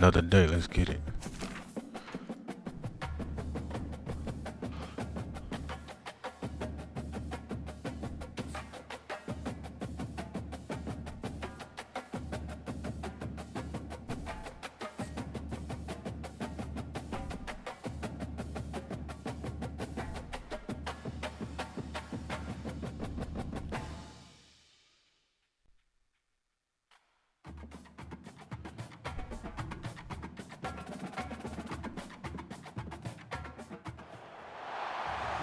another day. Let's get it.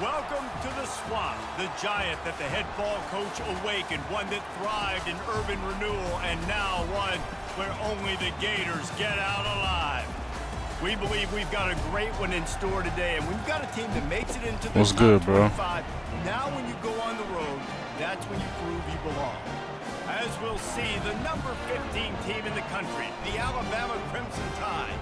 Welcome to the Swamp, the giant that the head ball coach awakened, one that thrived in urban renewal, and now one where only the Gators get out alive. We believe we've got a great one in store today, and we've got a team that makes it into the What's top good, bro? 25. Now when you go on the road, that's when you prove you belong. As we'll see, the number 15 team in the country, the Alabama Crimson Tide,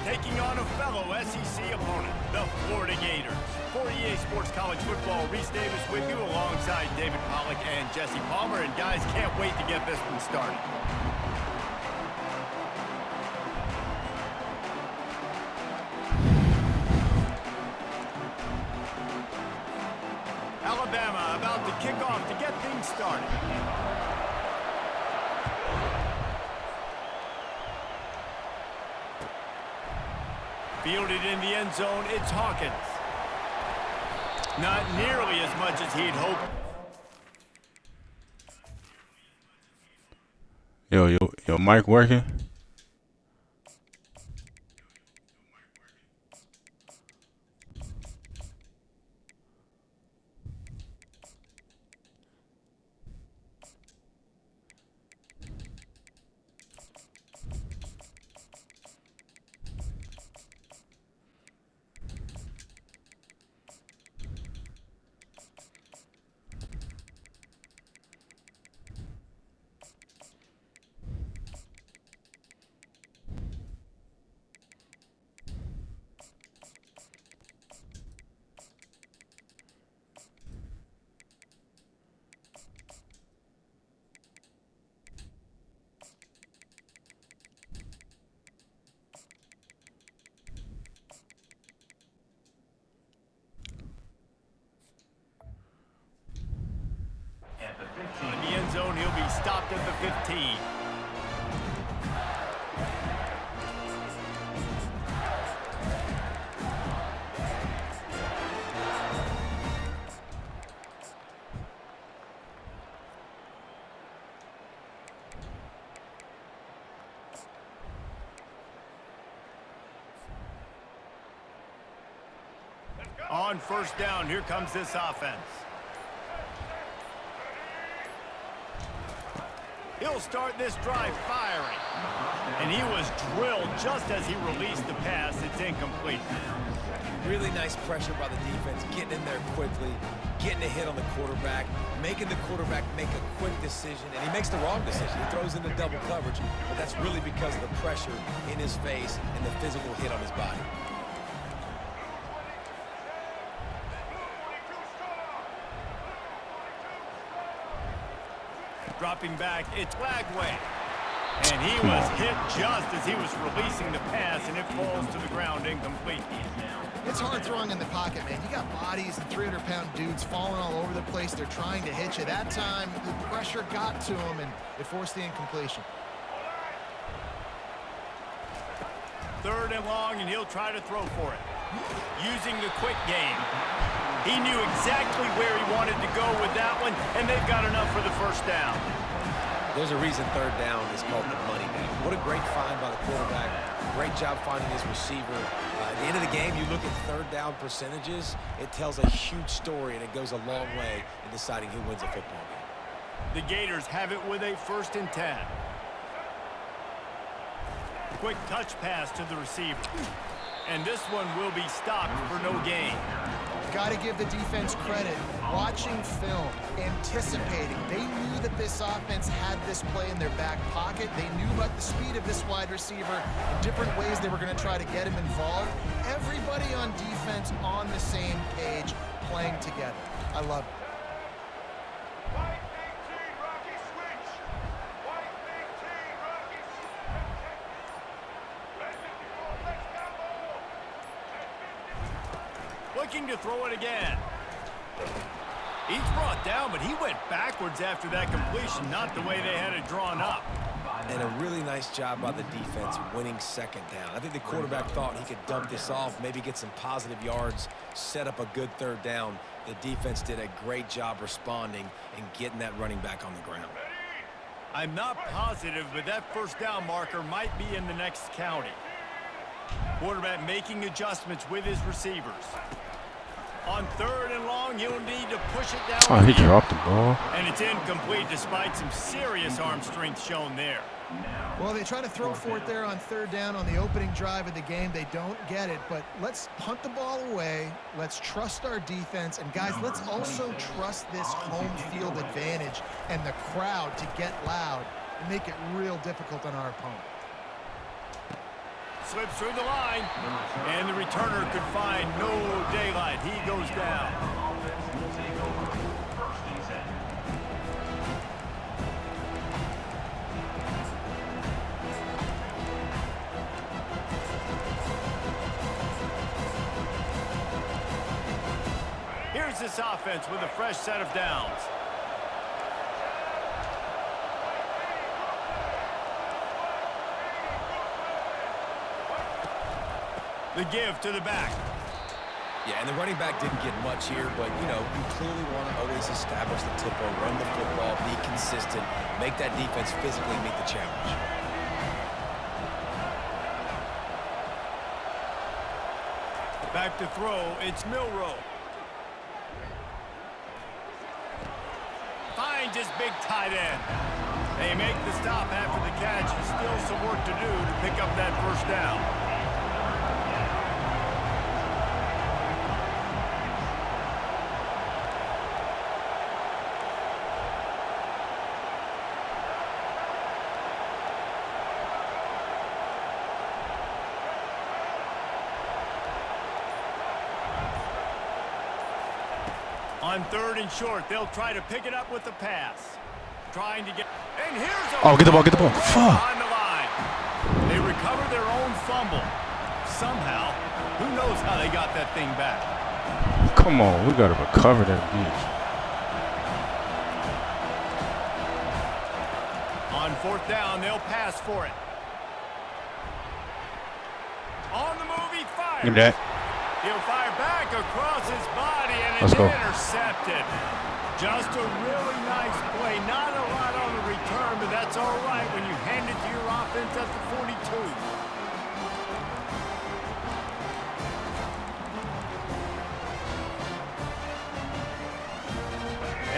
taking on a fellow SEC opponent, the Florida Gators. For EA Sports College Football, Reese Davis with you alongside David Pollack and Jesse Palmer. And guys, can't wait to get this one started. Alabama about to kick off to get things started. Fielded in the end zone, it's Hawkins. Not nearly as much as he'd hoped. Yo, mic working? In the end zone, he'll be stopped at the 15. On first down, here comes this offense. He'll start this drive firing. And he was drilled just as he released the pass. It's incomplete. Really nice pressure by the defense, getting in there quickly, getting a hit on the quarterback, making the quarterback make a quick decision, and he makes the wrong decision. He throws into double coverage, but that's really because of the pressure in his face and the physical hit on his body. Dropping back, it's Lagway. And he was hit just as he was releasing the pass, and it falls to the ground incomplete. It's hard throwing in the pocket, man. You got bodies and 300-pound dudes falling all over the place. They're trying to hit you. That time, the pressure got to him, and it forced the incompletion. Third and long, and he'll try to throw for it. Using the quick game. He knew exactly where he wanted to go with that one, and they've got enough for the first down. There's a reason third down is called the money down. What a great find by the quarterback. Great job finding his receiver. At the end of the game, you look at third down percentages, it tells a huge story, and it goes a long way in deciding who wins a football game. The Gators have it with a 1st and 10. Quick touch pass to the receiver. And this one will be stopped for no gain. Got to give the defense credit. Watching film, anticipating. They knew that this offense had this play in their back pocket. They knew about the speed of this wide receiver, different ways they were going to try to get him involved. Everybody on defense on the same page, playing together. I love it. looking to throw it again. He's brought down, but he went backwards after that completion, not the way they had it drawn up. And a really nice job by the defense winning second down. I think the quarterback thought he could dump this off, maybe get some positive yards, set up a good third down. The defense did a great job responding and getting that running back on the ground. I'm not positive, but that first down marker might be in the next county. Quarterback making adjustments with his receivers. On 3rd and long, he'll need to push it down. Oh, he dropped the ball. And it's incomplete despite some serious arm strength shown there. Well, they try to throw for it there on 3rd down on the opening drive of the game. They don't get it, but let's punt the ball away. Let's trust our defense. And, guys, let's also trust this home field advantage and the crowd to get loud and make it real difficult on our opponent. Slips through the line, and the returner could find no daylight. He goes down. Here's this offense with a fresh set of downs. The give to the back. Yeah, and the running back didn't get much here, but, you know, you clearly want to always establish the tempo, run the football, be consistent, make that defense physically meet the challenge. Back to throw, it's Milrow. Finds his big tight end. They make the stop after the catch, and still some work to do to pick up that first down. On 3rd and short, they'll try to pick it up with the pass. Trying to get... And here's a... Oh, get the ball, get the ball. Fuck. On the line. They recover their own fumble. Somehow, who knows how they got that thing back. Come on, we got to recover that bitch. On 4th down, they'll pass for it. On the move, he fires. Look at that. He'll fire back across his body, and it's Let's go. intercepted. Just a really nice play. Not a lot on the return, but that's all right when you hand it to your offense at the 42.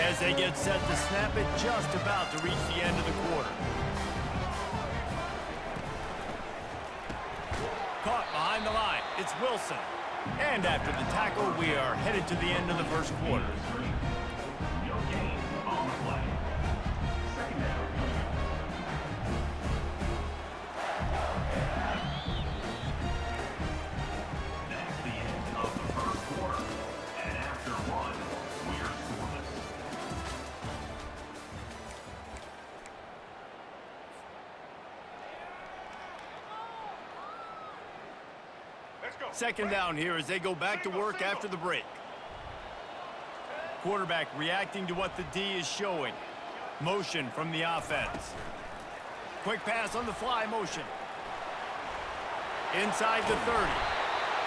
As they get set to snap it, just about to reach the end of the quarter. Caught behind the line. It's Wilson. And after the tackle, we are headed to the end of the first quarter. Second down here as they go back to work after the break. Quarterback reacting to what the D is showing. Motion from the offense. Quick pass on the fly motion. Inside the 30.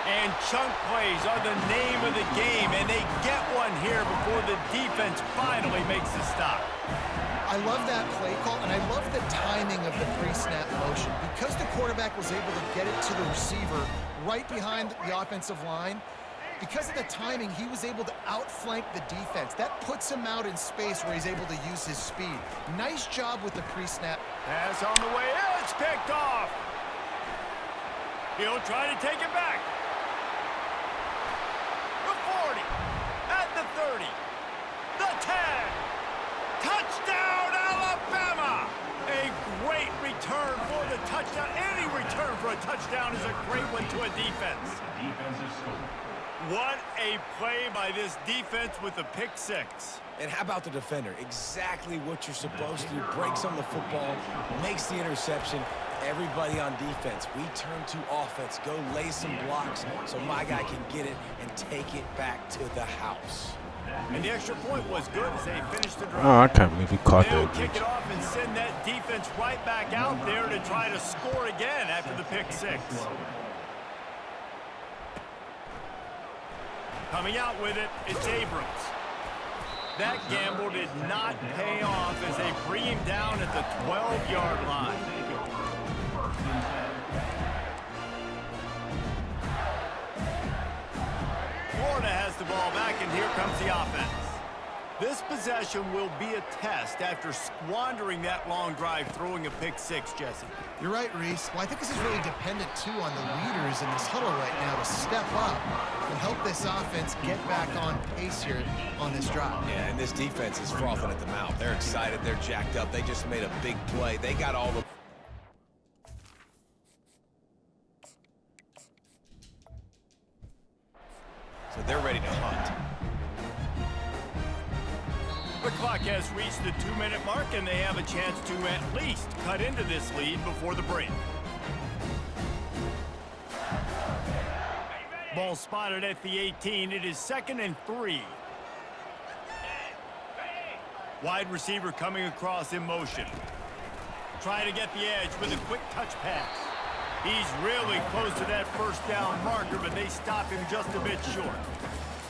And chunk plays are the name of the game, and they get one here before the defense finally makes the stop. I love that play call, and I love the timing of the pre-snap motion. Because the quarterback was able to get it to the receiver right behind the offensive line, because of the timing, he was able to outflank the defense. That puts him out in space where he's able to use his speed. Nice job with the pre-snap. Pass on the way. It's picked off. He'll try to take it back. The 40. At the 30. The 10. Touchdown, Alabama! A great return for the touchdown. Any return for a touchdown is a great one to a defense. What a play by this defense with the pick six. And how about the defender? Exactly what you're supposed to do. Breaks on the football, makes the interception. Everybody on defense, we turn to offense. Go lay some blocks so my guy can get it and take it back to the house. And the extra point was good as they finished the drive. Oh, I can't believe he caught They'll that kick bitch. it off and send that defense right back out there to try to score again after the pick six. Coming out with it, it's Abrams. That gamble did not pay off as they bring him down at the 12-yard line. Florida has the ball back, and here comes the offense. This possession will be a test after squandering that long drive throwing a pick six, Jesse. You're right, Reese. Well, I think this is really dependent, too, on the leaders in this huddle right now to step up and help this offense get back on pace here on this drive. Yeah, and this defense is frothing at the mouth. They're excited. They're jacked up. They just made a big play. They got all the... So they're ready to hunt. The clock has reached the 2-minute mark, and they have a chance to at least cut into this lead before the break. Ball spotted at the 18. It is 2nd and 3. Wide receiver coming across in motion. Trying to get the edge with a quick touch pass. He's really close to that first down marker, but they stop him just a bit short.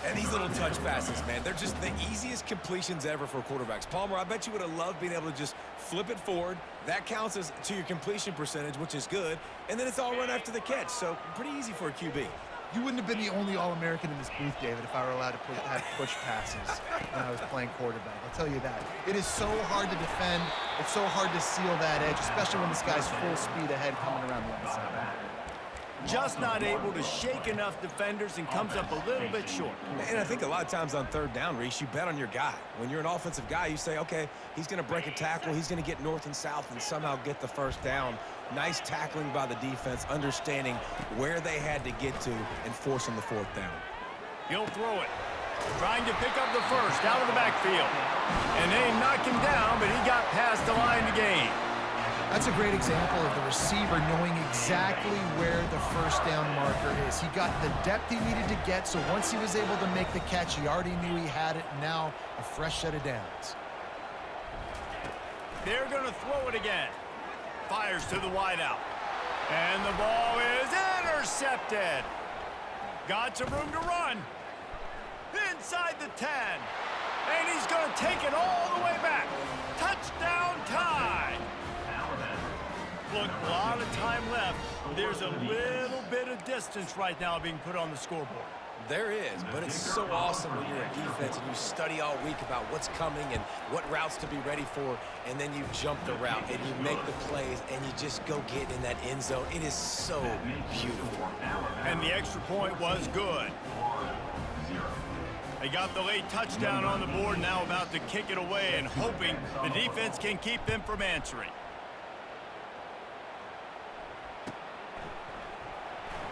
And these little touch passes, man, they're just the easiest completions ever for quarterbacks. Palmer, I bet you would have loved being able to just flip it forward. That counts as to your completion percentage, which is good. And then it's all run after the catch, so pretty easy for a QB. You wouldn't have been the only All-American in this booth, David, if I were allowed to have push passes when I was playing quarterback. I'll tell you that. It is so hard to defend. It's so hard to seal that edge, especially when this guy's full speed ahead coming around the outside. Just not able to shake enough defenders and comes up a little bit short. And I think a lot of times on third down, Reese, you bet on your guy. When you're an offensive guy, you say, okay, he's going to break a tackle. He's going to get north and south and somehow get the first down. Nice tackling by the defense, understanding where they had to get to and forcing the fourth down. He'll throw it. Trying to pick up the first out of the backfield. And they knock him down, but he got past the line to gain. That's a great example of the receiver knowing exactly where the first down marker is. He got the depth he needed to get, so once he was able to make the catch, he already knew he had it. Now a fresh set of downs. They're going to throw it again. Fires to the wideout. And the ball is intercepted. Got some room to run. Inside the 10. And he's going to take it all the way back. Touchdown time. Look, a lot of time left. There's a little bit of distance right now being put on the scoreboard. There is, but it's so awesome when you're a defense and you study all week about what's coming and what routes to be ready for, and then you jump the route and you make the plays and you just go get in that end zone. It is so beautiful. And the extra point was good. They got the late touchdown on the board, now about to kick it away and hoping the defense can keep them from answering.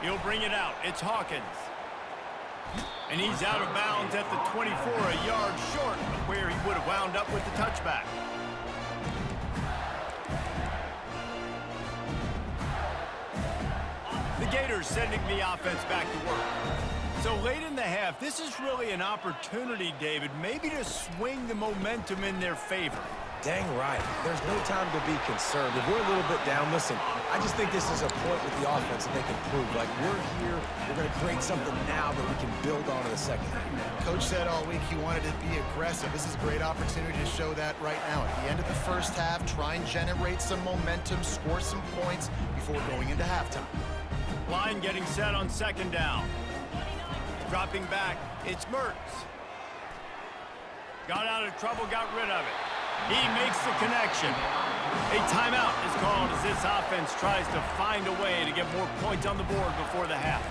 He'll bring it out. It's Hawkins. And he's out of bounds at the 24, a yard short of where he would have wound up with the touchback. The Gators sending the offense back to work. So late in the half, this is really an opportunity, David, maybe to swing the momentum in their favor. Dang right. There's no time to be concerned. If we're a little bit down, listen, I just think this is a point with the offense that they can prove. Like, we're here, we're going to create something now that we can build on in the second half. Coach said all week he wanted to be aggressive. This is a great opportunity to show that right now. At the end of the first half, try and generate some momentum, score some points before going into halftime. Line getting set on second down. Dropping back, it's Mertz. Got out of trouble, got rid of it. He makes the connection. A timeout is called as this offense tries to find a way to get more points on the board before the half.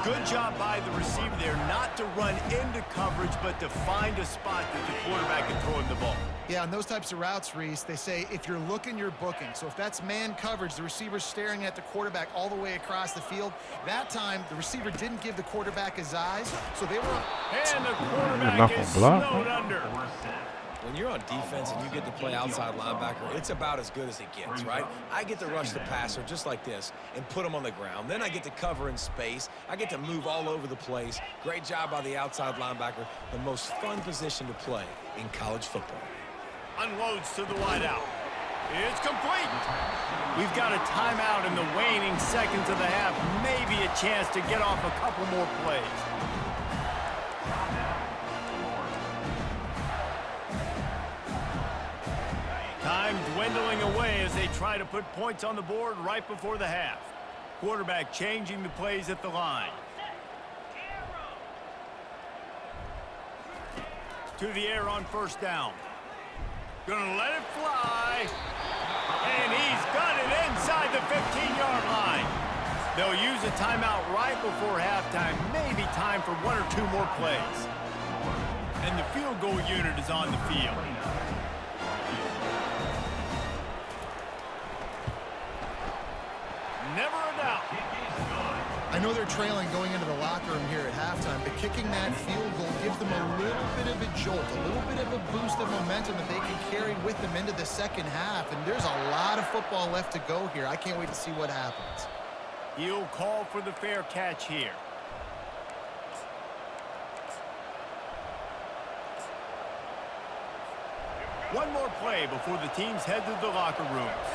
Good job by the receiver there not to run into coverage, but to find a spot that the quarterback can throw him the ball. Yeah, on those types of routes, Reese, they say if you're looking, you're booking. So if that's man coverage, the receiver's staring at the quarterback all the way across the field. That time, the receiver didn't give the quarterback his eyes, so they were... And the not quarterback gonna is block. snowed under. When you're on defense and you get to play outside linebacker, it's about as good as it gets, right? I get to rush the passer just like this and put him on the ground. Then I get to cover in space. I get to move all over the place. Great job by the outside linebacker. The most fun position to play in college football. Unloads to the wideout. It's complete. We've got a timeout in the waning seconds of the half. Maybe a chance to get off a couple more plays. Time dwindling away as they try to put points on the board right before the half. Quarterback changing the plays at the line. To the air on first down. Gonna let it fly. And he's got it inside the 15-yard line. They'll use a timeout right before halftime. Maybe time for one or two more plays. And the field goal unit is on the field. Never a doubt. I know they're trailing going into the locker room here at halftime, but kicking that field goal gives them a little bit of a jolt, a little bit of a boost of momentum that they can carry with them into the second half. And there's a lot of football left to go here. I can't wait to see what happens. He'll call for the fair catch here. One more play before the teams head to the locker rooms.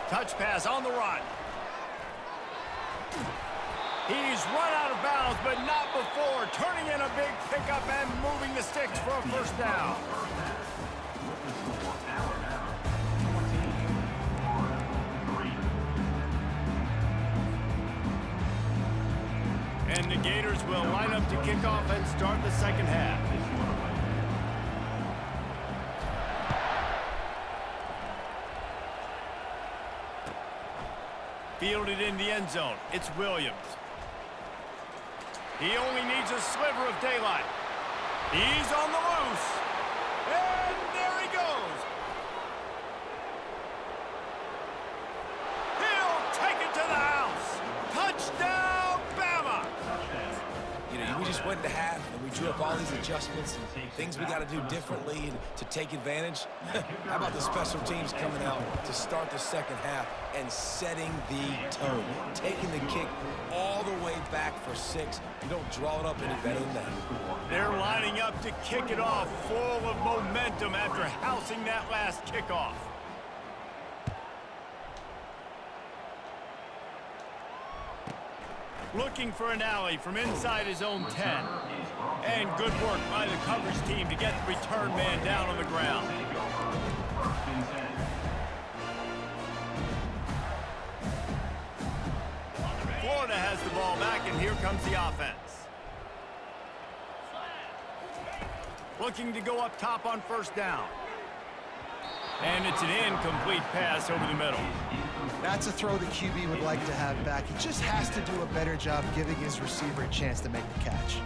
Touch pass on the run. He's run out of bounds, but not before. Turning in a big pickup and moving the sticks for a first down. And the Gators will line up to kick off and start the second half. Fielded in the end zone. It's Williams. He only needs a sliver of daylight. He's on the loose. And there he goes. He'll take it to the house. Touchdown, Bama. You know, we just went to half and we drew up all these adjustments and things we got to do differently and to take advantage. How about the special teams coming out to start the second half and setting the tone, taking the kick all the way back for 6. You don't draw it up any better than that. They're lining up to kick it off, full of momentum after housing that last kickoff. Looking for an alley from inside his own 10. And good work by the coverage team to get the return man down on the ground. Florida has the ball back, and here comes the offense. Looking to go up top on first down. And it's an incomplete pass over the middle. That's a throw the QB would like to have back. He just has to do a better job giving his receiver a chance to make the catch.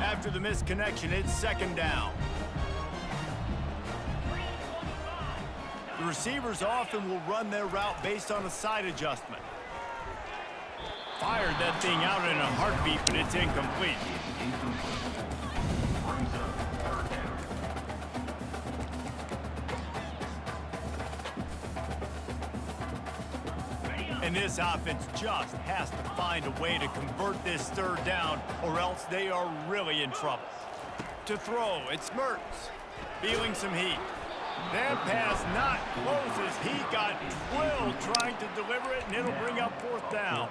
After the missed connection, it's second down. The receivers often will run their route based on a side adjustment. Fired that thing out in a heartbeat, but it's incomplete. And this offense just has to find a way to convert this third down, or else they are really in trouble. To throw, it's Mertz. Feeling some heat. That pass not closes. He got drilled trying to deliver it, and it'll bring up fourth down.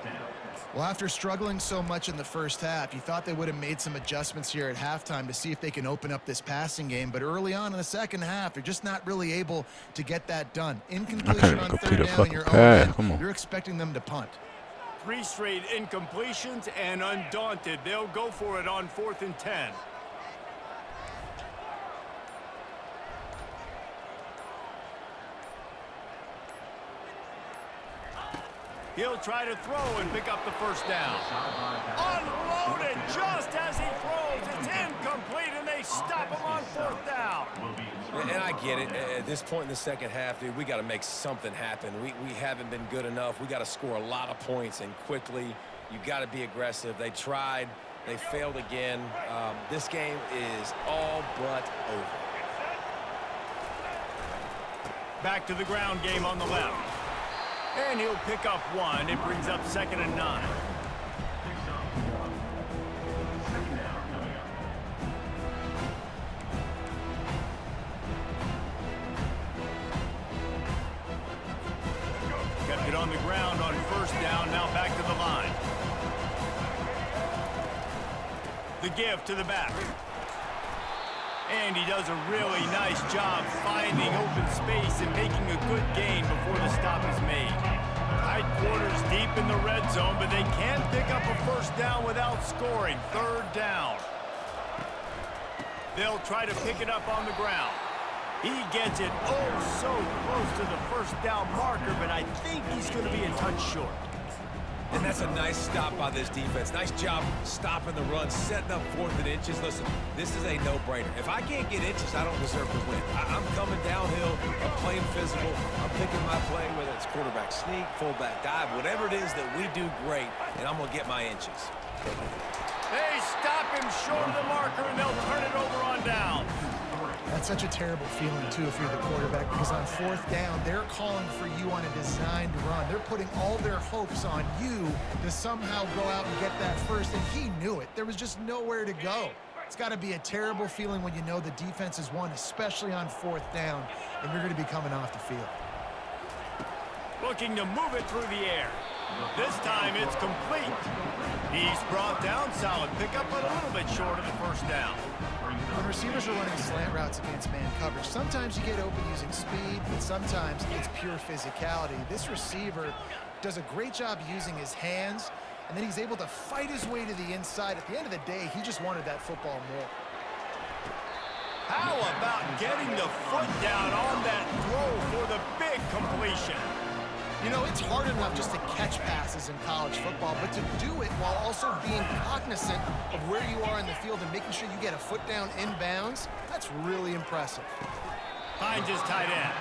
Well, after struggling so much in the first half, you thought they would have made some adjustments here at halftime to see if they can open up this passing game. But early on in the second half, they're just not really able to get that done. Incompletion on third down in your own end, you're expecting them to punt. 3 straight incompletions, and undaunted, they'll go for it on 4th and 10. He'll try to throw and pick up the first down. Unloaded just as he throws. It's incomplete, and they stop him on 4th down. And I get it. At this point in the second half, dude, we got to make something happen. We haven't been good enough. We got to score a lot of points and quickly. You got to be aggressive. They tried. They failed again. This game is all but over. Back to the ground game on the left. And he'll pick up 1. It brings up 2nd and 9. Kept it on the ground on 1st down. Now back to the line. The give to the back. And he does a really nice job finding open space and making a good gain before the stop is made. Tight quarters deep in the red zone, but they can't pick up a 1st down without scoring. 3rd down. They'll try to pick it up on the ground. He gets it so close to the 1st down marker, but I think he's going to be a touch short. And that's a nice stop by this defense. Nice job stopping the run, setting up 4th and inches. Listen, this is a no-brainer. If I can't get inches, I don't deserve to win. I'm coming downhill. I'm playing physical. I'm picking my play, whether it's quarterback sneak, fullback dive, whatever it is that we do great, and I'm going to get my inches. They stop him short of the marker, and they'll turn it over on down. That's such a terrible feeling, too, if you're the quarterback, because on 4th down, they're calling for you on a designed run. They're putting all their hopes on you to somehow go out and get that first, and he knew it. There was just nowhere to go. It's got to be a terrible feeling when you know the defense has won, especially on 4th down, and you're going to be coming off the field. Looking to move it through the air. This time it's complete. He's brought down, solid pickup, but a little bit short of the 1st down. When receivers are running slant routes against man coverage, sometimes you get open using speed, but sometimes it's pure physicality. This receiver does a great job using his hands, and then he's able to fight his way to the inside. At the end of the day, he just wanted that football more. How about getting the foot down on that throw for the big completion? You know, it's hard enough just to catch passes in college football, but to do it while also being cognizant of where you are in the field and making sure you get a foot down inbounds, that's really impressive. Finds his tight end.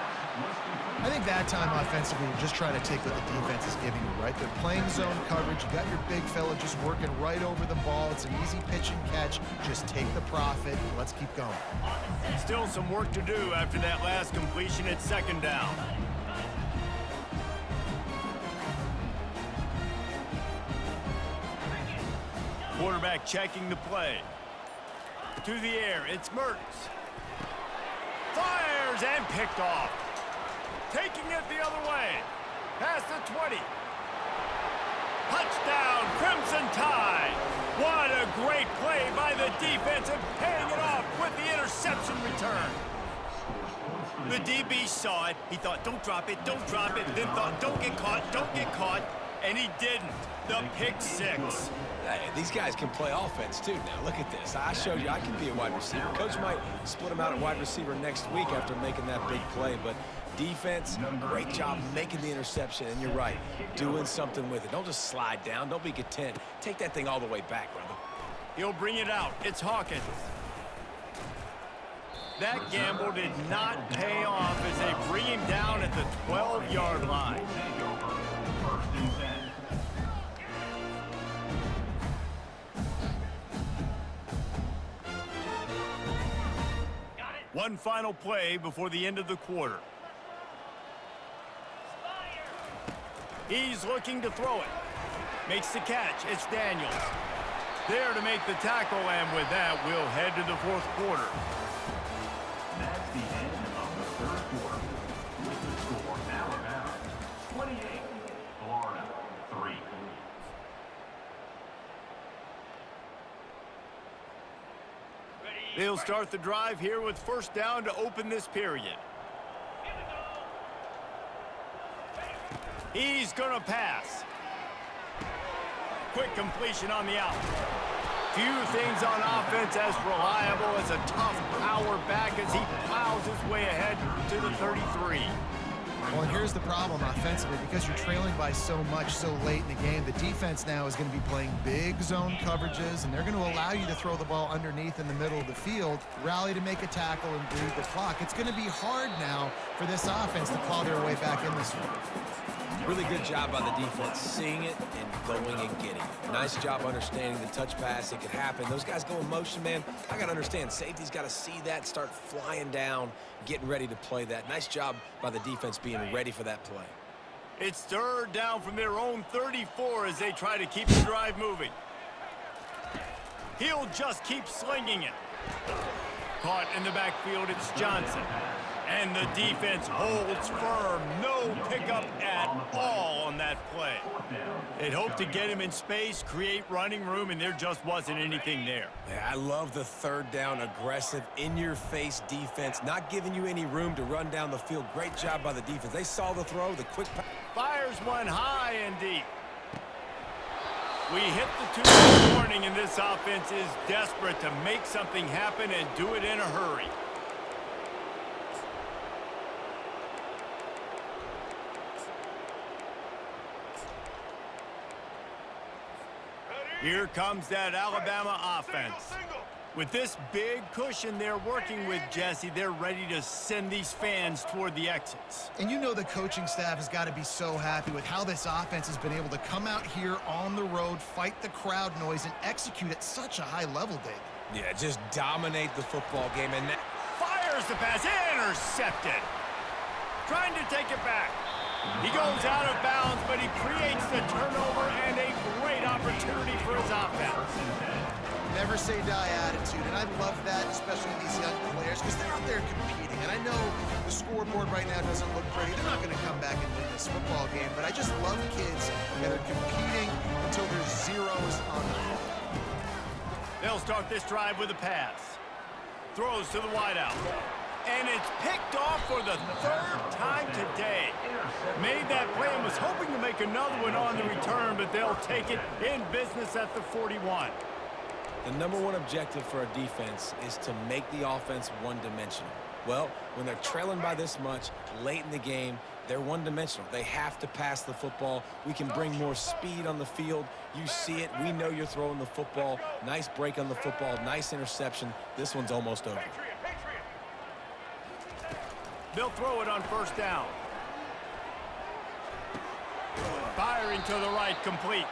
I think that time offensively, you just try to take what the defense is giving you, right? They're playing zone coverage. You got your big fella just working right over the ball. It's an easy pitch and catch. Just take the profit. Let's keep going. Still some work to do after that last completion at 2nd down. Quarterback checking the play. To the air, it's Mertz. Fires and picked off. Taking it the other way. Past the 20. Touchdown, Crimson Tide. What a great play by the defense and paying it off with the interception return. The DB saw it. He thought, don't drop it, then thought, don't get caught, and he didn't. The pick 6. Hey, these guys can play offense, too. Now, look at this. I showed you I can be a wide receiver. Coach might split him out at wide receiver next week after making that big play, but defense, great job making the interception, and you're right, doing something with it. Don't just slide down. Don't be content. Take that thing all the way back, brother. He'll bring it out. It's Hawkins. That gamble did not pay off as they bring him down at the 12-yard line. One final play before the end of the quarter. He's looking to throw it. Makes the catch. It's Daniels. There to make the tackle, and with that, we'll head to the 4th quarter. That's the end of the 3rd quarter. With the score, Alabama 28, Florida 3. They'll start the drive here with 1st down to open this period. He's going to pass. Quick completion on the out. Few things on offense as reliable as a tough power back as he plows his way ahead to the 33. Well, and here's the problem offensively. Because you're trailing by so much so late in the game, the defense now is going to be playing big zone coverages, and they're going to allow you to throw the ball underneath in the middle of the field, rally to make a tackle, and bleed the clock. It's going to be hard now for this offense to claw their way back in this one. Really good job by the defense, seeing it and going and getting it. Nice job understanding the touch pass. It could happen. Those guys go in motion, man. I got to understand, safety's got to see that, start flying down, getting ready to play that. Nice job by the defense being ready for that play. It's third down from their own 34 as they try to keep the drive moving. He'll just keep slinging it. Caught in the backfield, it's Johnson. And the defense holds firm. No pickup at all on that play. They'd hoped to get him in space, create running room, and there just wasn't anything there. Yeah, I love the third down, aggressive, in-your-face defense, not giving you any room to run down the field. Great job by the defense. They saw the throw, the quick pass. Fires one high and deep. We hit the 2-minute warning, and this offense is desperate to make something happen and do it in a hurry. Here comes that Alabama offense. With this big cushion they're working with, Jesse, they're ready to send these fans toward the exits. And you know the coaching staff has got to be so happy with how this offense has been able to come out here on the road, fight the crowd noise, and execute at such a high level, David. Yeah, just dominate the football game. And fires the pass, intercepted. Trying to take it back. He goes out of bounds, but he creates the turnover and a great opportunity for his offense. Never say die attitude, and I love that, especially these young players, because they're out there competing. And I know the scoreboard right now doesn't look pretty. They're not going to come back and win this football game, but I just love kids that are competing until there's zeros on the field. They'll start this drive with a pass. Throws to the wideout. And it's picked off for the third time today. Made that play and was hoping to make another one on the return, but they'll take it in business at the 41. The number one objective for a defense is to make the offense one-dimensional. Well, when they're trailing by this much late in the game, they're one-dimensional. They have to pass the football. We can bring more speed on the field. You see it. We know you're throwing the football. Nice break on the football. Nice interception. This one's almost over. They'll throw it on first down. Firing to the right, complete.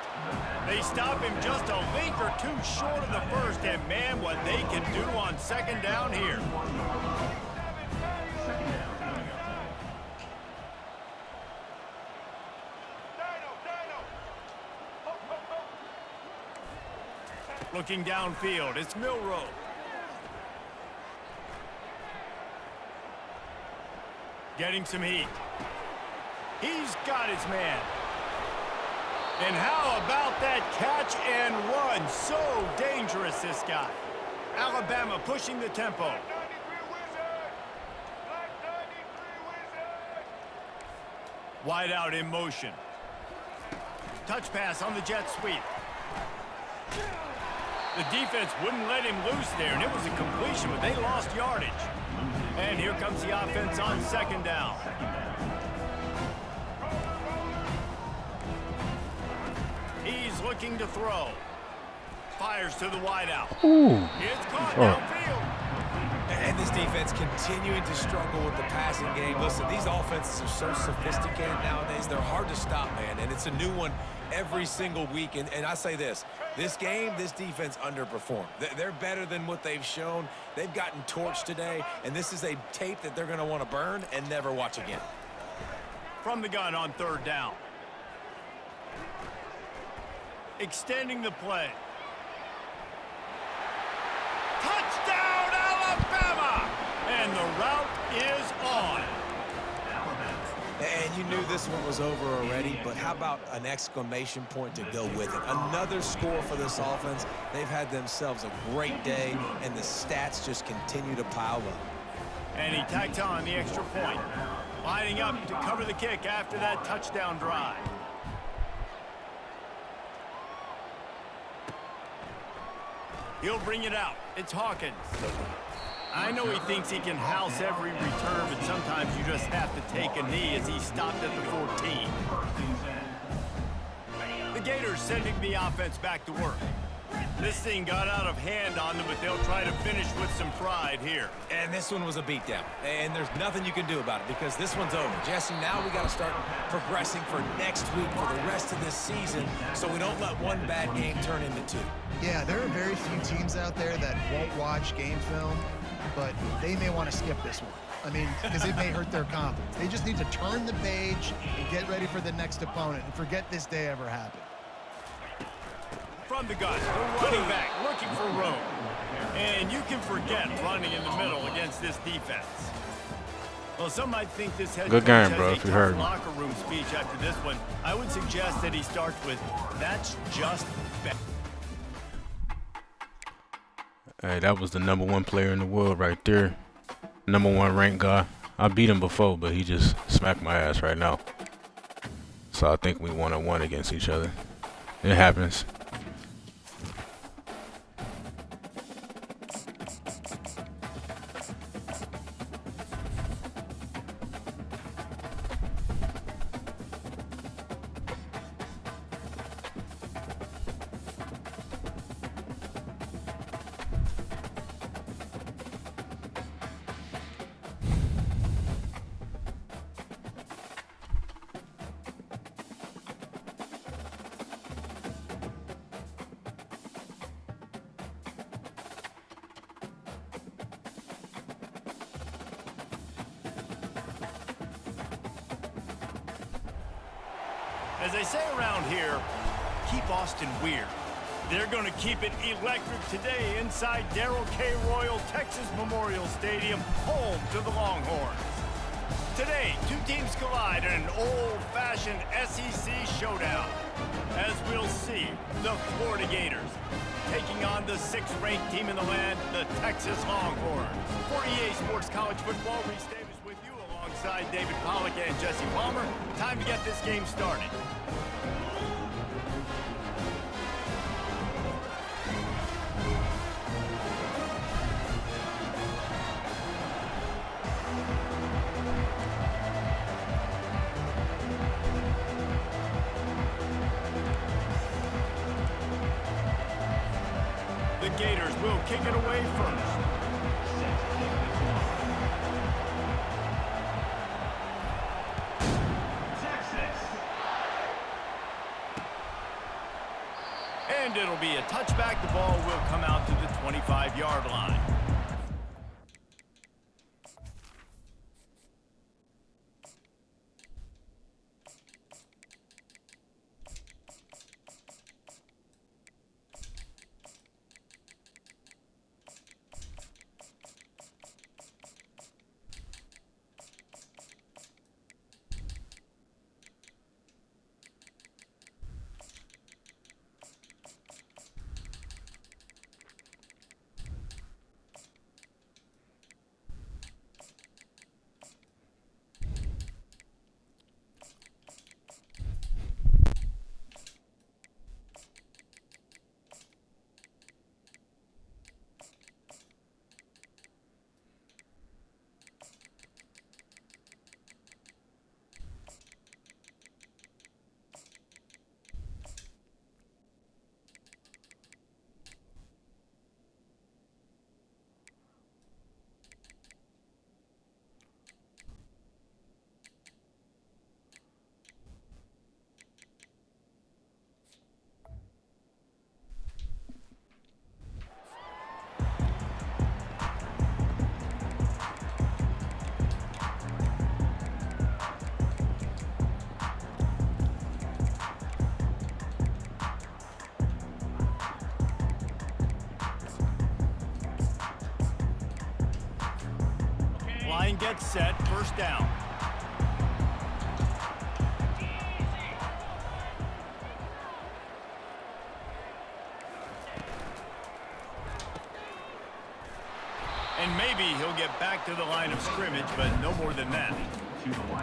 They stop him just a link or two short of the first, and man, what they can do on second down here. Looking downfield, it's Milroe. Getting some heat. He's got his man. And how about that catch and run? So dangerous, this guy. Alabama pushing the tempo. Wide out in motion. Touch pass on the jet sweep. The defense wouldn't let him loose there, and it was a completion, but they lost yardage. And here comes the offense on second down. He's looking to throw. Fires to the wideout. It's caught downfield. And this defense continuing to struggle with the passing game. Listen, these offenses are so sophisticated nowadays. They're hard to stop, man. And it's a new one every single week. And I say this game, this defense underperformed. They're better than what they've shown. They've gotten torched today. And this is a tape that they're going to want to burn and never watch again. From the gun on third down. Extending the play. Touchdown, Alabama! And the route is on. And you knew this one was over already, but how about an exclamation point to go with it? Another score for this offense. They've had themselves a great day, and the stats just continue to pile up. And he tacked on the extra point. Lining up to cover the kick after that touchdown drive. He'll bring it out. It's Hawkins. I know he thinks he can house every return, but sometimes you just have to take a knee as he stopped at the 14. The Gators sending the offense back to work. This thing got out of hand on them, but they'll try to finish with some pride here. And this one was a beatdown. And there's nothing you can do about it because this one's over. Jesse, now we got to start progressing for next week for the rest of this season so we don't let one bad game turn into two. Yeah, there are very few teams out there that won't watch game film, but they may want to skip this one. I mean, because it may hurt their confidence. They just need to turn the page and get ready for the next opponent and forget this day ever happened. From the gun, the running back looking for room. And you can forget running in the middle against this defense. Well, some might think this head Good coach game, bro, has if a you tough heard me. locker room speech after this one. I would suggest that he starts with, "That's just fair." Hey, that was the #1 player in the world right there. #1 ranked guy. I beat him before, but he just smacked my ass right now. So I think we 1-on-1 against each other. It happens. As they say around here, keep Austin weird. They're going to keep it electric today inside Darrell K. Royal Texas Memorial Stadium, home to the Longhorns. Today, two teams collide in an old-fashioned SEC showdown. As we'll see, the Florida Gators taking on the 6th-ranked team in the land, the Texas Longhorns. For EA Sports College Football, Reese Davis with you alongside David Pollack and Jesse Palmer. Time to get this game started. The Gators will kick it away first. And it'll be a touchback. The ball will come out to the 25-yard line. Line gets set, first down. And maybe he'll get back to the line of scrimmage, but no more than that.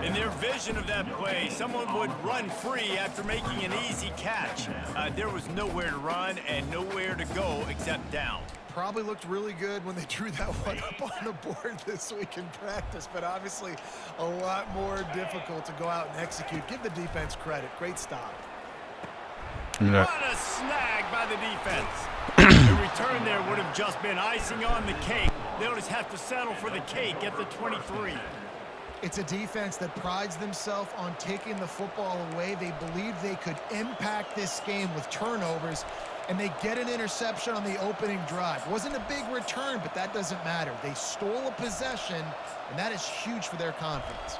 In their vision of that play, someone would run free after making an easy catch. There was nowhere to run and nowhere to go except down. Probably looked really good when they drew that one up on the board this week in practice, but obviously a lot more difficult to go out and execute. Give the defense credit. Great stop. What a snag by the defense. The return there would have just been icing on the cake. They'll just have to settle for the cake at the 23. It's a defense that prides themselves on taking the football away. They believe they could impact this game with turnovers, and they get an interception on the opening drive. Wasn't a big return, but that doesn't matter. They stole a possession, and that is huge for their confidence.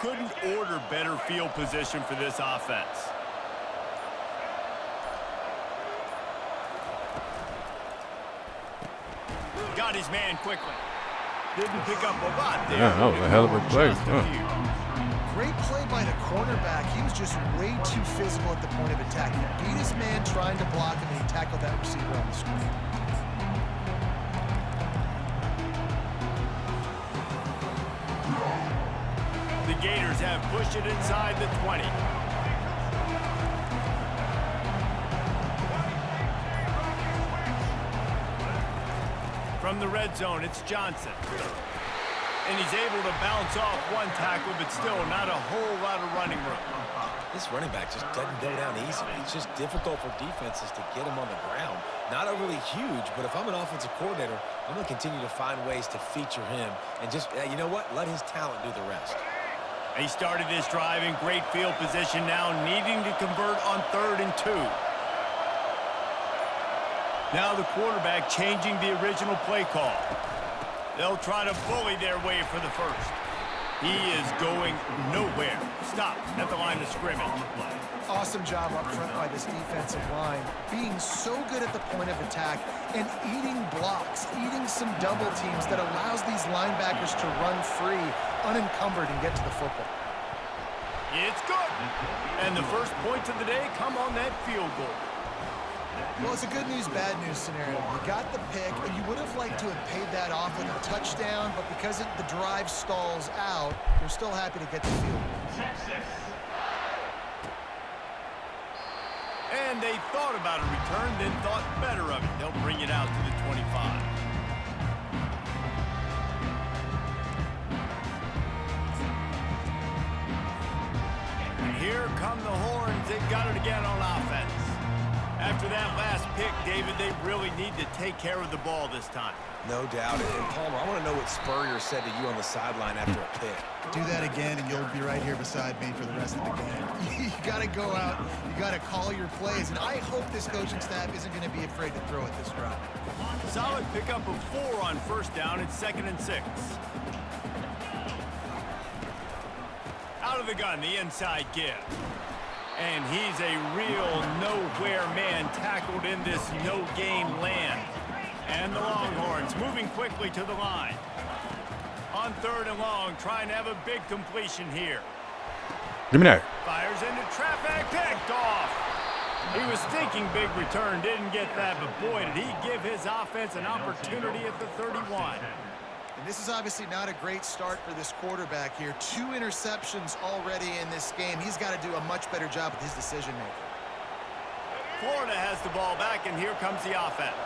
Couldn't order better field position for this offense. Got his man quickly. Didn't pick up a lot there. Yeah, that was a hell of a play. Great play by the cornerback. He was just way too physical at the point of attack. He beat his man trying to block him, and he tackled that receiver on the screen. The Gators have pushed it inside the 20. From the red zone, it's Johnson. And he's able to bounce off one tackle, but still not a whole lot of running room. This running back just doesn't go down easily. It's just difficult for defenses to get him on the ground. Not overly huge, but if I'm an offensive coordinator, I'm going to continue to find ways to feature him and just, you know what, let his talent do the rest. He started this drive in great field position now, needing to convert on 3rd and 2. Now the quarterback changing the original play call. They'll try to bully their way for the first. He is going nowhere. Stop at the line of scrimmage. Awesome job up front by this defensive line, being so good at the point of attack and eating blocks, eating some double teams that allows these linebackers to run free, unencumbered, and get to the football. It's good. And the first points of the day come on that field goal. Well, it's a good news, bad news scenario. You got the pick, and you would have liked to have paid that off with a touchdown, but because the drive stalls out, you're still happy to get the field. And they thought about a return, then thought better of it. They'll bring it out to the 25. And here come the horns. They've got it again on offense. After that last pick, David, they really need to take care of the ball this time. No doubt. And Palmer, I want to know what Spurrier said to you on the sideline after a pick. Do that again, and you'll be right here beside me for the rest of the game. You got to go out. You got to call your plays, and I hope this coaching staff isn't going to be afraid to throw it this drive. Solid pickup of 4 on first down. It's 2nd and 6. Out of the gun, the inside give. And he's a real nowhere man tackled in this no-gain land. And the Longhorns moving quickly to the line. On 3rd and long, trying to have a big completion here. Give me that. Fires into traffic, picked off. He was thinking big return, didn't get that, but boy, did he give his offense an opportunity at the 31. And this is obviously not a great start for this quarterback here. 2 interceptions already in this game. He's got to do a much better job with his decision-making. Florida has the ball back, and here comes the offense.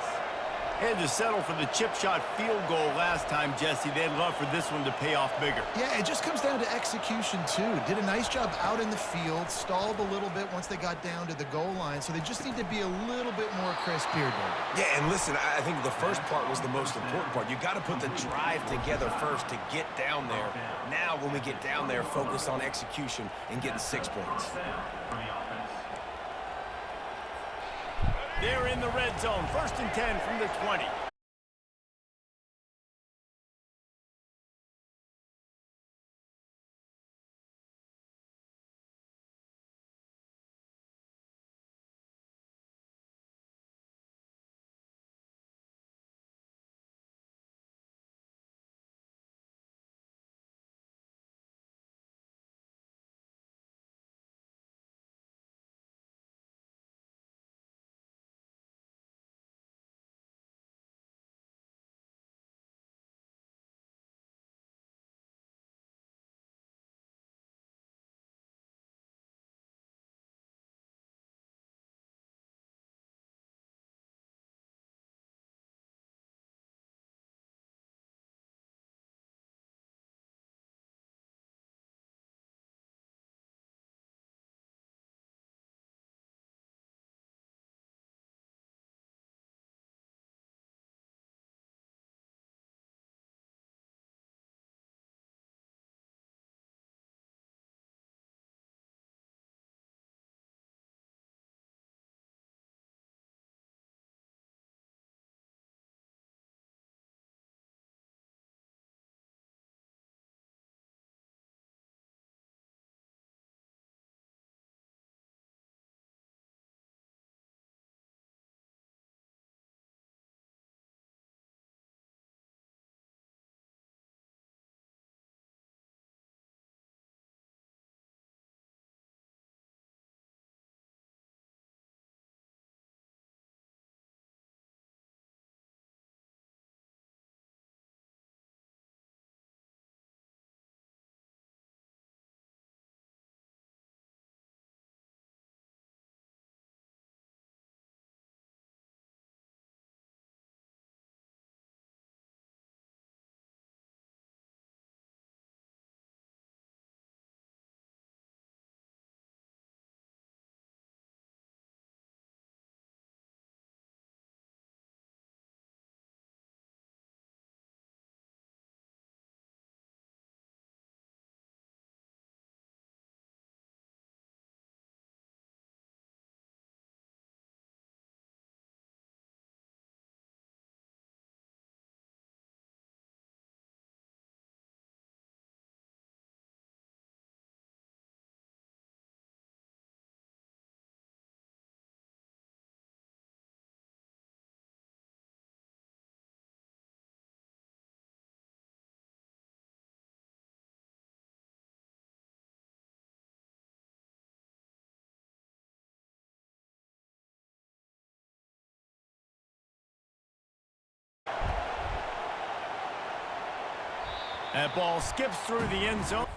Had to settle for the chip shot field goal last time, Jesse. They'd love for this one to pay off bigger. Yeah, it just comes down to execution, too. Did a nice job out in the field, stalled a little bit once they got down to the goal line, so they just need to be a little bit more crisp here, David. Yeah, and listen, I think the first part was the most important part. You got to put the drive together first to get down there. Now, when we get down there, focus on execution and getting 6 points. They're in the red zone. 1st and 10 from the 20. That ball skips through the end zone.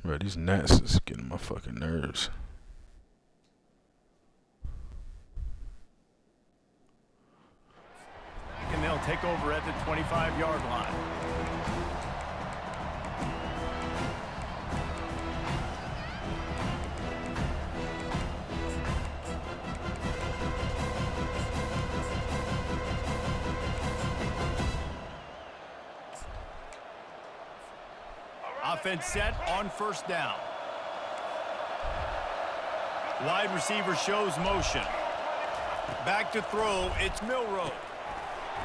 Bro, these gnats is getting my fucking nerves. And they'll take over at the 25-yard line. Offense set on first down. Wide receiver shows motion. Back to throw, it's Milroe.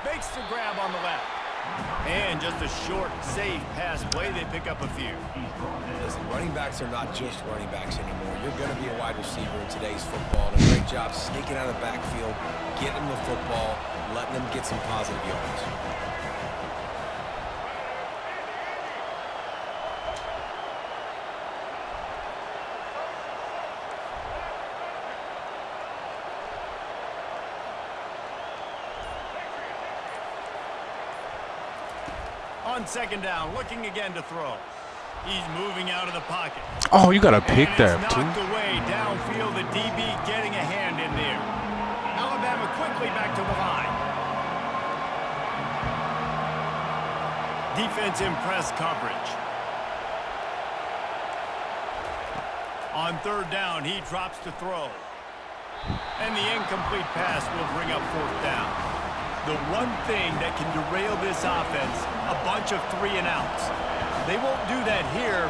Makes the grab on the left. And just a short, safe pass play. They pick up a few. Listen, running backs are not just running backs anymore. You're going to be a wide receiver in today's football. And a great job sneaking out of the backfield, getting them the football, letting them get some positive yards. On second down, looking again to throw. He's moving out of the pocket. Oh, you gotta pick that it's too. knocked away downfield. The DB getting a hand in there. Alabama quickly back to the line. Defense in press coverage. On third down, he drops to throw. And the incomplete pass will bring up fourth down. The one thing that can derail this offense, a bunch of 3 and outs. They won't do that here,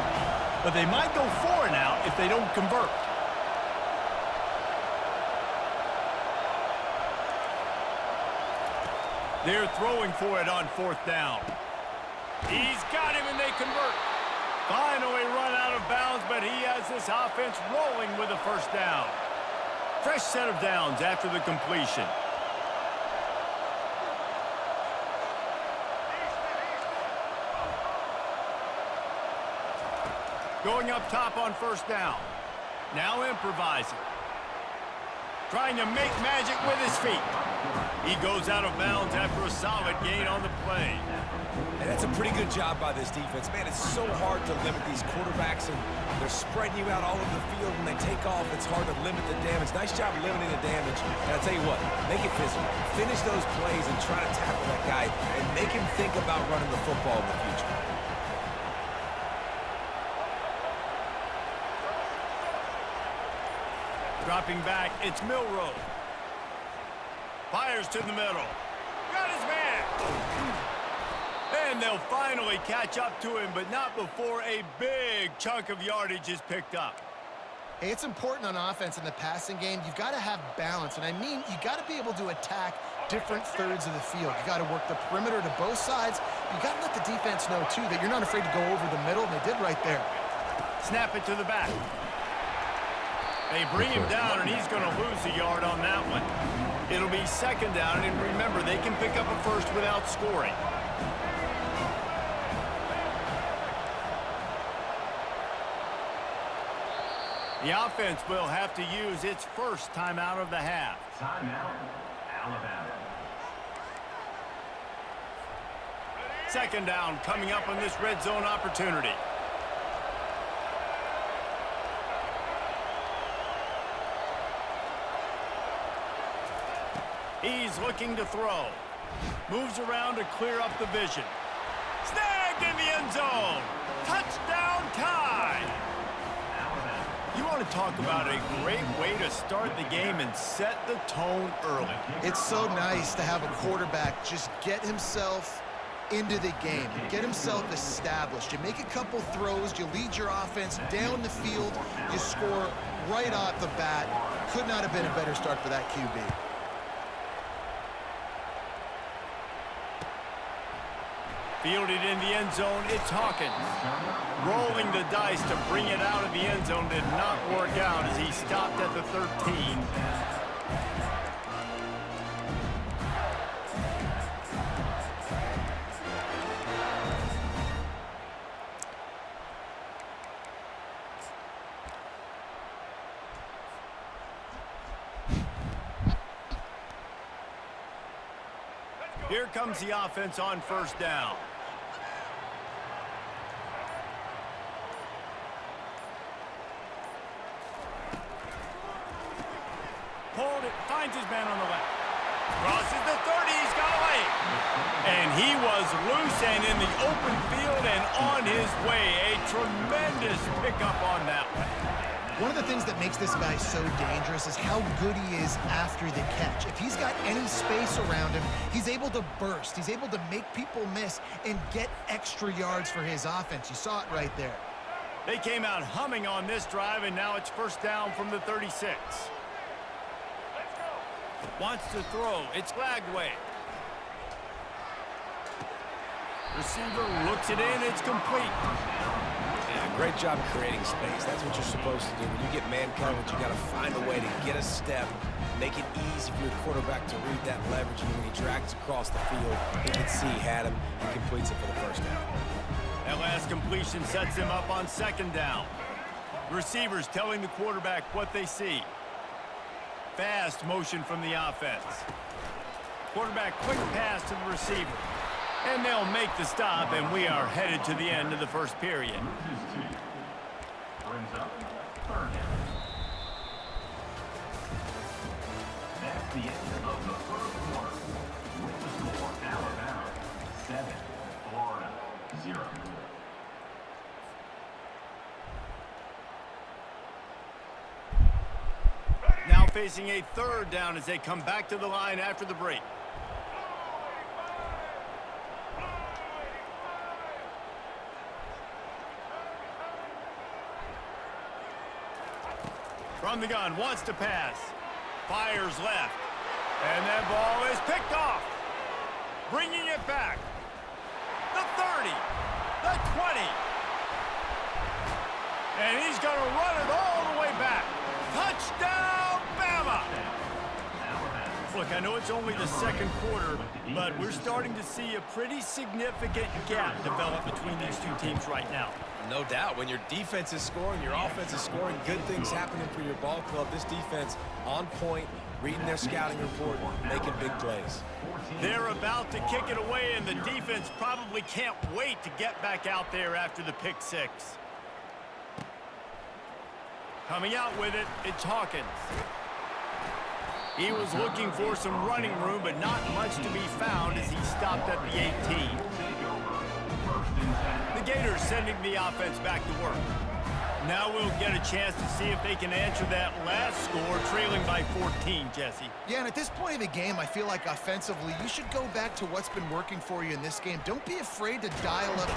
but they might go 4 and out if they don't convert. They're throwing for it on fourth down. He's got him and they convert. Finally run out of bounds, but he has this offense rolling with a first down. Fresh set of downs after the completion. Going up top on first down. Now improvising. Trying to make magic with his feet. He goes out of bounds after a solid gain on the play. And that's a pretty good job by this defense. Man, it's so hard to limit these quarterbacks, and they're spreading you out all over the field. When they take off, it's hard to limit the damage. Nice job limiting the damage. And I'll tell you what, make it physical. Finish those plays and try to tackle that guy and make him think about running the football in the future. Dropping back, it's Milroe. Fires to the middle. Got his man. And they'll finally catch up to him, but not before a big chunk of yardage is picked up. Hey, it's important on offense in the passing game. You've got to have balance, and I mean you got to be able to attack different thirds of the field. You got to work the perimeter to both sides. You got to let the defense know, too, that you're not afraid to go over the middle, and they did right there. Snap it to the back. They bring him down, and he's going to lose a yard on that one. It'll be second down, and remember, they can pick up a first without scoring. The offense will have to use its first timeout of the half. Timeout, Alabama. Second down coming up on this red zone opportunity. He's looking to throw. Moves around to clear up the vision. Snag! Deep in the end zone. Touchdown Tide. You want to talk about a great way to start the game and set the tone early. It's so nice to have a quarterback just get himself into the game, get himself established. You make a couple throws, you lead your offense down the field, you score right off the bat. Could not have been a better start for that QB. Fielded in the end zone, it's Hawkins. Rolling the dice to bring it out of the end zone did not work out as he stopped at the 13. Here comes the offense on first down. Pulled it, finds his man on the left. Crosses the 30, he's got away. And he was loose and in the open field and on his way. A tremendous pickup on that one. One of the things that makes this guy so dangerous is how good he is after the catch. If he's got any space around him, he's able to burst. He's able to make people miss and get extra yards for his offense. You saw it right there. They came out humming on this drive, and now it's first down from the 36. Wants to throw. It's Lagway. Receiver looks it in. It's complete. Yeah, great job creating space. That's what you're supposed to do. When you get man coverage, you got to find a way to get a step, make it easy for your quarterback to read that leverage, and when he drags across the field, he can see he had him and completes it for the first down. That last completion sets him up on second down. Receivers telling the quarterback what they see. Fast motion from the offense. Quarterback quick pass to the receiver. And they'll make the stop, and we are headed to the end of the first period. Brings up third down. That's the end of the first quarter. With the score, Alabama 7, Florida 0. Now facing a third down as they come back to the line after the break. From the gun, wants to pass. Fires left. And that ball is picked off. Bringing it back. The 30. The 20. And he's going to run it all the way back. Touchdown, Bama! Look, I know it's only the second quarter, but we're starting to see a pretty significant gap develop between these two teams right now. No doubt. When your defense is scoring, your offense is scoring, good things happening for your ball club. This defense on point, reading their scouting report, making big plays. They're about to kick it away, and the defense probably can't wait to get back out there after the pick six. Coming out with it, it's Hawkins. He was looking for some running room, but not much to be found as he stopped at the 18. The Gators sending the offense back to work. Now we'll get a chance to see if they can answer that last score, trailing by 14, Jesse. Yeah, and at this point in the game, I feel like offensively, you should go back to what's been working for you in this game. Don't be afraid to dial up.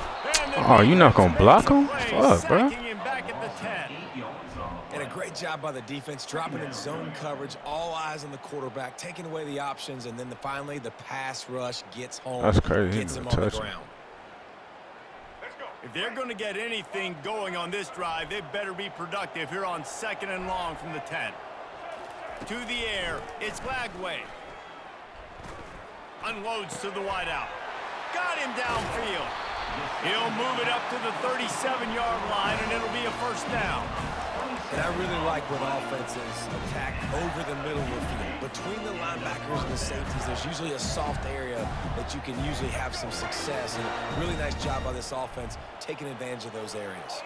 Oh, you're not going to block him? Fuck, bro. Him back at the 10. And a great job by the defense, dropping in zone coverage, all eyes on the quarterback, taking away the options, and then finally the pass rush gets home. That's crazy. Gets him on the ground. If they're going to get anything going on this drive, they better be productive here on second and long from the 10. To the air, it's Lagway. Unloads to the wideout. Got him downfield. He'll move it up to the 37-yard line, and it'll be a first down. And I really like when offenses attack over the middle of the field. Between the linebackers and the safeties, there's usually a soft area that you can usually have some success. And really nice job by this offense taking advantage of those areas.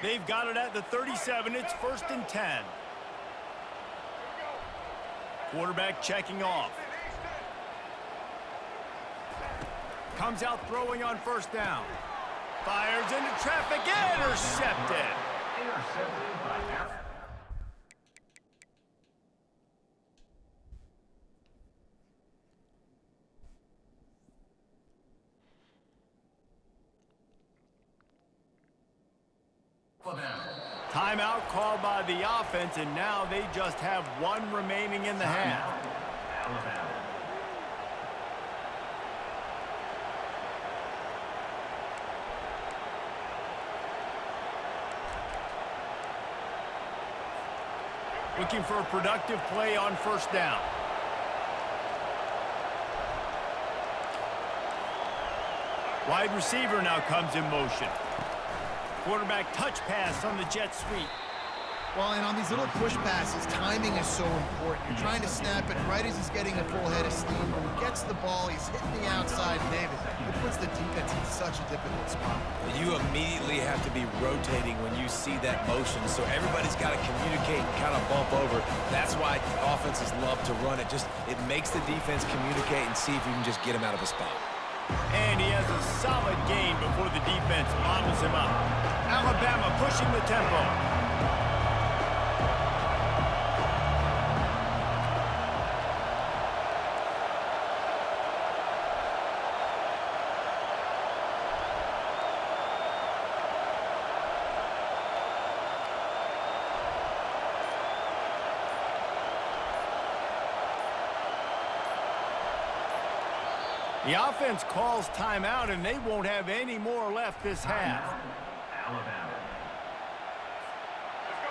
They've got it at the 37. It's 1st and 10. Quarterback checking off. Comes out throwing on 1st down. Fires into traffic. Intercepted. Intercepted by Aaron. Timeout called by the offense, and now they just have one remaining in the half. Alabama. Looking for a productive play on 1st down. Wide receiver now comes in motion. Quarterback touch pass on the jet sweep. Well, and on these little push passes, timing is so important. You're trying to snap it right as he's getting a full head of steam. When he gets the ball, he's hitting the outside, David. It puts the defense in such a difficult spot. You immediately have to be rotating when you see that motion, so everybody's got to communicate and kind of bump over. That's why offenses love to run it. It makes the defense communicate and see if you can just get him out of a spot. And he has a solid gain before the defense bottles him up. Alabama pushing the tempo. The offense calls timeout, and they won't have any more left this half. Alabama.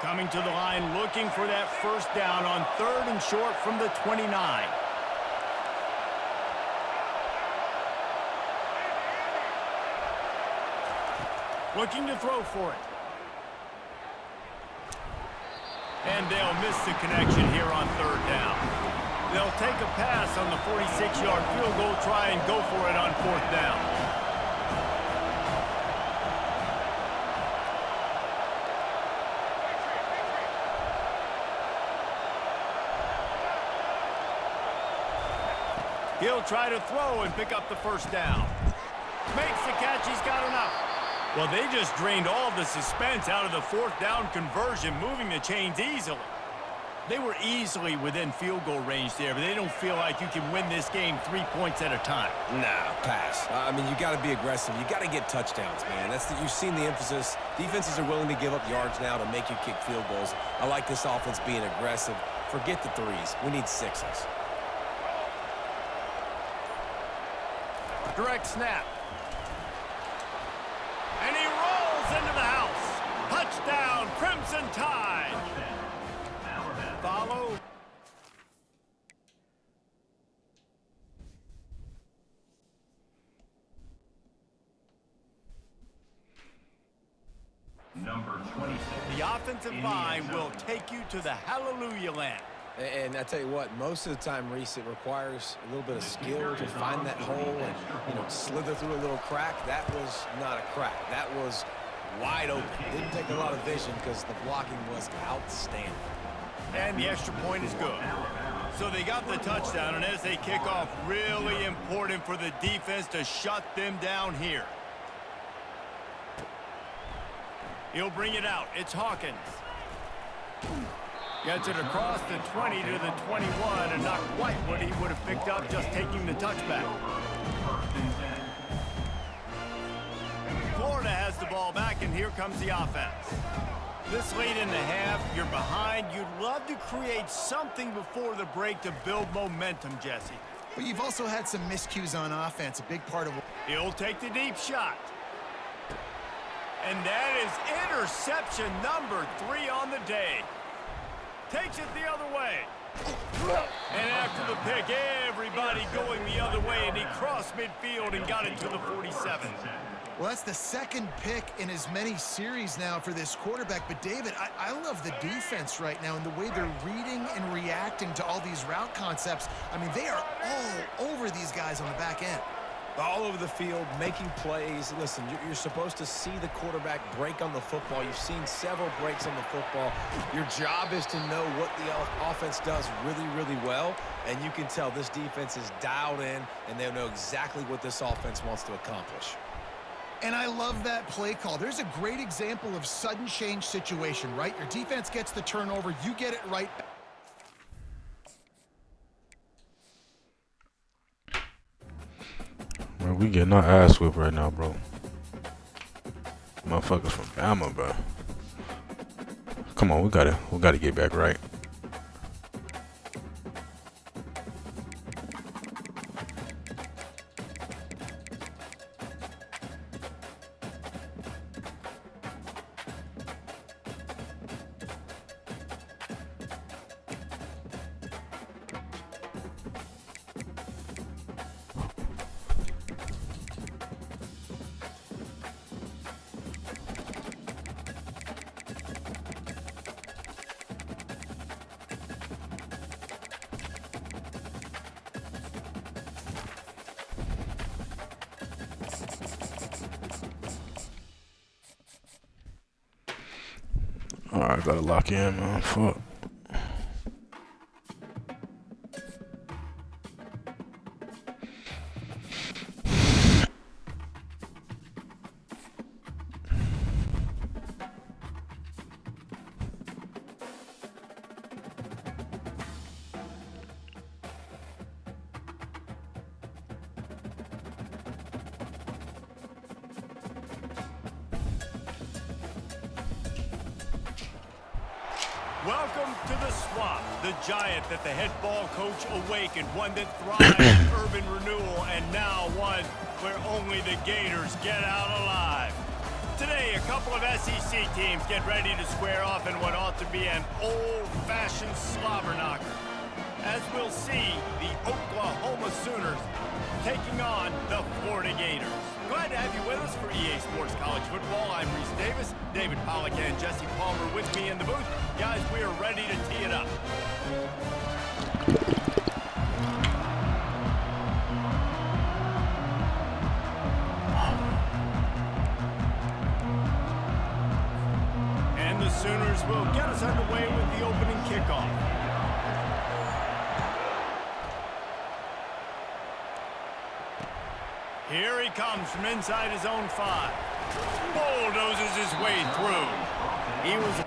Coming to the line, looking for that 1st down on 3rd and short from the 29. Looking to throw for it. And they'll miss the connection here on 3rd down. They'll take a pass on the 46-yard field goal, try and go for it on 4th down. He'll try to throw and pick up the 1st down. Makes the catch, he's got enough. Well, they just drained all the suspense out of the 4th down conversion, moving the chains easily. They were easily within field goal range there, but they don't feel like you can win this game 3 points at a time. Nah, pass. I mean, you got to be aggressive. You got to get touchdowns, man. You've seen the emphasis. Defenses are willing to give up yards now to make you kick field goals. I like this offense being aggressive. Forget the 3s. We need 6s. Direct snap. And he rolls into the house. Touchdown, Crimson Tide. Follow. Number 26. The offensive line will take you to the hallelujah land. And I tell you what, most of the time, Reese, it requires a little bit of skill to find that hole and, slither through a little crack. That was not a crack. That was wide open. Didn't take a lot of vision because the blocking was outstanding. And the extra point is good. So they got the touchdown, and as they kick off, really important for the defense to shut them down here. He'll bring it out. It's Hawkins. Gets it across the 20 to the 21, and not quite what he would have picked up just taking the touchback. Florida has the ball back, and here comes the offense. This late in the half, you're behind. You'd love to create something before the break to build momentum, Jesse. But you've also had some miscues on offense, a big part of... He'll take the deep shot. And that is interception number 3 on the day. Takes it the other way. And after the pick, everybody going the other way, and he crossed midfield and got it to the 47. Well, that's the second pick in as many series now for this quarterback. But, David, I love the defense right now and the way they're reading and reacting to all these route concepts. I mean, they are all over these guys on the back end. All over the field, making plays. Listen, you're supposed to see the quarterback break on the football. You've seen several breaks on the football. Your job is to know what the offense does really, really well, and you can tell this defense is dialed in, and they know exactly what this offense wants to accomplish. And I love that play call. There's a great example of sudden change situation, right? Your defense gets the turnover, you get it right back. Bro, we getting our ass whipped right now, bro. Motherfuckers from Bama, bro. Come on, we gotta get back right. Alright, gotta lock in, man. Fuck. Welcome to the swamp, the giant that the head ball coach awakened, one that thrives in urban renewal, and now one where only the Gators get out alive. Today, a couple of SEC teams get ready to square off in what ought to be an old-fashioned slobber knocker. As we'll see, the Oklahoma Sooners taking on the Florida Gators. Glad to have you with us for EA Sports College Football. I'm Reese Davis, David Pollack and Jesse Palmer with me in the booth. Guys, we are ready to tee it up. And the Sooners will get us underway with the opening kickoff. Here he comes from inside his own 5. Bulldozes his way through. He was...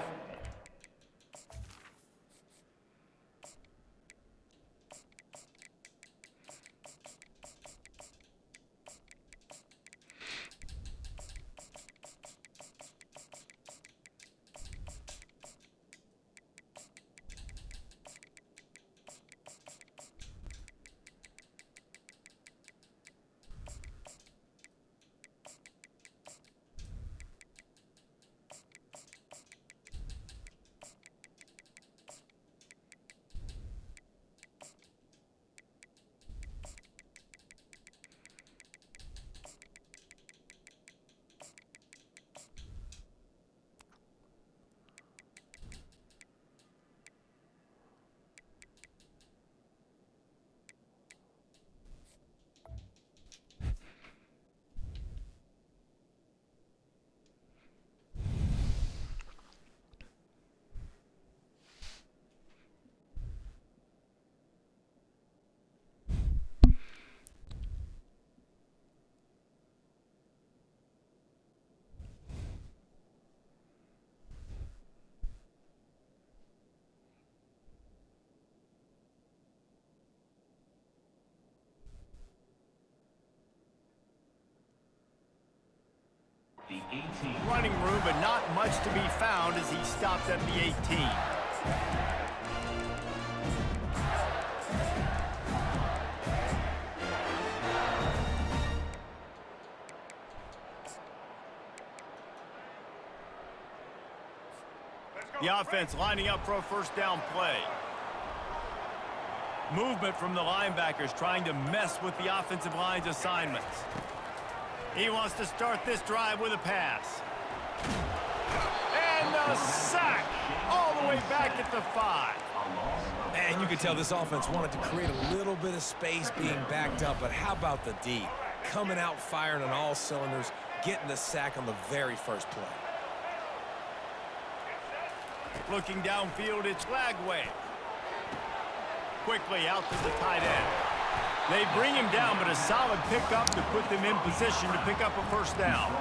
running room, but not much to be found as he stopped at the 18. The offense lining up for a first down play. Movement from the linebackers trying to mess with the offensive line's assignments. He wants to start this drive with a pass. And a sack all the way back at the 5. And you can tell this offense wanted to create a little bit of space being backed up, but how about the D? coming out firing on all cylinders, getting the sack on the very first play. Looking downfield, it's Lagway. Quickly out to the tight end. They bring him down, but a solid pickup to put them in position to pick up a first down.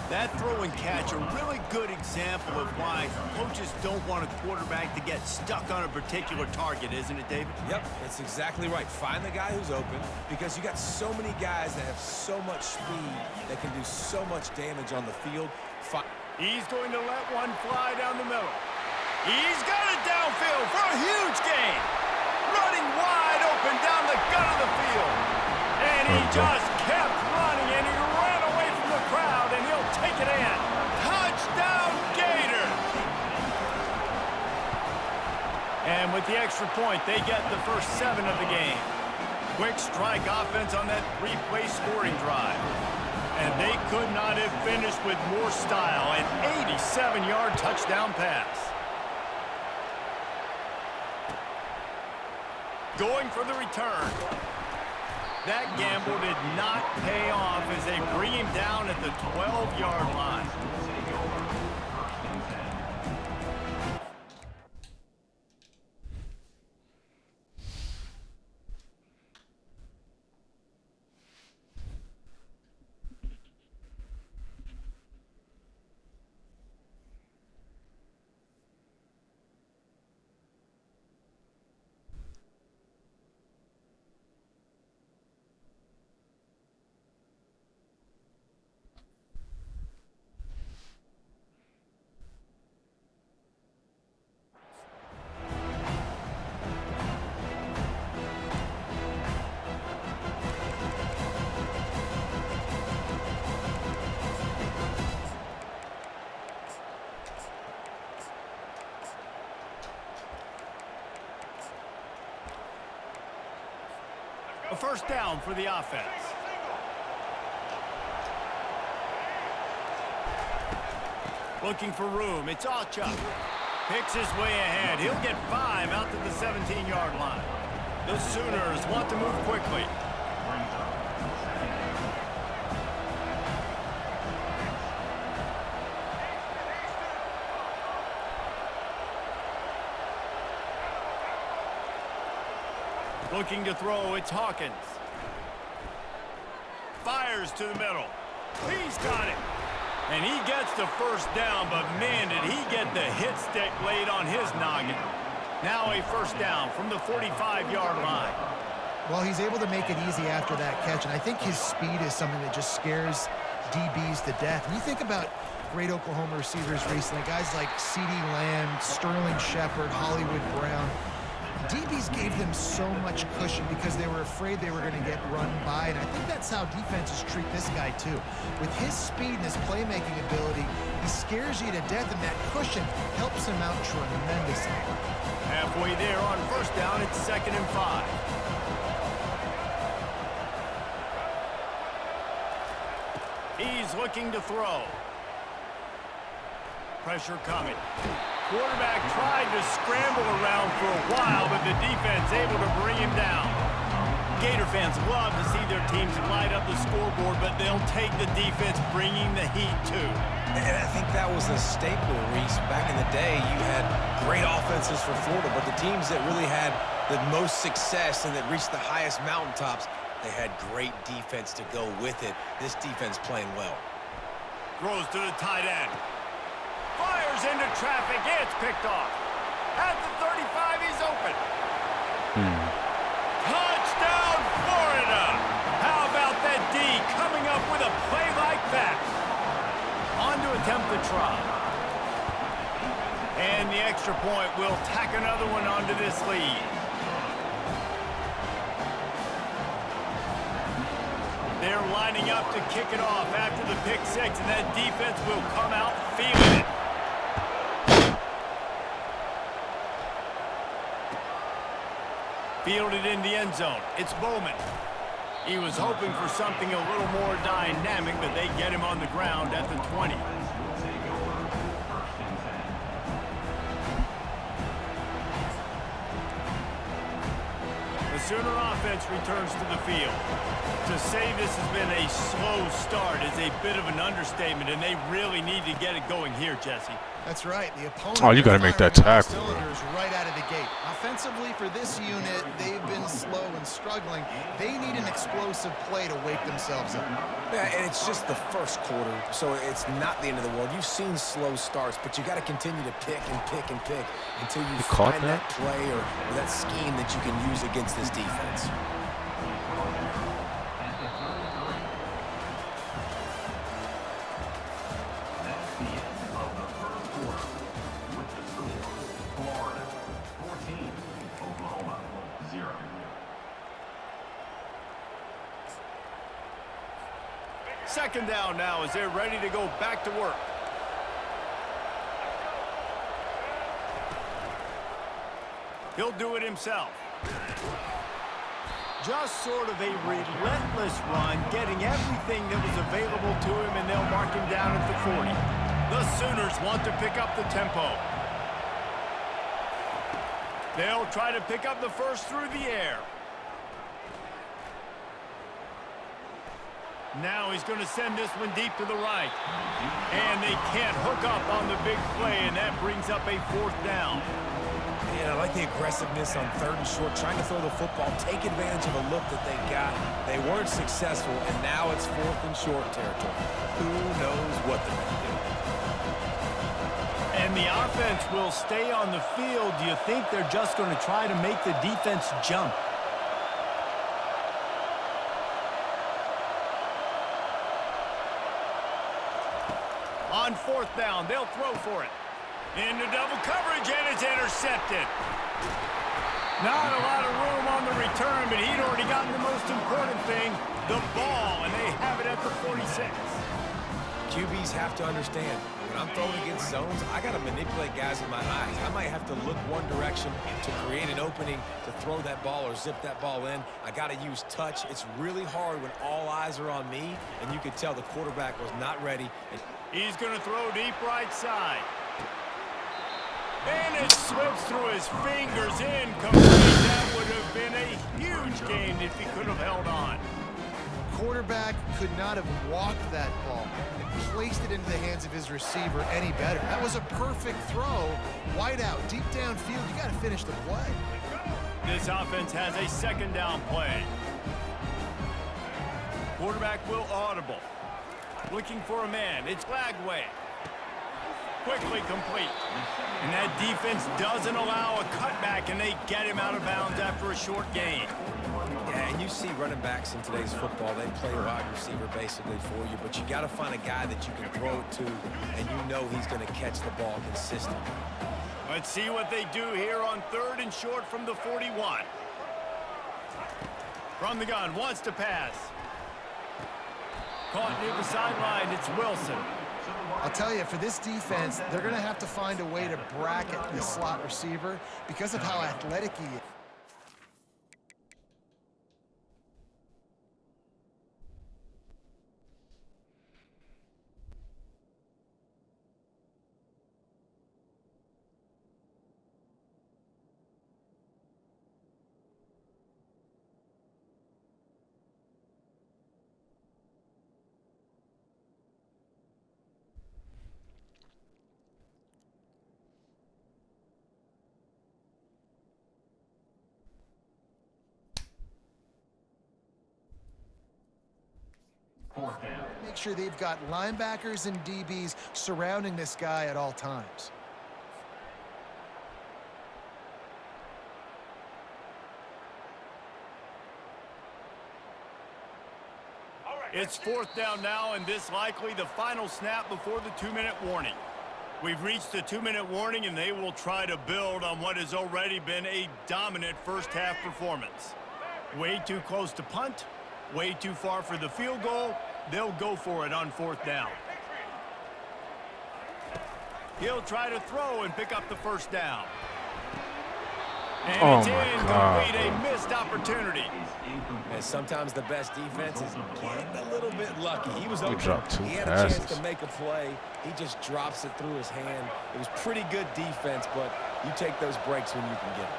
That throw and catch, a really good example of why coaches don't want a quarterback to get stuck on a particular target, isn't it, David? Yep, that's exactly right. Find the guy who's open, because you got so many guys that have so much speed that can do so much damage on the field. He's going to let one fly down the middle. He's got it downfield for a huge gain. Running wide open down the gut of the field. And he just kept running, and he ran away from the crowd, and he'll take it in. Touchdown, Gators! And with the extra point, they get the first 7 of the game. Quick strike offense on that 3-play scoring drive. And they could not have finished with more style. An 87-yard touchdown pass. Going for the return. That gamble did not pay off as they bring him down at the 12-yard line. A first down for the offense. Looking for room. It's Alchuk. Picks his way ahead. He'll get 5 out to the 17-yard line. The Sooners want to move quickly. Looking to throw, it's Hawkins. Fires to the middle. He's got it. And he gets the first down, but man, did he get the hit stick laid on his noggin. Now a first down from the 45-yard line. Well, he's able to make it easy after that catch, and I think his speed is something that just scares DBs to death. When you think about great Oklahoma receivers recently, guys like CeeDee Lamb, Sterling Shepard, Hollywood Brown, DBs gave them so much cushion because they were afraid they were going to get run by, and I think that's how defenses treat this guy too. With his speed and his playmaking ability, he scares you to death, and that cushion helps him out tremendously. Halfway there on first down, it's 2nd and 5. He's looking to throw. Pressure coming. Quarterback tried to scramble around for a while, but the defense able to bring him down. Gator fans love to see their teams light up the scoreboard, but they'll take the defense bringing the heat too. And I think that was a staple, Reese. Back in the day, you had great offenses for Florida, but the teams that really had the most success and that reached the highest mountaintops, they had great defense to go with it. This defense playing well. Throws to the tight end. Fires into traffic. It's picked off. At the 35, he's open. Touchdown, Florida! How about that D coming up with a play like that? On to attempt the try. And the extra point will tack another one onto this lead. They're lining up to kick it off after the pick 6, and that defense will come out feeling it. Fielded in the end zone. It's Bowman. He was hoping for something a little more dynamic, but they get him on the ground at the 20. The Sooner offense returns to the field. To say this has been a slow start is a bit of an understatement, and they really need to get it going here, Jesse. That's right. The opponent. Oh, you got to make that tackle. Cylinders right out of the gate. Offensively, for this unit, they've been slow and struggling. They need an explosive play to wake themselves up. Yeah, and it's just the first quarter, so it's not the end of the world. You've seen slow starts, but you got to continue to pick and pick and pick until you find that play or that scheme that you can use against this defense. Second down now as they're ready to go back to work. He'll do it himself. Just sort of a relentless run, getting everything that was available to him, and they'll mark him down at the 40. The Sooners want to pick up the tempo. They'll try to pick up the first through the air. Now he's going to send this one deep to the right. And they can't hook up on the big play, and that brings up a fourth down. Yeah, I like the aggressiveness on 3rd and short, trying to throw the football, take advantage of a look that they got. They weren't successful, and now it's 4th and short territory. Who knows what they're going to do? And the offense will stay on the field. Do you think they're just going to try to make the defense jump? On 4th down, they'll throw for it. Into double coverage, and it's intercepted. Not a lot of room on the return, but he'd already gotten the most important thing, the ball, and they have it at the 46. QBs have to understand, when I'm throwing against zones, I got to manipulate guys with my eyes. I might have to look one direction to create an opening to throw that ball or zip that ball in. I got to use touch. It's really hard when all eyes are on me, and you can tell the quarterback was not ready. He's going to throw deep right side. And it slips through his fingers incomplete. That would have been a huge gain if he could have held on. Quarterback could not have walked that ball and placed it into the hands of his receiver any better. That was a perfect throw. Wide out, deep downfield. You got to finish the play. This offense has a 2nd down play. Quarterback will audible. Looking for a man. It's Lagway. Quickly complete. And that defense doesn't allow a cutback, and they get him out of bounds after a short gain. Yeah, and you see running backs in today's football, they play wide receiver basically for you, but you got to find a guy that you can throw it to, and you know he's going to catch the ball consistently. Let's see what they do here on 3rd and short from the 41. From the gun, wants to pass. Caught near the sideline, it's Wilson. I'll tell you, for this defense, they're going to have to find a way to bracket the slot receiver because of how athletic he is. Make sure they've got linebackers and DBs surrounding this guy at all times. It's 4th down now, and this likely the final snap before the 2-minute warning. We've reached the 2-minute warning, and they will try to build on what has already been a dominant first-half performance. Way too close to punt, way too far for the field goal. They'll go for it on 4th down. He'll try to throw and pick up the 1st down. And it's incomplete, a missed opportunity. And sometimes the best defense is getting a little bit lucky. He was open. He had a chance to make a play. He just drops it through his hand. It was pretty good defense, but you take those breaks when you can get them.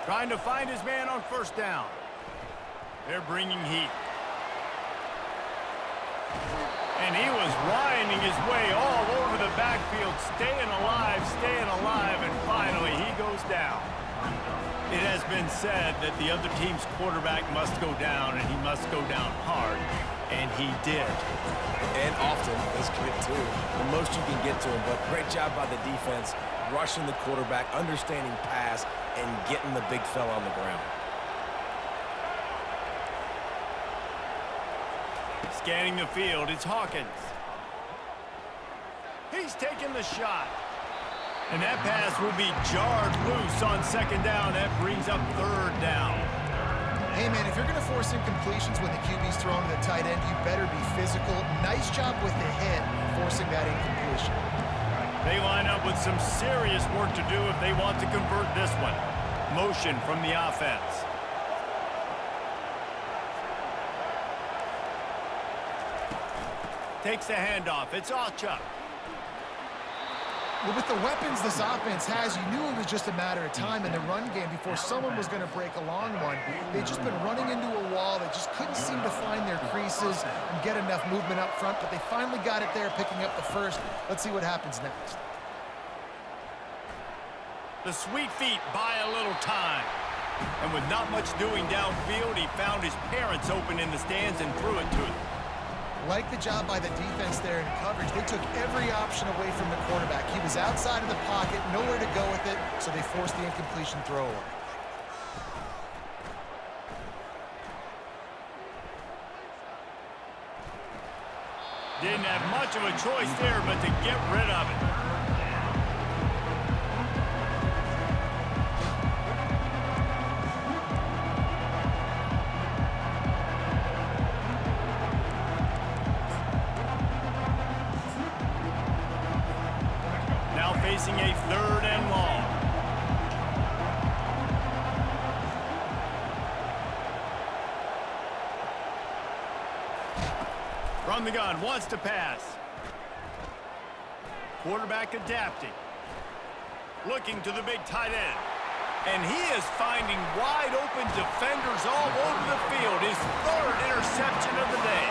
Trying to find his man on first down. They're bringing heat. And he was winding his way all over the backfield, staying alive, and finally he goes down. It has been said that the other team's quarterback must go down, and he must go down hard, and he did. And often, that's good too. The most you can get to him, but great job by the defense, rushing the quarterback, understanding pass, and getting the big fella on the ground. Scanning the field, it's Hawkins. He's taking the shot. And that pass will be jarred loose on second down. That brings up third down. Hey, man, if you're going to force incompletions when the QB's throwing to the tight end, you better be physical. Nice job with the hit, forcing that incompletion. They line up with some serious work to do if they want to convert this one. Motion from the offense. Takes the handoff. It's Alchuk. Well, with the weapons this offense has, you knew it was just a matter of time in the run game before someone was going to break a long one. They've just been running into a wall. They just couldn't seem to find their creases and get enough movement up front, but they finally got it there, picking up the first. Let's see what happens next. The sweet feet buy a little time. And with not much doing downfield, he found his parents open in the stands and threw it to them. Like the job by the defense there in coverage. They took every option away from the quarterback. He was outside of the pocket, nowhere to go with it, so they forced the incompletion throw away. Didn't have much of a choice there, but to get rid of it. Facing a third and long. From the gun, wants to pass. Quarterback adapting. Looking to the big tight end. And he is finding wide open defenders all over the field. His third interception of the day.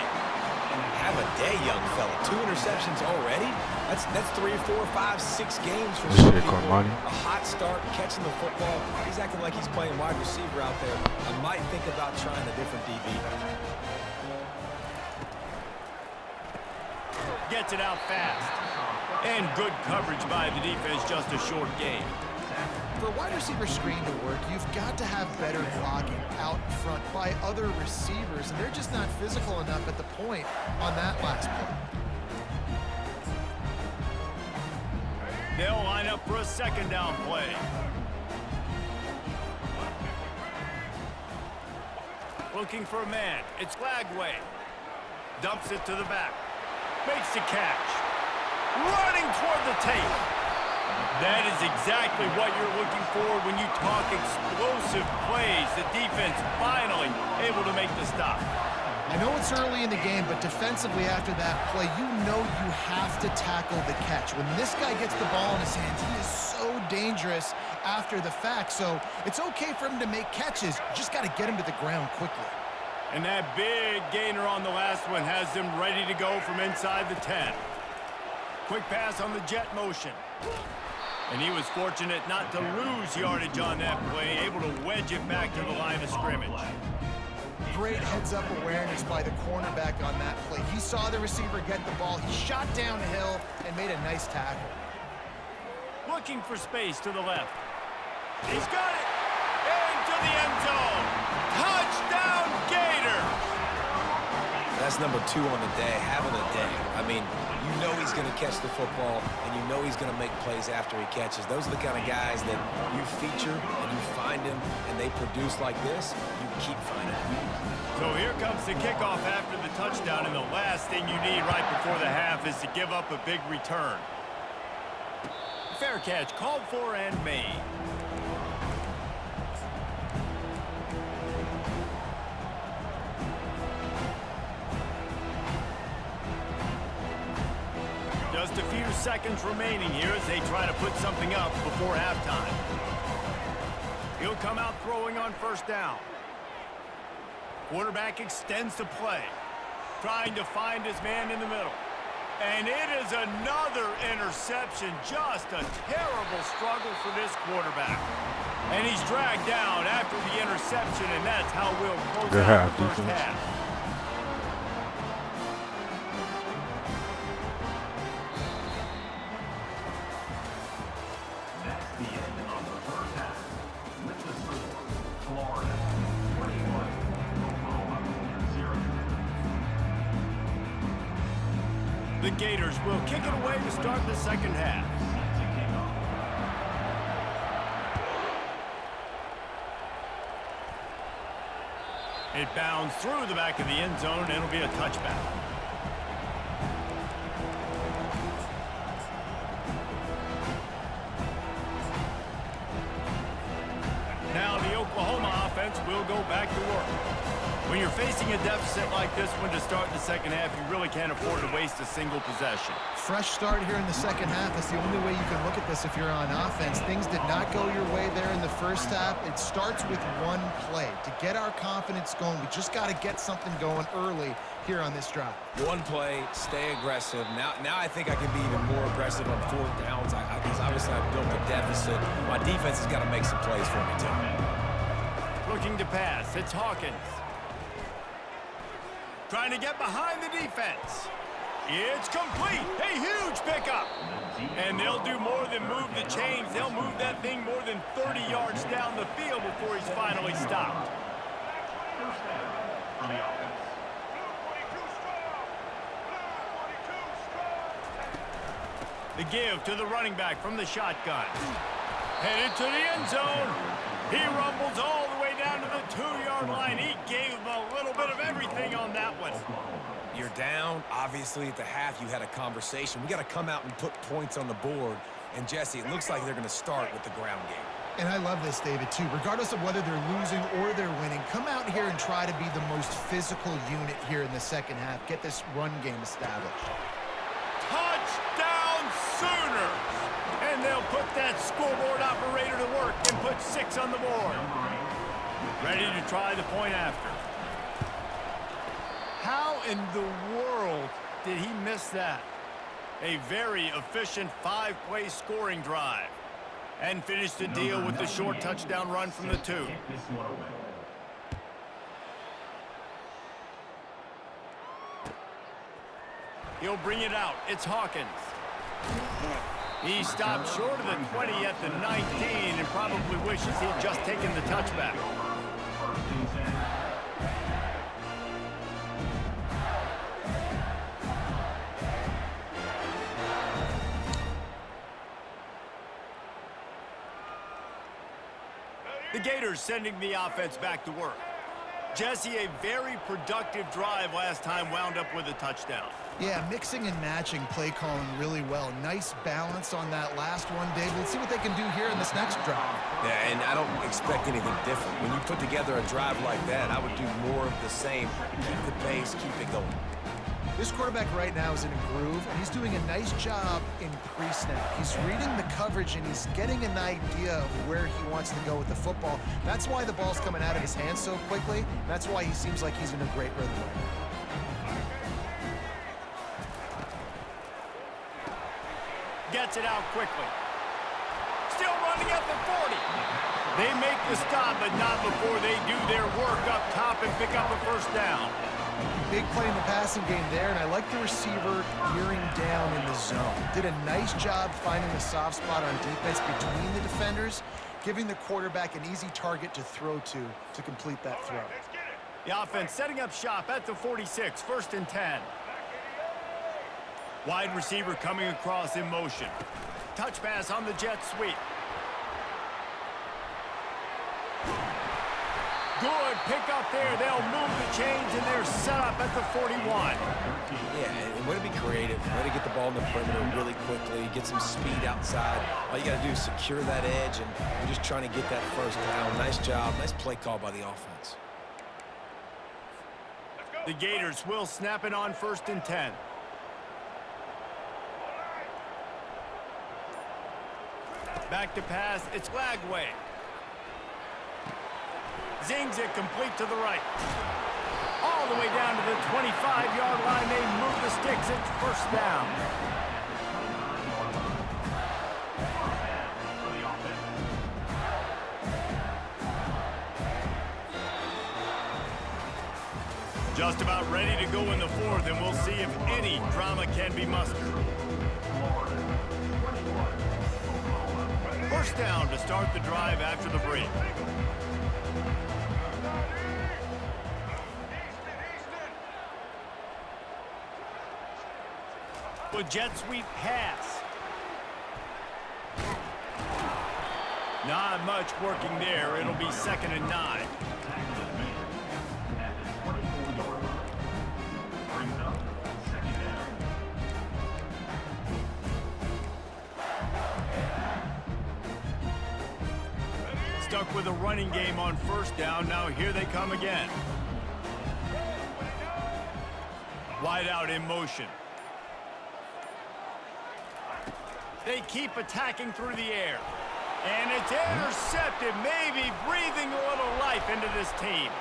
Have a day, young fella. 2 interceptions already? That's 3, 4, 5, 6 games for Shit, some people. Carmani. A hot start, catching the football. He's acting like he's playing wide receiver out there. I might think about trying a different DB. Gets it out fast. And good coverage by the defense, just a short game. For a wide receiver screen to work, you've got to have better blocking out in front by other receivers, and they're just not physical enough at the point on that last play. They'll line up for a second down play. Looking for a man. It's Lagway. Dumps it to the back. Makes the catch. Running toward the tape. That is exactly what you're looking for when you talk explosive plays. The defense finally able to make the stop. I know it's early in the game, but defensively after that play, you know you have to tackle the catch. When this guy gets the ball in his hands, he is so dangerous after the fact. So it's okay for him to make catches. You just got to get him to the ground quickly. And that big gainer on the last one has them ready to go from inside the 10. Quick pass on the jet motion. And he was fortunate not to lose yardage on that play, able to wedge it back to the line of scrimmage. Great heads-up awareness by the cornerback on that play. He saw the receiver get the ball. He shot downhill and made a nice tackle. Looking for space to the left. He's got it. Into the end zone. Touchdown, Gator. That's number 2 on the day, having a day. I mean, you know he's going to catch the football, and you know he's going to make plays after he catches. Those are the kind of guys that you feature and you find him, and they produce like this, you keep finding them. So here comes the kickoff after the touchdown, and the last thing you need right before the half is to give up a big return. Fair catch, called for and made. Just a few seconds remaining here as they try to put something up before halftime. He'll come out throwing on first down. Quarterback extends the play, trying to find his man in the middle. And it is another interception. Just a terrible struggle for this quarterback. And he's dragged down after the interception, and that's how we'll close out the first half. That's the end of the first half. With the score, Florida 21, Oklahoma 0. The Gators will kick it away to start the second half. It bounds through the back of the end zone, and it'll be a touchback. Now the Oklahoma offense will go back to work. When you're facing a deficit like this one to start the second half, you really can't afford to waste a single possession. Fresh start here in the second half. That's the only way you can look at this if you're on offense. Things did not go your way there in the first half. It starts with one play. To get our confidence going, we just got to get something going early here on this drive. One play, stay aggressive. Now I think I can be even more aggressive on fourth downs. Because obviously I've built a deficit. My defense has got to make some plays for me, too. Looking to pass. It's Hawkins. Trying to get behind the defense. It's complete. A huge pickup. And they'll do more than move the chains. They'll move that thing more than 30 yards down the field before he's finally stopped. First down for the offense. The give to the running back from the shotgun. Headed to the end zone. He rumbles all the way down to the 2-yard line. He gave him a little bit of everything on that one. You're down. Obviously, at the half, you had a conversation. We got to come out and put points on the board. And, Jesse, it looks like they're going to start with the ground game. And I love this, David, too. Regardless of whether they're losing or they're winning, come out here and try to be the most physical unit here in the second half. Get this run game established. Touchdown Sooners! And they'll put that scoreboard operator to work and put 6 on the board. Ready to try the point after. How in the world did he miss that? A very efficient 5-play scoring drive. And finished the deal with the short touchdown run from the 2. He'll bring it out. It's Hawkins. He stopped short of the 20 at the 19 and probably wishes he'd just taken the touchback. The Gators sending the offense back to work. Jesse, a very productive drive last time wound up with a touchdown. Yeah, mixing and matching play calling really well. Nice balance on that last one, Dave. Let's see what they can do here in this next drive. Yeah, and I don't expect anything different. When you put together a drive like that, I would do more of the same. Keep the pace, keep it going. This quarterback right now is in a groove, and he's doing a nice job in pre-snap. He's reading the coverage, and he's getting an idea of where he wants to go with the football. That's why the ball's coming out of his hands so quickly. That's why he seems like he's in a great rhythm right now. Gets it out quickly. Still running at the 40. They make the stop, but not before they do their work up top and pick up a first down. Big play in the passing game there, and I like the receiver gearing down in the zone. Did a nice job finding the soft spot on defense between the defenders, giving the quarterback an easy target to throw to complete that throw. The offense setting up shop at the 46, 1st and 10. Wide receiver coming across in motion. Touch pass on the jet sweep. Good pick up there. They'll move the chains, and they're set up at the 41. Yeah, and way to be creative. Way to get the ball in the perimeter really quickly. Get some speed outside. All you got to do is secure that edge, and you're just trying to get that first down. Nice job. Nice play call by the offense. The Gators will snap it on 1st and 10. Back to pass. It's Lagway. Zings it complete to the right. All the way down to the 25-yard line. They move the sticks. It's first down. Just about ready to go in the fourth, and we'll see if any drama can be mustered. First down to start the drive after the break. With jet sweep pass. Not much working there. It'll be 2nd and 9. Stuck with a running game on first down. Now here they come again. Wide out in motion. They keep attacking through the air. And it's intercepted, maybe breathing a little life into this team.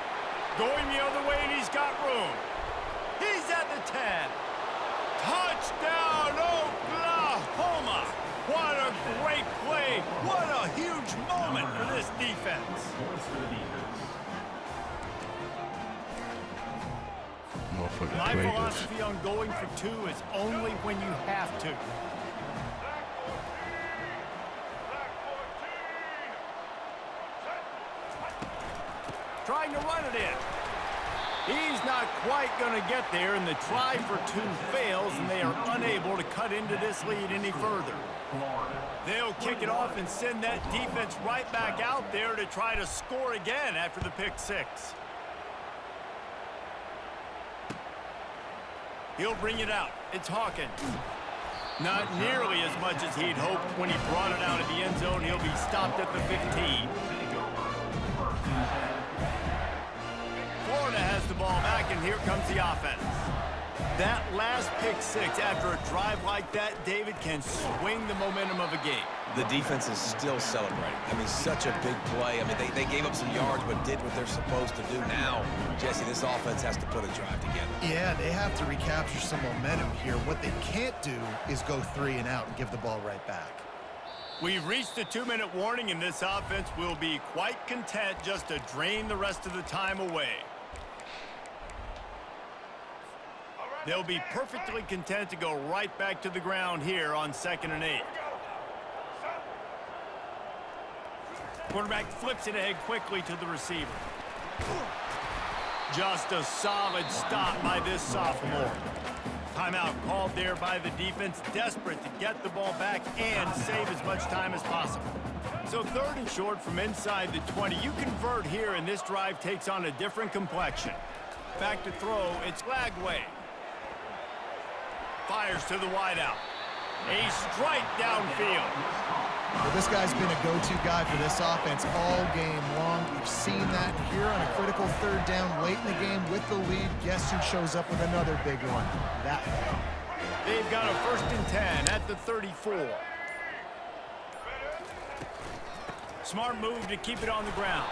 Going the other way, and he's got room. He's at the 10. Touchdown, Oklahoma! What a great play. What a huge moment for this defense. My philosophy on going for 2 is only when you have to. Trying to run it in. He's not quite going to get there, and the try for 2 fails, and they are unable to cut into this lead any further. They'll kick it off and send that defense right back out there to try to score again after the pick 6. He'll bring it out. It's Hawkins. Not nearly as much as he'd hoped when he brought it out of the end zone. He'll be stopped at the 15. Florida has the ball back, and here comes the offense. That last pick 6 after a drive like that, David, can swing the momentum of a game. The defense is still celebrating. I mean, such a big play. I mean, they gave up some yards but did what they're supposed to do. Now, Jesse, this offense has to put a drive together. Yeah, they have to recapture some momentum here. What they can't do is go 3 and out and give the ball right back. We've reached the 2-minute warning, and this offense will be quite content just to drain the rest of the time away. They'll be perfectly content to go right back to the ground here on 2nd and 8. Quarterback flips it ahead quickly to the receiver. Just a solid stop by this sophomore. Timeout called there by the defense, desperate to get the ball back and save as much time as possible. So 3rd and short from inside the 20. You convert here, and this drive takes on a different complexion. Back to throw, it's Lagway. Fires to the wideout. A strike downfield. Well, this guy's been a go-to guy for this offense all game long. We've seen that here on a critical 3rd down late in the game with the lead. Guess who shows up with another big one? That one. They've got a 1st and 10 at the 34. Smart move to keep it on the ground.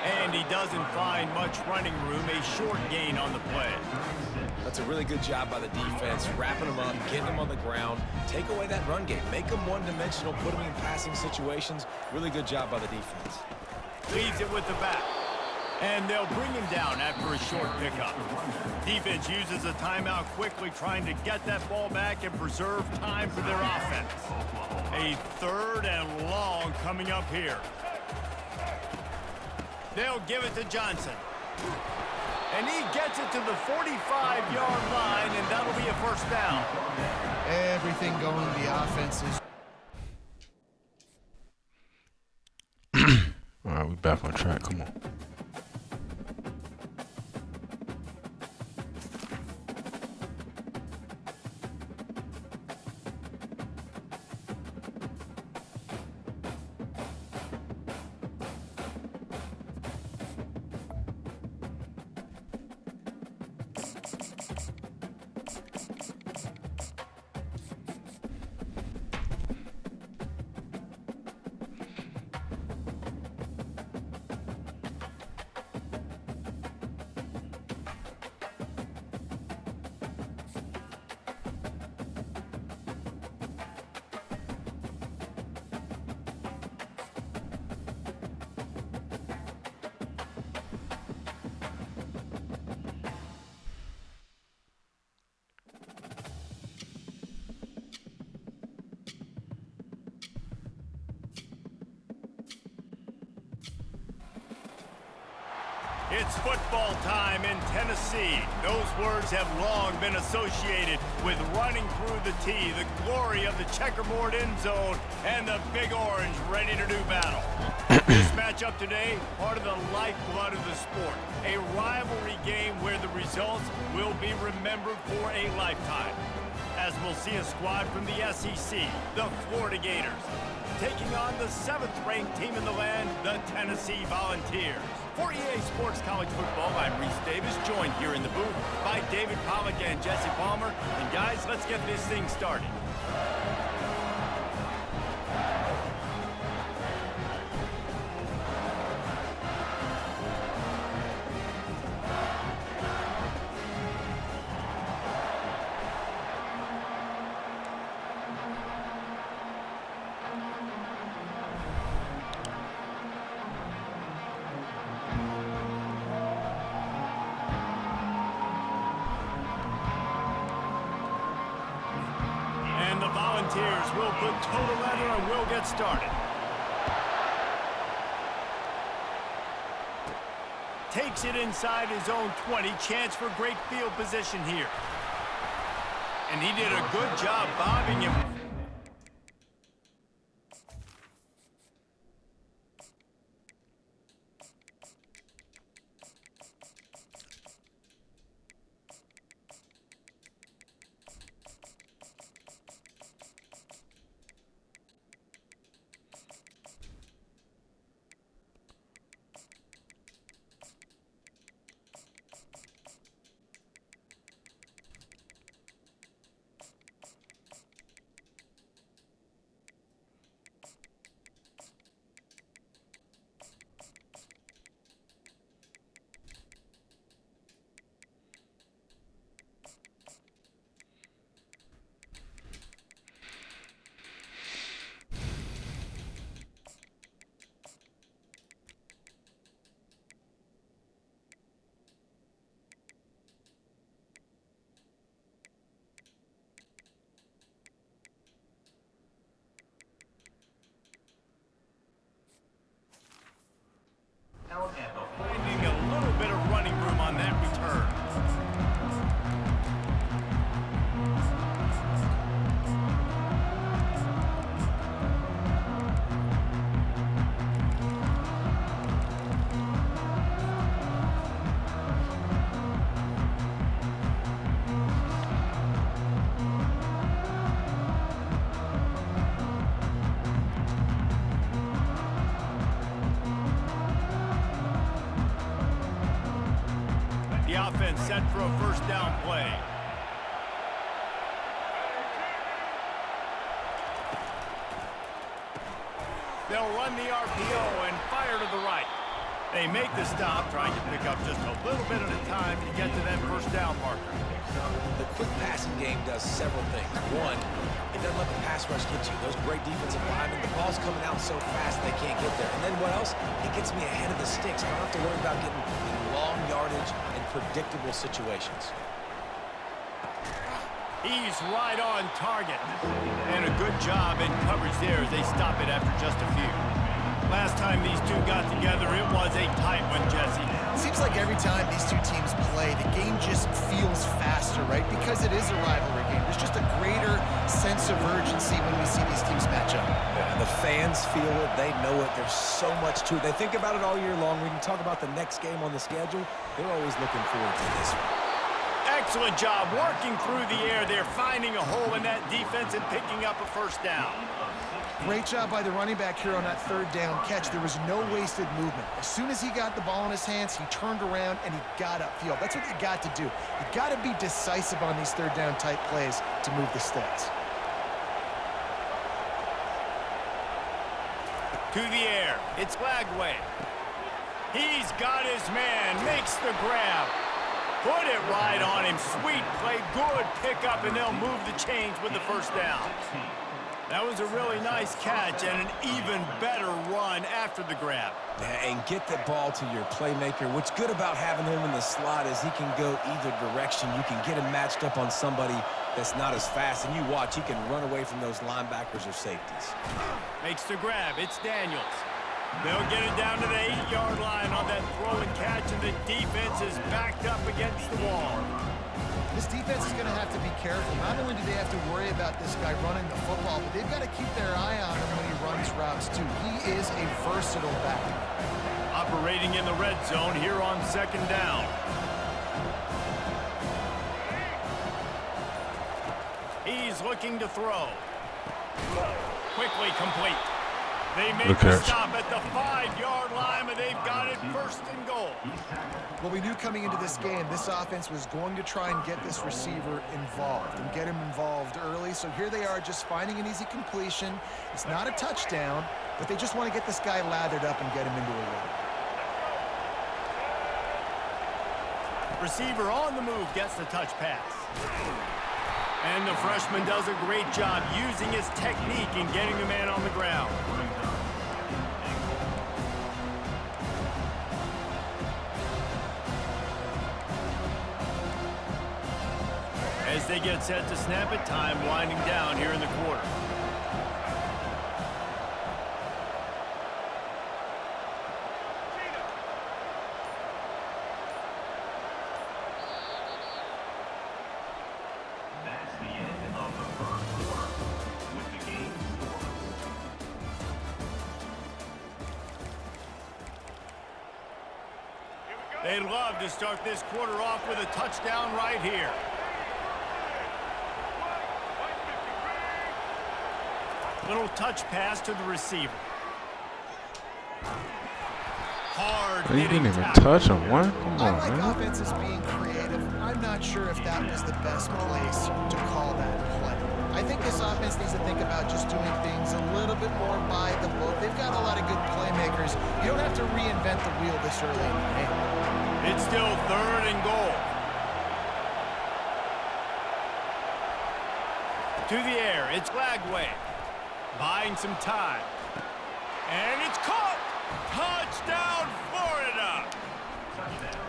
And he doesn't find much running room. A short gain on the play. That's a really good job by the defense, wrapping them up, getting them on the ground. Take away that run game. Make them one-dimensional, put them in passing situations. Really good job by the defense. Leaves it with the back. And they'll bring him down after a short pickup. Defense uses a timeout quickly, trying to get that ball back and preserve time for their offense. A 3rd and long coming up here. They'll give it to Johnson. And he gets it to the 45-yard line, and that'll be a 1st down. Everything going the offense is. All right, we back on track. Come on. It's football time in Tennessee. Those words have long been associated with running through the tee, the glory of the checkerboard end zone, and the Big Orange ready to do battle. This matchup today, part of the lifeblood of the sport. A rivalry game where the results will be remembered for a lifetime. As we'll see a squad from the SEC, the Florida Gators, taking on the 7th-ranked team in the land, the Tennessee Volunteers. For EA Sports College Football, I'm Reese Davis, joined here in the booth by David Pollack and Jesse Palmer. And guys, let's get this thing started. The Volunteers will put toe to leather and we'll get started. Takes it inside his own 20. Chance for great field position here. And he did a good job bobbing him. Finding a little bit of running room on that return. The offense set for a first down play. They'll run the RPO and fire to the right. They make the stop, trying to pick up just a little bit at a time to get to that first down marker. The quick passing game does several things. One, it doesn't let the pass rush get you. Those great defensive linemen, the ball's coming out so fast they can't get there. And then what else? It gets me ahead of the sticks. I don't have to worry about getting long yardage and predictable situations. He's right on target. And a good job in coverage there as they stop it after just a few. Last time these two got together, it was a tight one, Jesse. It seems like every time these two teams play, the game just feels faster, right? Because it is a rivalry game. There's just a greater sense of urgency when we see these teams match up. Yeah, the fans feel it. They know it. There's so much to it. They think about it all year long. We can talk about the next game on the schedule. They're always looking forward to this one. Excellent job working through the air there, finding a hole in that defense and picking up a first down. Great job by the running back here on that third down catch. There was no wasted movement. As soon as he got the ball in his hands, he turned around and he got upfield. That's what you got to do. You got to be decisive on these third down type plays to move the sticks. To the air, it's Lagway. He's got his man, makes the grab. Put it right on him. Sweet play, good pickup, and they'll move the chains with the first down. That was a really nice catch and an even better run after the grab. Yeah, and get the ball to your playmaker. What's good about having him in the slot is he can go either direction. You can get him matched up on somebody that's not as fast, and you watch, he can run away from those linebackers or safeties. Makes the grab. It's Daniels. They'll get it down to the 8-yard line on that throw and catch, and the defense is backed up against the wall. This defense is going to have to be careful. Not only do they have to worry about this guy running the football, but they've got to keep their eye on him when he runs routes too. He is a versatile back. Operating in the red zone here on 2nd down. He's looking to throw. Quickly complete. They make the stop at the 5-yard line, but they've got it 1st and goal. Well, we knew coming into this game, this offense was going to try and get this receiver involved and get him involved early. So here they are just finding an easy completion. It's not a touchdown, but they just want to get this guy lathered up and get him into a run. Receiver on the move gets the touch pass. And the freshman does a great job using his technique and getting the man on the ground. As they get set to snap it, time winding down here in the quarter. That's the end of the first quarter with the game score. They'd love to start this quarter off with a touchdown right here. Little touch pass to the receiver. Hard. You didn't even touch him. What? Come I on, like man. offenses being creative. I'm not sure if that was the best place to call that play. I think this offense needs to think about just doing things a little bit more by the book. They've got a lot of good playmakers. You don't have to reinvent the wheel this early in the game. It's still 3rd and goal. To the air, it's Lagway. Buying some time. And it's caught! Touchdown, Florida! Touchdown,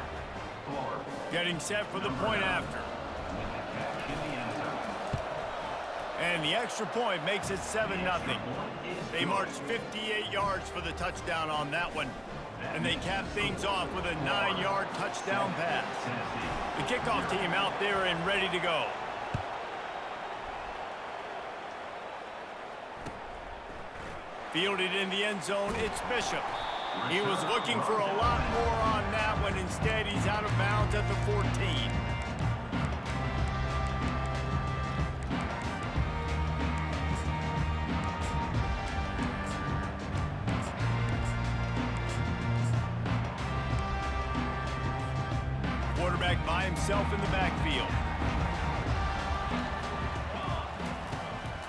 Florida. Getting set for the point after. And the extra point makes it 7-0. They marched 58 yards for the touchdown on that one. And they cap things off with a 9-yard touchdown pass. The kickoff team out there and ready to go. Fielded in the end zone, it's Bishop. He was looking for a lot more on that one. Instead, he's out of bounds at the 14. Quarterback by himself in the backfield.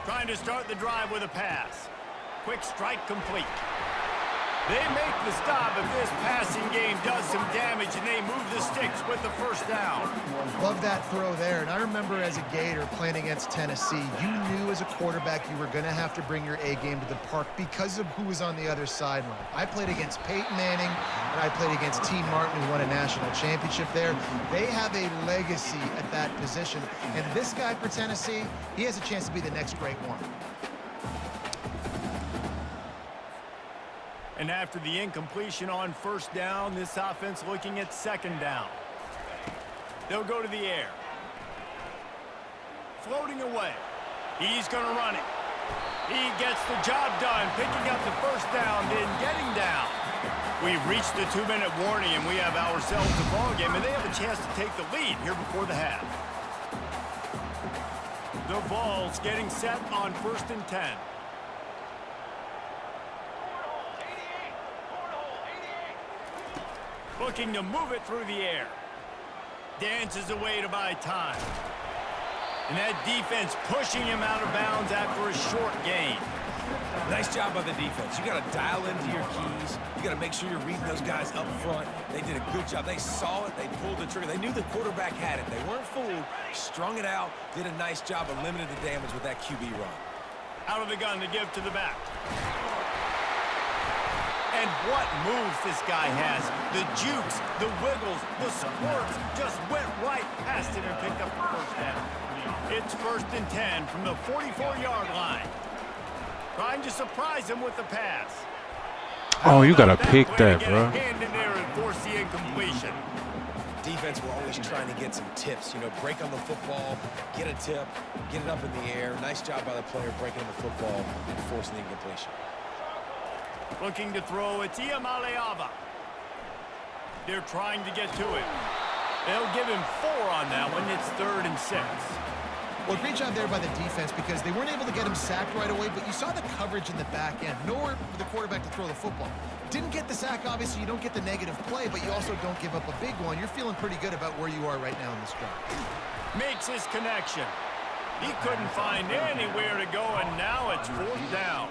Trying to start the drive with a pass. Quick strike complete. They make the stop, but this passing game does some damage, and they move the sticks with the 1st down. Love that throw there. And I remember as a Gator playing against Tennessee, you knew as a quarterback you were going to have to bring your A game to the park because of who was on the other sideline. I played against Peyton Manning, and I played against T. Martin, who won a national championship there. They have a legacy at that position. And this guy for Tennessee, he has a chance to be the next great one. And after the incompletion on 1st down, this offense looking at 2nd down. They'll go to the air. Floating away. He's going to run it. He gets the job done, picking up the 1st down, then getting down. We've reached the 2-minute warning, and we have ourselves a ball game, and they have a chance to take the lead here before the half. The Vols getting set on 1st and 10. Looking to move it through the air. Dances away to buy time. And that defense pushing him out of bounds after a short gain. Nice job by the defense. You got to dial into your keys. You got to make sure you're reading those guys up front. They did a good job. They saw it. They pulled the trigger. They knew the quarterback had it. They weren't fooled. Strung it out. Did a nice job of limiting the damage with that QB run. Out of the gun to give to the back. And what moves this guy has. The jukes, the wiggles, the squirts just went right past him and picked up the 1st down. It's 1st and 10 from the 44-yard line. Trying to surprise him with the pass. Oh, you gotta That pick play to that, get a bro. hand in there and force the incompletion. Defense were always trying to get some tips, you know, break on the football, get a tip, get it up in the air. Nice job by the player breaking on the football and forcing the incompletion. Looking to throw, it's Iamaleava. They're trying to get to it. They'll give him 4 on that one. It's 3rd and 6. Well, great job there by the defense because they weren't able to get him sacked right away, but you saw the coverage in the back end. Nowhere for the quarterback to throw the football. Didn't get the sack, obviously. You don't get the negative play, but you also don't give up a big one. You're feeling pretty good about where you are right now in this drive. Makes his connection. He couldn't find anywhere to go, and now it's 4th down.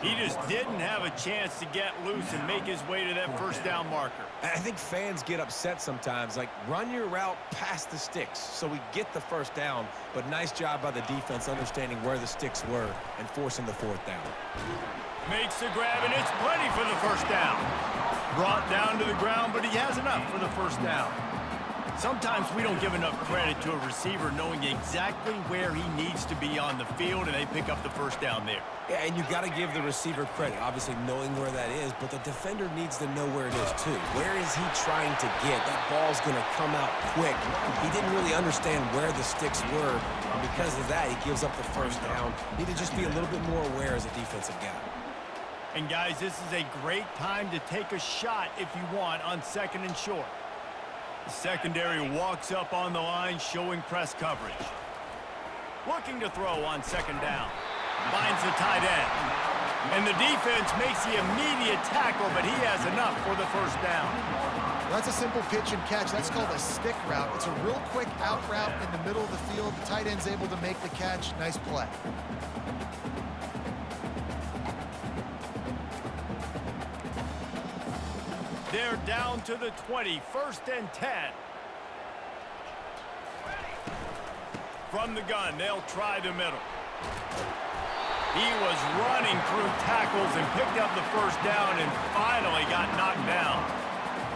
He just didn't have a chance to get loose and make his way to that first down marker. I think fans get upset sometimes, like run your route past the sticks so we get the first down, but nice job by the defense understanding where the sticks were and forcing the 4th down. Makes the grab, and it's plenty for the first down. Brought down to the ground, but he has enough for the first down. Sometimes we don't give enough credit to a receiver knowing exactly where he needs to be on the field, and they pick up the first down there. Yeah, and you got to give the receiver credit, obviously knowing where that is, but the defender needs to know where it is too. Where is he trying to get? That ball's going to come out quick. He didn't really understand where the sticks were, and because of that, he gives up the first down. Need to just be a little bit more aware as a defensive guy. And guys, this is a great time to take a shot if you want on 2nd and short. The secondary walks up on the line, showing press coverage. Looking to throw on 2nd down. Finds the tight end. And the defense makes the immediate tackle, but he has enough for the first down. That's a simple pitch and catch. That's called a stick route. It's a real quick out route in the middle of the field. The tight end's able to make the catch. Nice play. They're down to the 20, 1st and 10. From the gun, they'll try the middle. He was running through tackles and picked up the first down and finally got knocked down.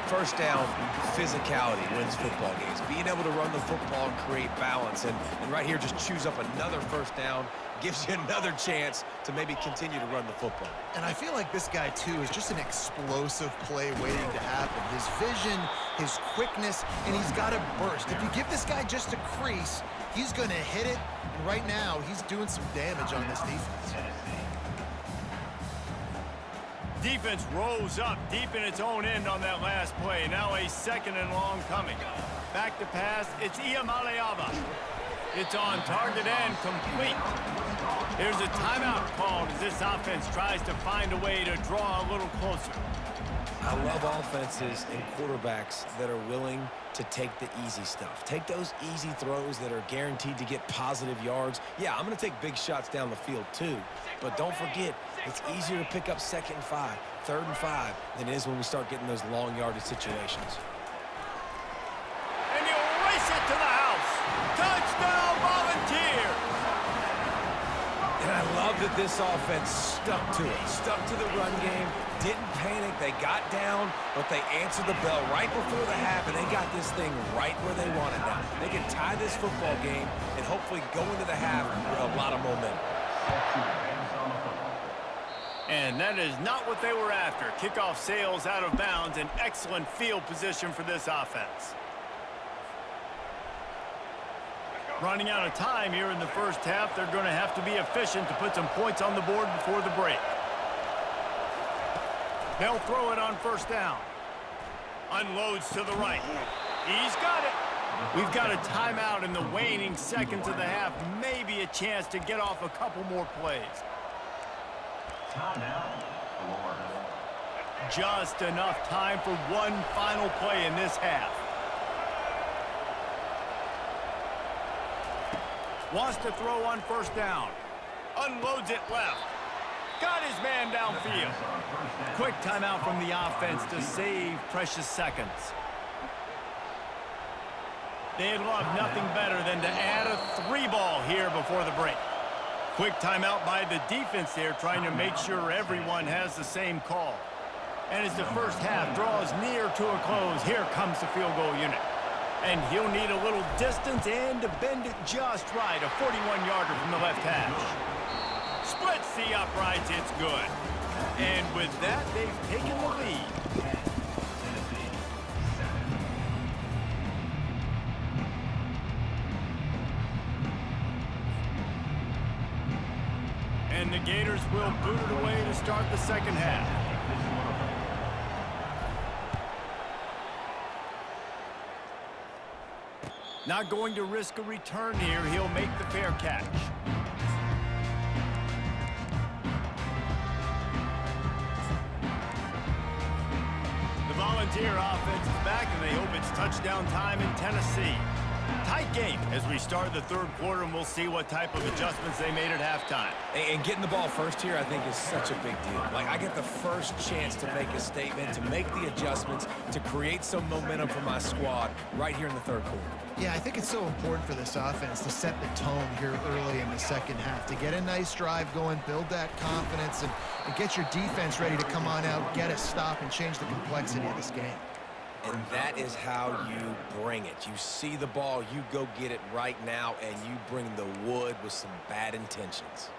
First down, physicality wins football games. Being able to run the football and create balance. And right here, just choose up another first down. Gives you another chance to maybe continue to run the football. And I feel like this guy, too, is just an explosive play waiting to happen. His vision, his quickness, and he's got a burst. If you give this guy just a crease, he's going to hit it. And right now, he's doing some damage on this defense. Defense rose up deep in its own end on that last play. Now a 2nd and long coming. Back to pass, it's Iamaleava. It's on target and complete. There's a timeout called as this offense tries to find a way to draw a little closer. I love offenses and quarterbacks that are willing to take the easy stuff. Take those easy throws that are guaranteed to get positive yards. Yeah, I'm going to take big shots down the field too. But don't forget, it's easier to pick up 2nd and 5, 3rd and 5 than it is when we start getting those long yardage situations. And he'll race it to the house. Touchdown, Volunteers! And I love that this offense stuck to it, stuck to the run game, didn't panic. They got down, but they answered the bell right before the half, and they got this thing right where they want it now. They can tie this football game and hopefully go into the half with a lot of momentum. And that is not what they were after. Kickoff sails out of bounds, and excellent field position for this offense. Running out of time here in the first half, they're going to have to be efficient to put some points on the board before the break. They'll throw it on 1st down. Unloads to the right. He's got it. We've got a timeout in the waning seconds of the half. Maybe a chance to get off a couple more plays. Timeout, Florida. Just enough time for one final play in this half. Wants to throw on 1st down. Unloads it left. Got his man downfield. Quick timeout from the offense to save precious seconds. They'd love nothing better than to add a 3-ball here before the break. Quick timeout by the defense there, trying to make sure everyone has the same call. And as the first half draws near to a close, here comes the field goal unit. And he'll need a little distance and to bend it just right. A 41-yarder from the left hash. Splits the uprights, it's good. And with that, they've taken the lead. And the Gators will boot it away to start the second half. Not going to risk a return here. He'll make the fair catch. The Volunteer offense is back, and they hope it's touchdown time in Tennessee. Tight game as we start the third quarter, and we'll see what type of adjustments they made at halftime. And getting the ball first here, I think, is such a big deal. Like, I get the first chance to make a statement, to make the adjustments, to create some momentum for my squad right here in the third quarter. Yeah, I think it's so important for this offense to set the tone here early in the second half, to get a nice drive going, build that confidence, and get your defense ready to come on out, get a stop, and change the complexity of this game. And that is how you bring it. You see the ball, you go get it right now, and you bring the wood with some bad intentions.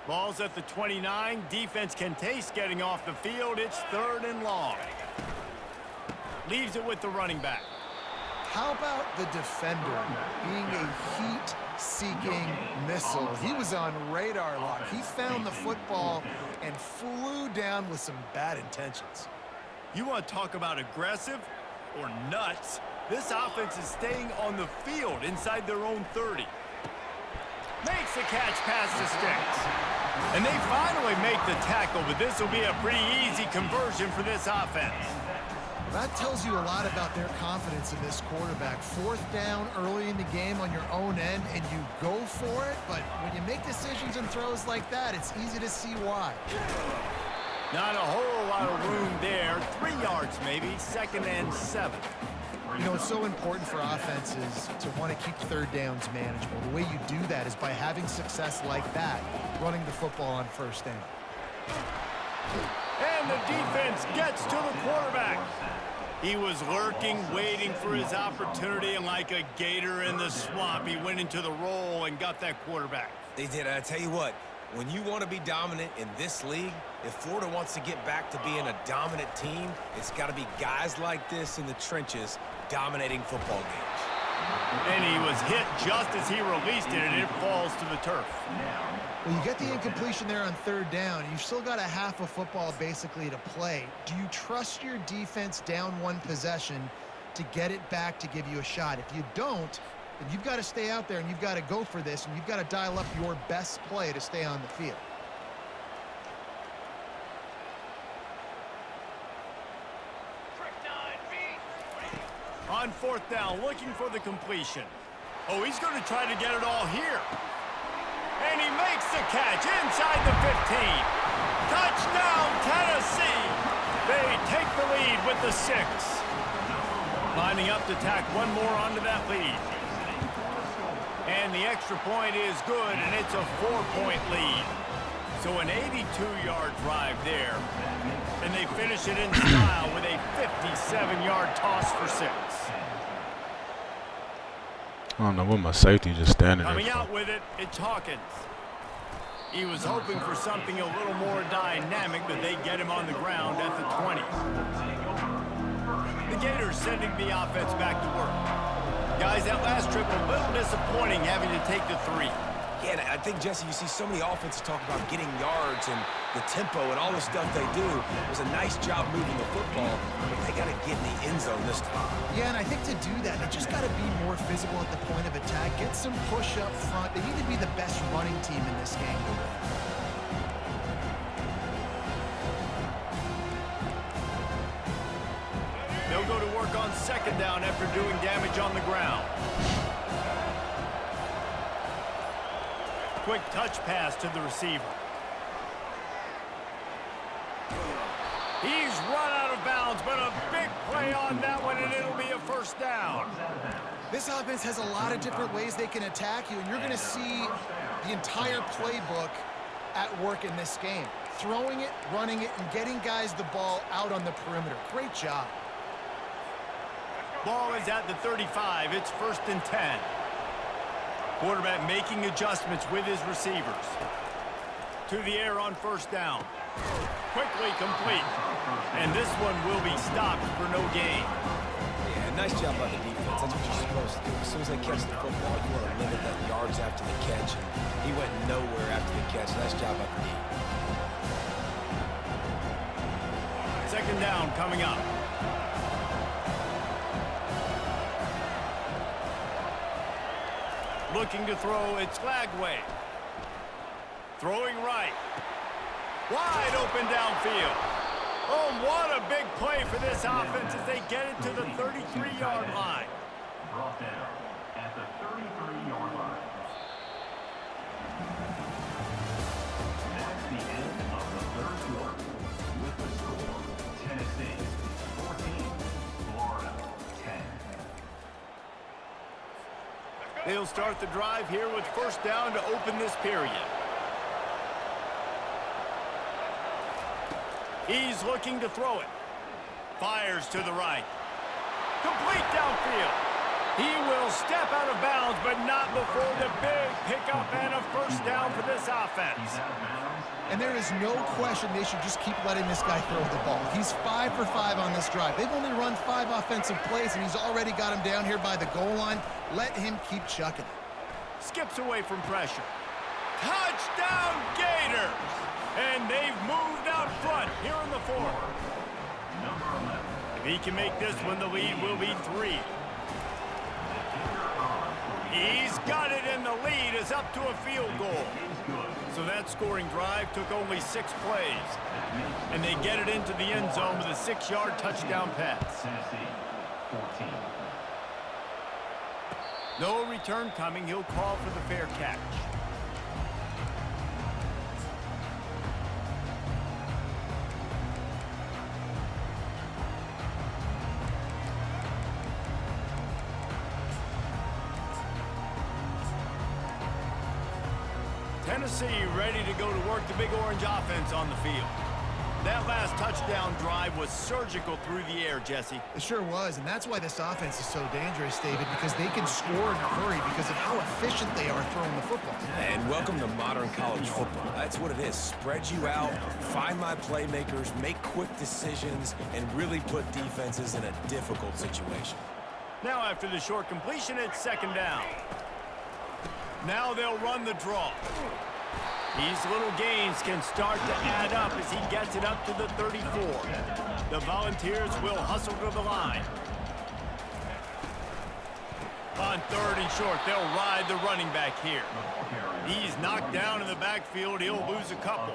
Ball's at the 29. Defense can taste getting off the field. It's 3rd and long. Leaves it with the running back. How about the defender being a heat-seeking missile? He was on radar lock. He found the football and flew down with some bad intentions. You want to talk about aggressive or nuts? This offense is staying on the field inside their own 30. Makes the catch past the sticks. And they finally make the tackle, but this will be a pretty easy conversion for this offense. That tells you a lot about their confidence in this quarterback. 4th down early in the game on your own end, and you go for it, but when you make decisions and throws like that, it's easy to see why. Not a whole lot of room there. 3 yards maybe, 2nd and 7. You know, it's so important for offenses to want to keep 3rd downs manageable. The way you do that is by having success like that, running the football on 1st down. And the defense gets to the quarterback. He was lurking, waiting for his opportunity, and like a gator in the swamp, he went into the roll and got that quarterback. They did. I tell you what, when you want to be dominant in this league, if Florida wants to get back to being a dominant team, it's got to be guys like this in the trenches dominating football games. And he was hit just as he released it, and it falls to the turf. Well, you get the incompletion there on 3rd down. You've still got a half of football basically to play. Do you trust your defense down 1 possession to get it back to give you a shot? If you don't, then you've got to stay out there and you've got to go for this, and you've got to dial up your best play to stay on the field. On 4th down, looking for the completion. Oh, he's going to try to get it all here. And he makes the catch inside the 15. Touchdown, Tennessee. They take the lead with the 6. Lining up to tack one more onto that lead. And the extra point is good, and it's a 4-point lead. So an 82-yard drive there. And they finish it in style with a 57-yard toss for 6. I don't know what my safety just standing there Coming for. out with it, it's Hawkins. He was hoping for something a little more dynamic, but they get him on the ground at the 20. The Gators sending the offense back to work. Guys, that last trip a little disappointing having to take the 3. Yeah, and I think, Jesse, you see so many offenses talk about getting yards and the tempo and all the stuff they do. It was a nice job moving the football, but they got to get in the end zone this time. Yeah, and I think to do that, they just got to be more physical at the point of attack, get some push up front. They need to be the best running team in this game to win. They'll go to work on 2nd down after doing damage on the ground. Quick touch pass to the receiver. He's run out of bounds, but a big play on that one, and it'll be a 1st down. This offense has a lot of different ways they can attack you, and you're going to see the entire playbook at work in this game. Throwing it, running it, and getting guys the ball out on the perimeter. Great job. Ball is at the 35. It's 1st and 10. Quarterback making adjustments with his receivers. To the air on 1st down. Quickly complete. And this one will be stopped for no gain. Yeah, nice job by the defense. That's what you're supposed to do. As soon as they catch the football, you want to limit that yards after the catch. And he went nowhere after the catch. Nice job by the D. Second down coming up. Looking to throw, it's Lagway. Throwing right. Wide open downfield. Oh, what a big play for this offense as they get it to the 33-yard line. Brought down at the 33-yard line. That's the end of the third quarter. With the score, Tennessee 14, Florida 10. They'll start the drive here with first down to open this period. He's looking to throw it. Fires to the right. Complete downfield. He will step out of bounds, but not before the big pickup and a first down for this offense. And there is no question they should just keep letting this guy throw the ball. He's 5 for 5 on this drive. They've only run 5 offensive plays, and he's already got him down here by the goal line. Let him keep chucking it. Skips away from pressure. Touchdown Gators! And they've moved out front here in the fourth. If he can make this one, the lead will be 3. He's got it, and the lead is up to a field goal. So that scoring drive took only 6 plays. And they get it into the end zone with a 6-yard touchdown pass. No return coming. He'll call for the fair catch. Tennessee ready to go to work the Big Orange offense on the field. That last touchdown drive was surgical through the air, Jesse. It sure was, and that's why this offense is so dangerous, David, because they can score in a hurry because of how efficient they are throwing the football. And welcome to modern college football. That's what it is. Spread you out, find my playmakers, make quick decisions, and really put defenses in a difficult situation. Now after the short completion, it's second down. Now they'll run the draw. These little gains can start to add up as he gets it up to the 34. The Volunteers will hustle to the line. On third and short, they'll ride the running back here. He's knocked down in the backfield. He'll lose a couple.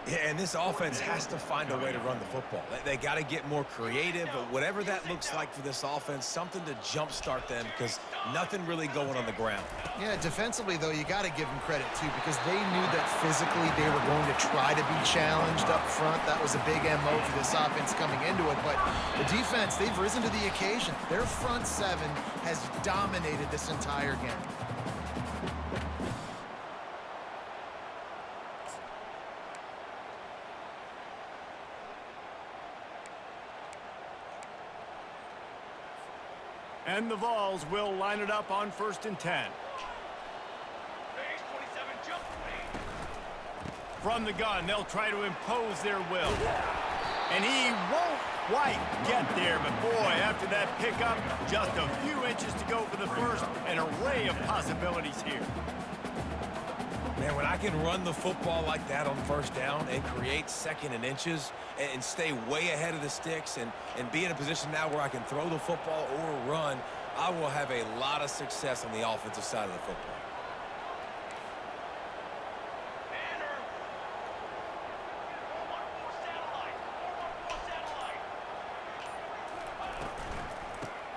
Yeah, and this offense has to find a way to run the football. They got to get more creative, but whatever that looks like for this offense, something to jumpstart them because nothing really going on the ground. Yeah, defensively, though, you got to give them credit, too, because they knew that physically they were going to try to be challenged up front. That was a big MO for this offense coming into it, but the defense, they've risen to the occasion. Their front seven has dominated this entire game. And the Vols will line it up on first and 10. From the gun, they'll try to impose their will. And he won't quite get there, but boy, after that pickup, just a few inches to go for the first. An array of possibilities here. Man, when I can run the football like that on first down and create second and inches and stay way ahead of the sticks and be in a position now where I can throw the football or run, I will have a lot of success on the offensive side of the football.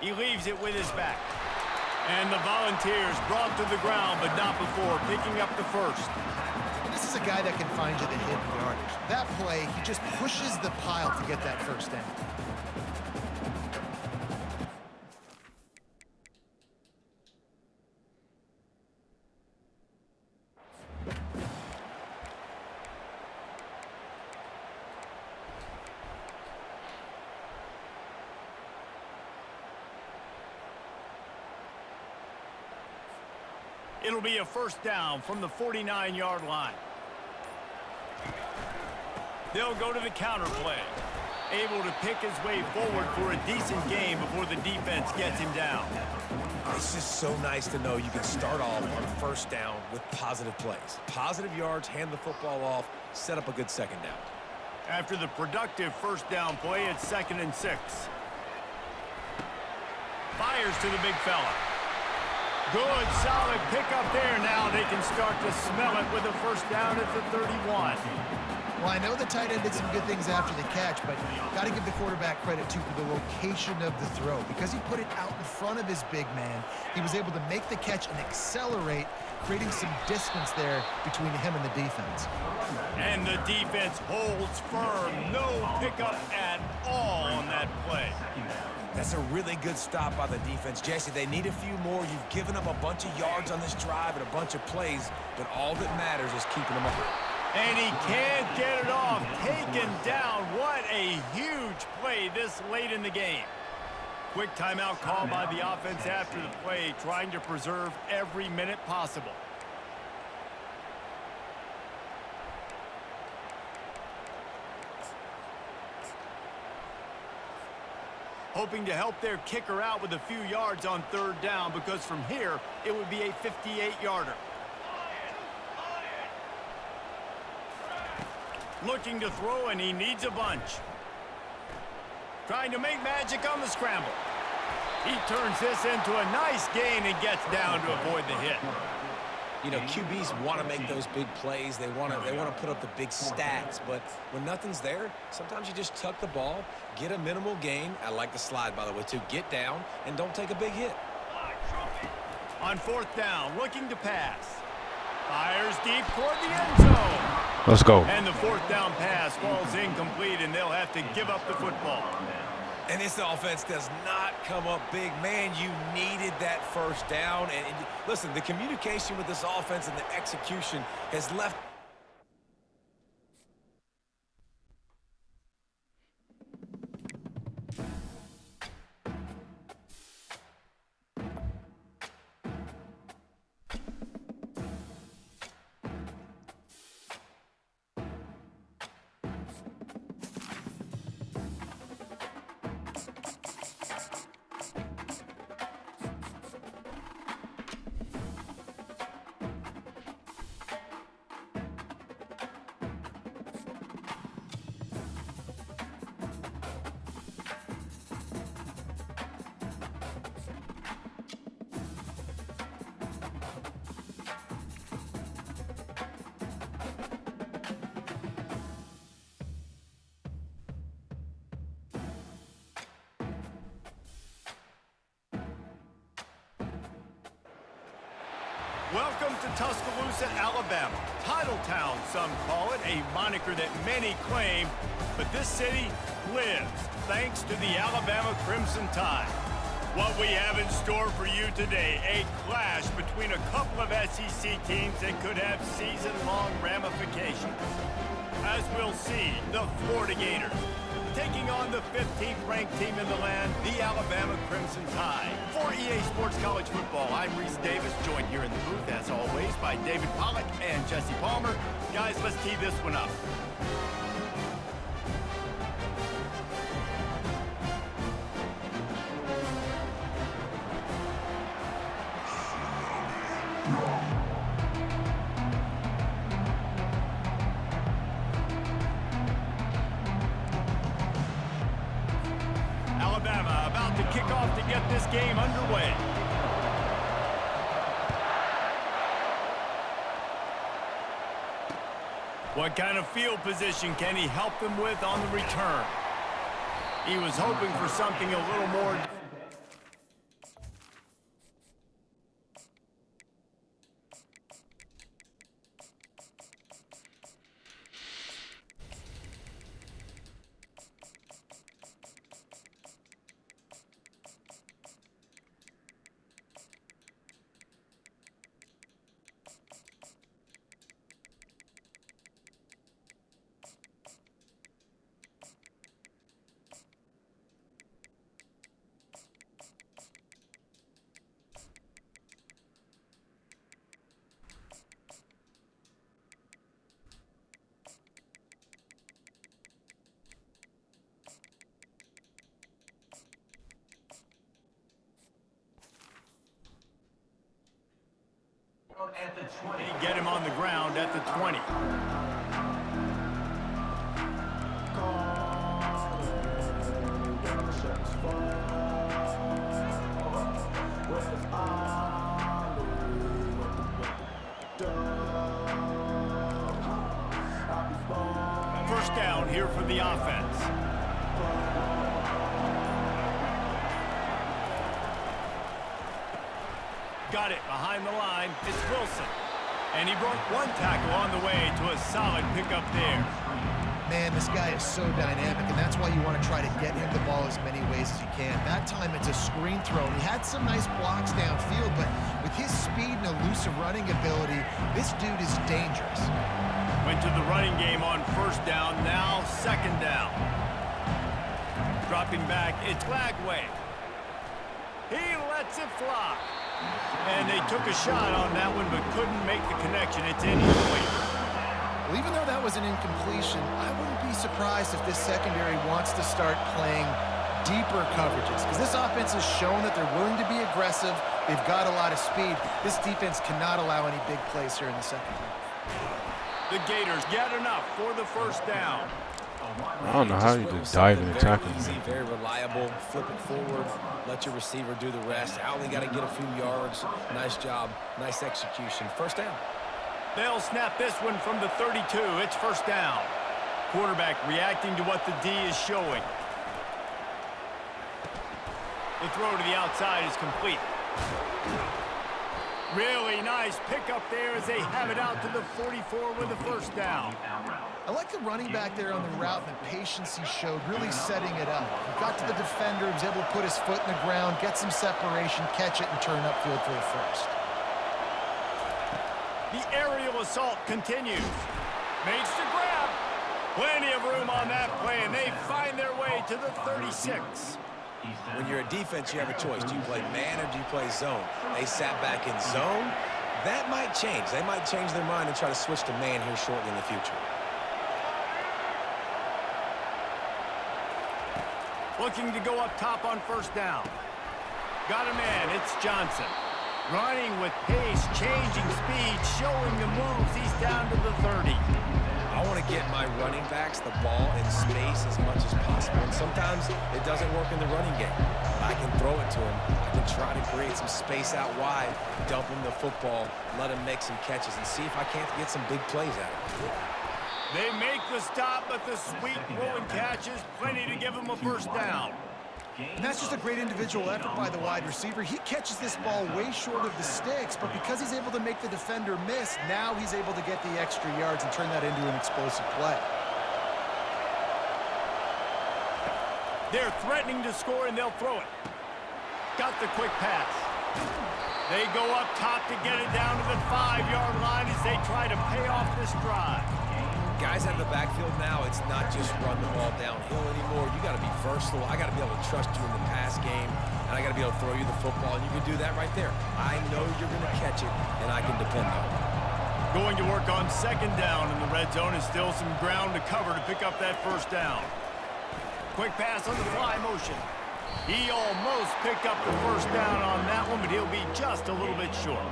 He leaves it with his back. And the Volunteers brought to the ground, but not before picking up the first. This is a guy that can find you the hidden yardage. That play, he just pushes the pile to get that first down. It'll be a first down from the 49-yard line. They'll go to the counter play. Able to pick his way forward for a decent game before the defense gets him down. It's just so nice to know you can start off on first down with positive plays. Positive yards, hand the football off, set up a good second down. After the productive first down play, it's 2nd and 6. Fires to the big fella. Good, solid pickup there. Now they can start to smell it with a first down at the 31. Well, I know the tight end did some good things after the catch, but got to give the quarterback credit, too, for the location of the throw. Because he put it out in front of his big man, he was able to make the catch and accelerate, creating some distance there between him and the defense. And the defense holds firm. No pickup at all on that play. That's a really good stop by the defense. Jesse, they need a few more. You've given up a bunch of yards on this drive and a bunch of plays, but all that matters is keeping them up. And he can't get it off. Taken down. What a huge play this late in the game. Quick timeout call by the offense after the play, trying to preserve every minute possible. Hoping to help their kicker out with a few yards on 3rd down, because from here, it would be a 58-yarder. Looking to throw, and he needs a bunch. Trying to make magic on the scramble. He turns this into a nice gain and gets down to avoid the hit. You know, QBs want to make those big plays. They want to put up the big stats, but when nothing's there, sometimes you just tuck the ball, get a minimal gain. I like the slide, by the way, too. Get down and don't take a big hit. On 4th down, looking to pass. Fires deep toward the end zone. Let's go. And the 4th down pass falls incomplete, and they'll have to give up the football. And this offense does not come up big. Man, you needed that first down. And listen, the communication with this offense and the execution has left. Welcome to Tuscaloosa, Alabama. Titletown, some call it, a moniker that many claim, but this city lives thanks to the Alabama Crimson Tide. What we have in store for you today, a clash between a couple of SEC teams that could have season-long ramifications. As we'll see, the Florida Gators taking on the 15th ranked team in the land, the Alabama Crimson Tide. For EA Sports College Football, I'm Reese Davis, joined here in the booth, as always, by David Pollack and Jesse Palmer. Guys, let's tee this one up. Alabama about to kick off to get this game underway. What kind of field position can he help them with on the return? He was hoping for something a little more. At the 20. They get him on the ground at the 20. First down here for the offense. Got it behind the line. It's Wilson. And he broke one tackle on the way to a solid pickup there. Man, this guy is so dynamic, and that's why you want to try to get him the ball as many ways as you can. That time it's a screen throw. He had some nice blocks downfield, but with his speed and elusive running ability, this dude is dangerous. Went to the running game on first down, now second down. Dropping back, it's Lagway. He lets it fly. And they took a shot on that one, but couldn't make the connection. It's in either way. Well, even though that was an incompletion, I wouldn't be surprised if this secondary wants to start playing deeper coverages, because this offense has shown that they're willing to be aggressive. They've got a lot of speed. This defense cannot allow any big plays here in the second half. The Gators get enough for the first down. I don't know how you just dive in and tackle easy, him. very reliable. Flip it forward. Let your receiver do the rest. I only got to get a few yards. Nice job. Nice execution. First down. They'll snap this one from the 32. It's first down. Quarterback reacting to what the D is showing. The throw to the outside is complete. Really nice pickup there as they have it out to the 44 with the first down. I like the running back there on the route and the patience he showed, really setting it up. He got to the defender, was able to put his foot in the ground, get some separation, catch it, and turn upfield for the first. The aerial assault continues. Makes the grab. Plenty of room on that play, and they find their way to the 36. When you're a defense, you have a choice. Do you play man or do you play zone? They sat back in zone. That might change. They might change their mind and try to switch to man here shortly in the future. Looking to go up top on first down. Got a man. It's Johnson. Running with pace, changing speed, showing the moves. He's down to the 30. I want to get my running backs the ball in space as much as possible. And sometimes it doesn't work in the running game. But I can throw it to him. I can try to create some space out wide, dump him the football, let him make some catches, and see if I can't get some big plays out of him. They make the stop, but the sweet rolling catch is plenty to give him a first down. And that's just a great individual effort by the wide receiver. He catches this ball way short of the sticks, but because he's able to make the defender miss, now he's able to get the extra yards and turn that into an explosive play. They're threatening to score, and they'll throw it. Got the quick pass. They go up top to get it down to the 5-yard line as they try to pay off this drive. Guys out of the backfield now, it's not just run the ball downhill anymore. You got to be versatile. I got to be able to trust you in the pass game, and I got to be able to throw you the football, and you can do that right there. I know you're going to catch it, and I can depend on it. Going to work on second down in the red zone, and still some ground to cover to pick up that first down. Quick pass on the fly motion. He almost picked up the first down on that one, but he'll be just a little bit short.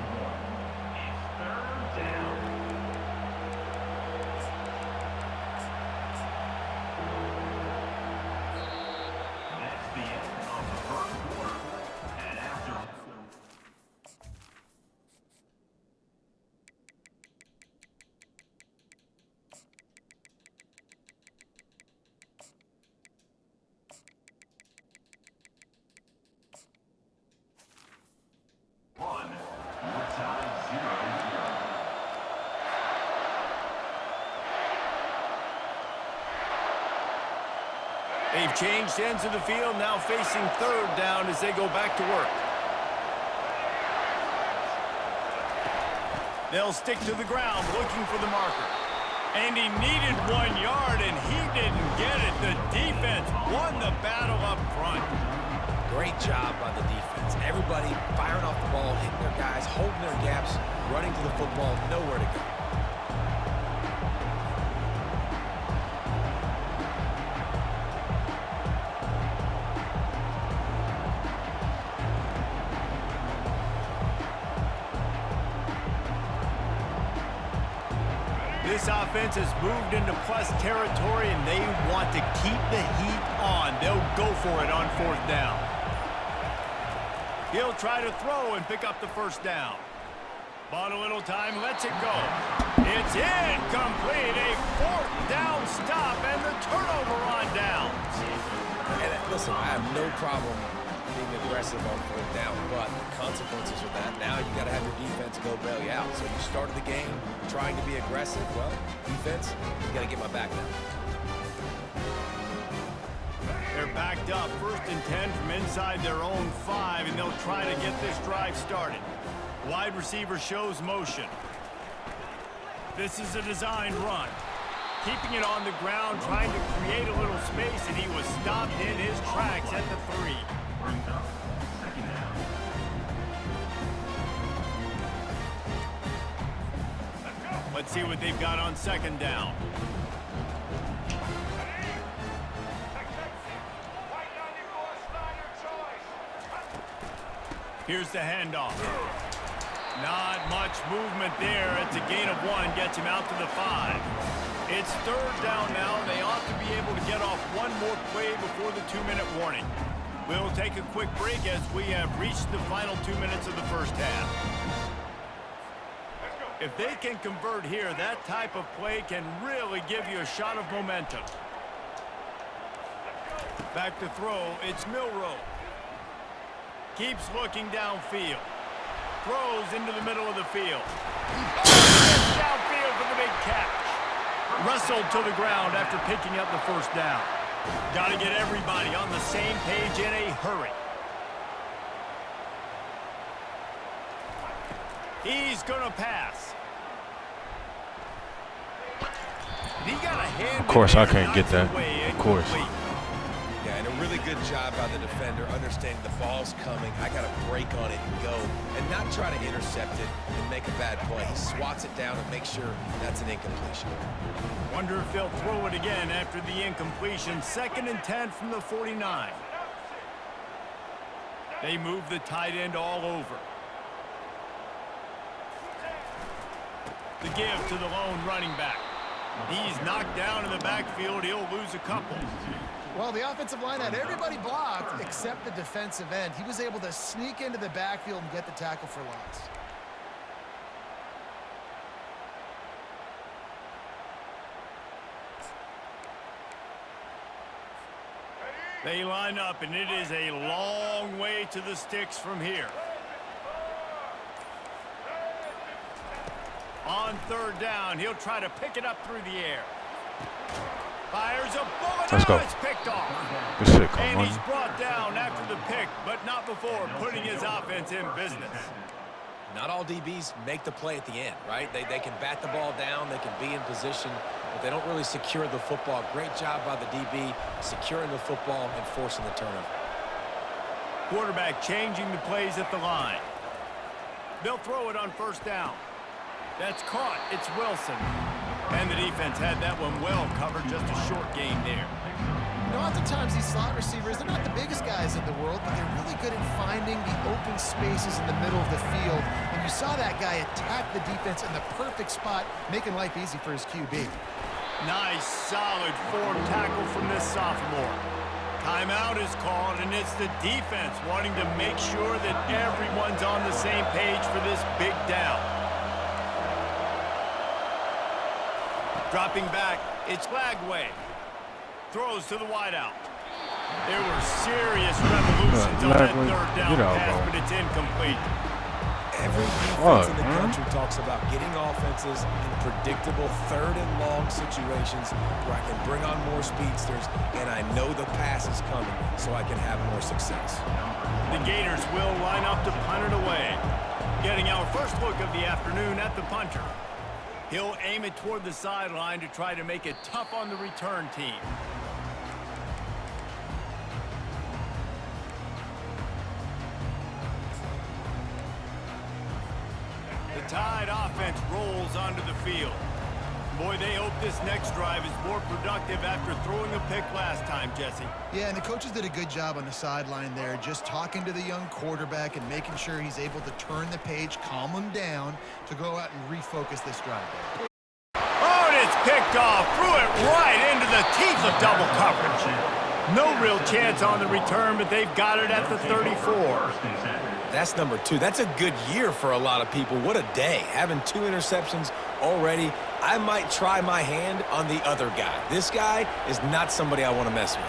They've changed ends of the field, now facing third down as they go back to work. They'll stick to the ground looking for the marker. And he needed 1 yard, and he didn't get it. The defense won the battle up front. Great job by the defense. Everybody firing off the ball, hitting their guys, holding their gaps, running to the football, nowhere to go. This offense has moved into plus territory, and they want to keep the heat on. They'll go for it on 4th down. He'll try to throw and pick up the 1st down. Bought a little time, lets it go. It's incomplete. A 4th down stop and the turnover on downs. And listen, I have no problem being aggressive on 4th down, but the consequences of that, now you got to have your defense go bail you out. So you started the game trying to be aggressive. Well, defense, you got to get my back now. They're backed up, 1st and 10 from inside their own 5, and they'll try to get this drive started. Wide receiver shows motion. This is a designed run. Keeping it on the ground, trying to create a little space, and he was stopped in his tracks at the 3. Brings up 2nd down. Let's see what they've got on 2nd down. Here's the handoff. Not much movement there. It's a gain of 1, gets him out to the 5. It's 3rd down now. They ought to be able to get off one more play before the 2-minute warning. We'll take a quick break as we have reached the final 2 minutes of the 1st half. If they can convert here, that type of play can really give you a shot of momentum. Back to throw. It's Milroe. Keeps looking downfield. Throws into the middle of the field. Downfield for the big catch. Wrestled to the ground after picking up the 1st down. Got to get everybody on the same page in a hurry. He's going to pass. He got a hand. Of course, I can't get that. Of course. Yeah, and a really good job by the defender understanding the ball's coming. I got to break on it and go and not try to intercept it and make a bad play. He swats it down and makes sure that's an incompletion. Wonder if they'll throw it again after the incompletion. 2nd and 10 from the 49. They move the tight end all over. The give to the lone running back. He's knocked down in the backfield. He'll lose a couple. Well, the offensive line had everybody blocked except the defensive end. He was able to sneak into the backfield and get the tackle for loss. They line up, and it is a long way to the sticks from here. On 3rd down, he'll try to pick it up through the air. Fires a bullet. Let's go. It's picked off. Good shit, come And on. he's brought down after the pick, but not before putting his offense in business. Not all DBs make the play at the end, right? They can bat the ball down, they can be in position, but they don't really secure the football. Great job by the DB securing the football and forcing the turnover. Quarterback changing the plays at the line. They'll throw it on 1st down. That's caught. It's Wilson. And the defense had that one well covered. Just a short game there. You know, oftentimes these slot receivers, they're not the biggest guys in the world, but they're really good at finding the open spaces in the middle of the field. And you saw that guy attack the defense in the perfect spot, making life easy for his QB. Nice, solid form tackle from this sophomore. Timeout is called, and it's the defense wanting to make sure that everyone's on the same page for this big down. Dropping back, it's Lagway. Throws to the wideout. There were serious revolutions on that 3rd down pass, but it's incomplete. Every defense in the country talks about getting offenses in predictable 3rd and long situations where I can bring on more speedsters and I know the pass is coming so I can have more success. The Gators will line up to punt it away. Getting our first look of the afternoon at the punter. He'll aim it toward the sideline to try to make it tough on the return team. The Tide offense rolls onto the field. Boy, they hope this next drive is more productive after throwing a pick last time, Jesse. Yeah, and the coaches did a good job on the sideline there, just talking to the young quarterback and making sure he's able to turn the page, calm him down to go out and refocus this drive. Oh, picked off, threw it right into the teeth of double coverage. No real chance on the return, but they've got it at the 34. That's number 2. That's a good year for a lot of people. What a day. Having 2 interceptions already. I might try my hand on the other guy. This guy is not somebody I want to mess with.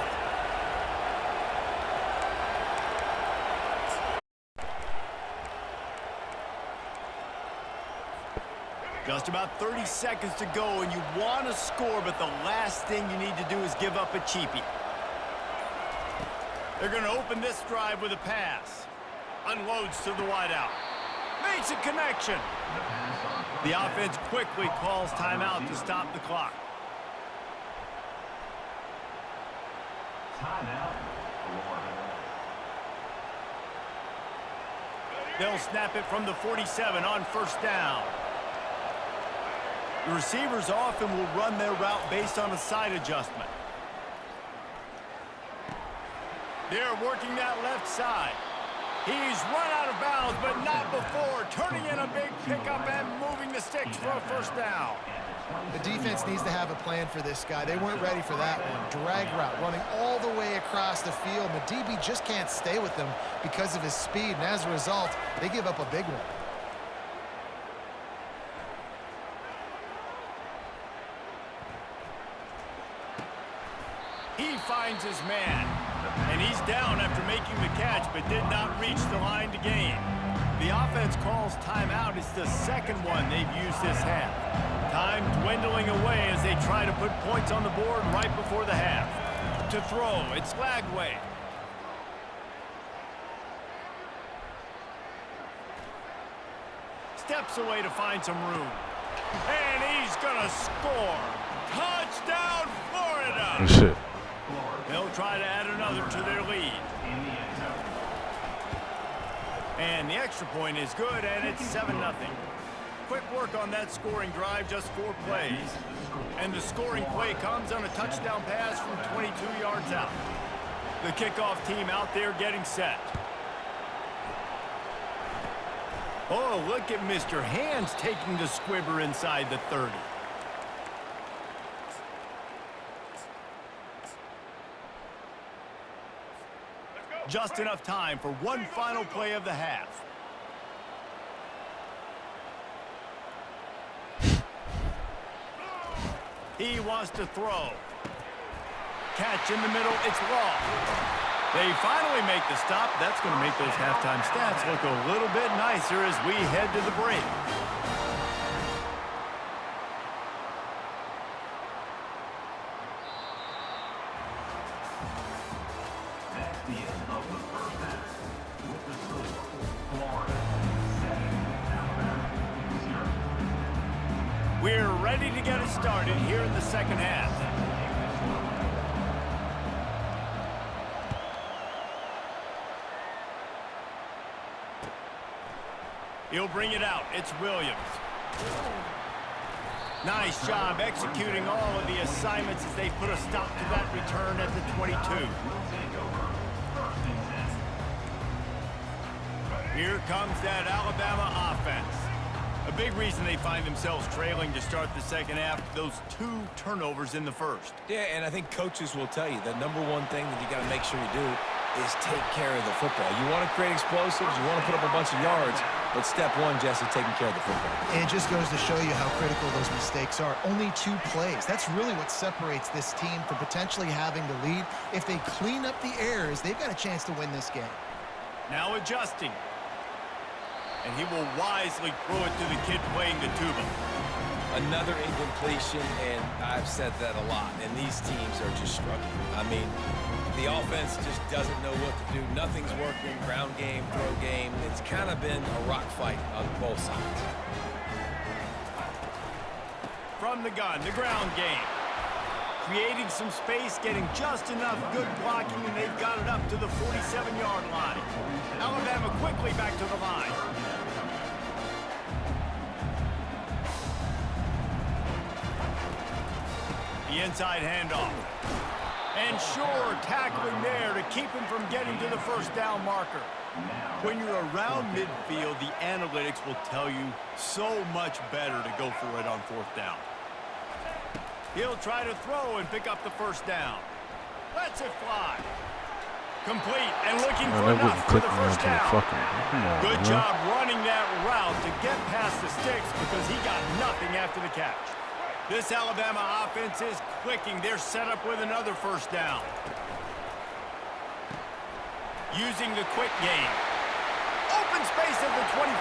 Just about 30 seconds to go, and you want to score, but the last thing you need to do is give up a cheapie. They're going to open this drive with a pass. Unloads to the wideout. Makes a connection. The offense quickly calls timeout to stop the clock. Timeout, Florida. They'll snap it from the 47 on first down. The receivers often will run their route based on a side adjustment. They're working that left side. He's run out of bounds, but not before. Turning in a big pickup and moving the sticks for a first down. The defense needs to have a plan for this guy. They weren't ready for that one. Drag route running all the way across the field. The DB just can't stay with him because of his speed, and as a result, they give up a big one. He finds his man, and he's down after making the catch, but did not reach the line to gain. The offense calls timeout. It's the second one they've used this half. Time dwindling away as they try to put points on the board right before the half. To throw, it's Lagway. Steps away to find some room. And he's going to score. Touchdown, Florida! Shit. They'll try to add another to their lead. And the extra point is good, and it's 7-0. Quick work on that scoring drive, just 4 plays. And the scoring play comes on a touchdown pass from 22 yards out. The kickoff team out there getting set. Oh, look at Mr. Hands taking the squibber inside the 30. Just enough time for one final play of the half. He wants to throw. Catch in the middle, it's Law. They finally make the stop. That's going to make those halftime stats look a little bit nicer as we head to the break. That's the end of the first half. With the score, Florida 7, Alabama 0. We're ready to get it started here in the second half. He'll bring it out. It's Williams. Nice job executing all of the assignments as they put a stop to that return at the 22. Here comes that Alabama offense. A big reason they find themselves trailing to start the second half, those 2 turnovers in the first. Yeah, and I think coaches will tell you the number one thing that you got to make sure you do is take care of the football. You want to create explosives, you want to put up a bunch of yards, but step one, Jesse, taking care of the football. And it just goes to show you how critical those mistakes are. Only 2 plays. That's really what separates this team from potentially having the lead. If they clean up the errors, they've got a chance to win this game. Now adjusting. And he will wisely throw it to the kid playing the tuba. Another incompletion, and I've said that a lot, and these teams are just struggling. I mean, the offense just doesn't know what to do. Nothing's working. Ground game, throw game. It's kind of been a rock fight on both sides. From the gun, the ground game. Creating some space, getting just enough good blocking, and they've got it up to the 47-yard line. Alabama quickly back to the line. The inside handoff. And sure, tackling there to keep him from getting to the first down marker. When you're around midfield, the analytics will tell you so much better to go for it on 4th down. He'll try to throw and pick up the first down. Lets it fly. Complete and looking for enough for the first down. Good job running that route to get past the sticks because he got nothing after the catch. This Alabama offense is clicking. They're set up with another first down. Using the quick game. Open space at the 25.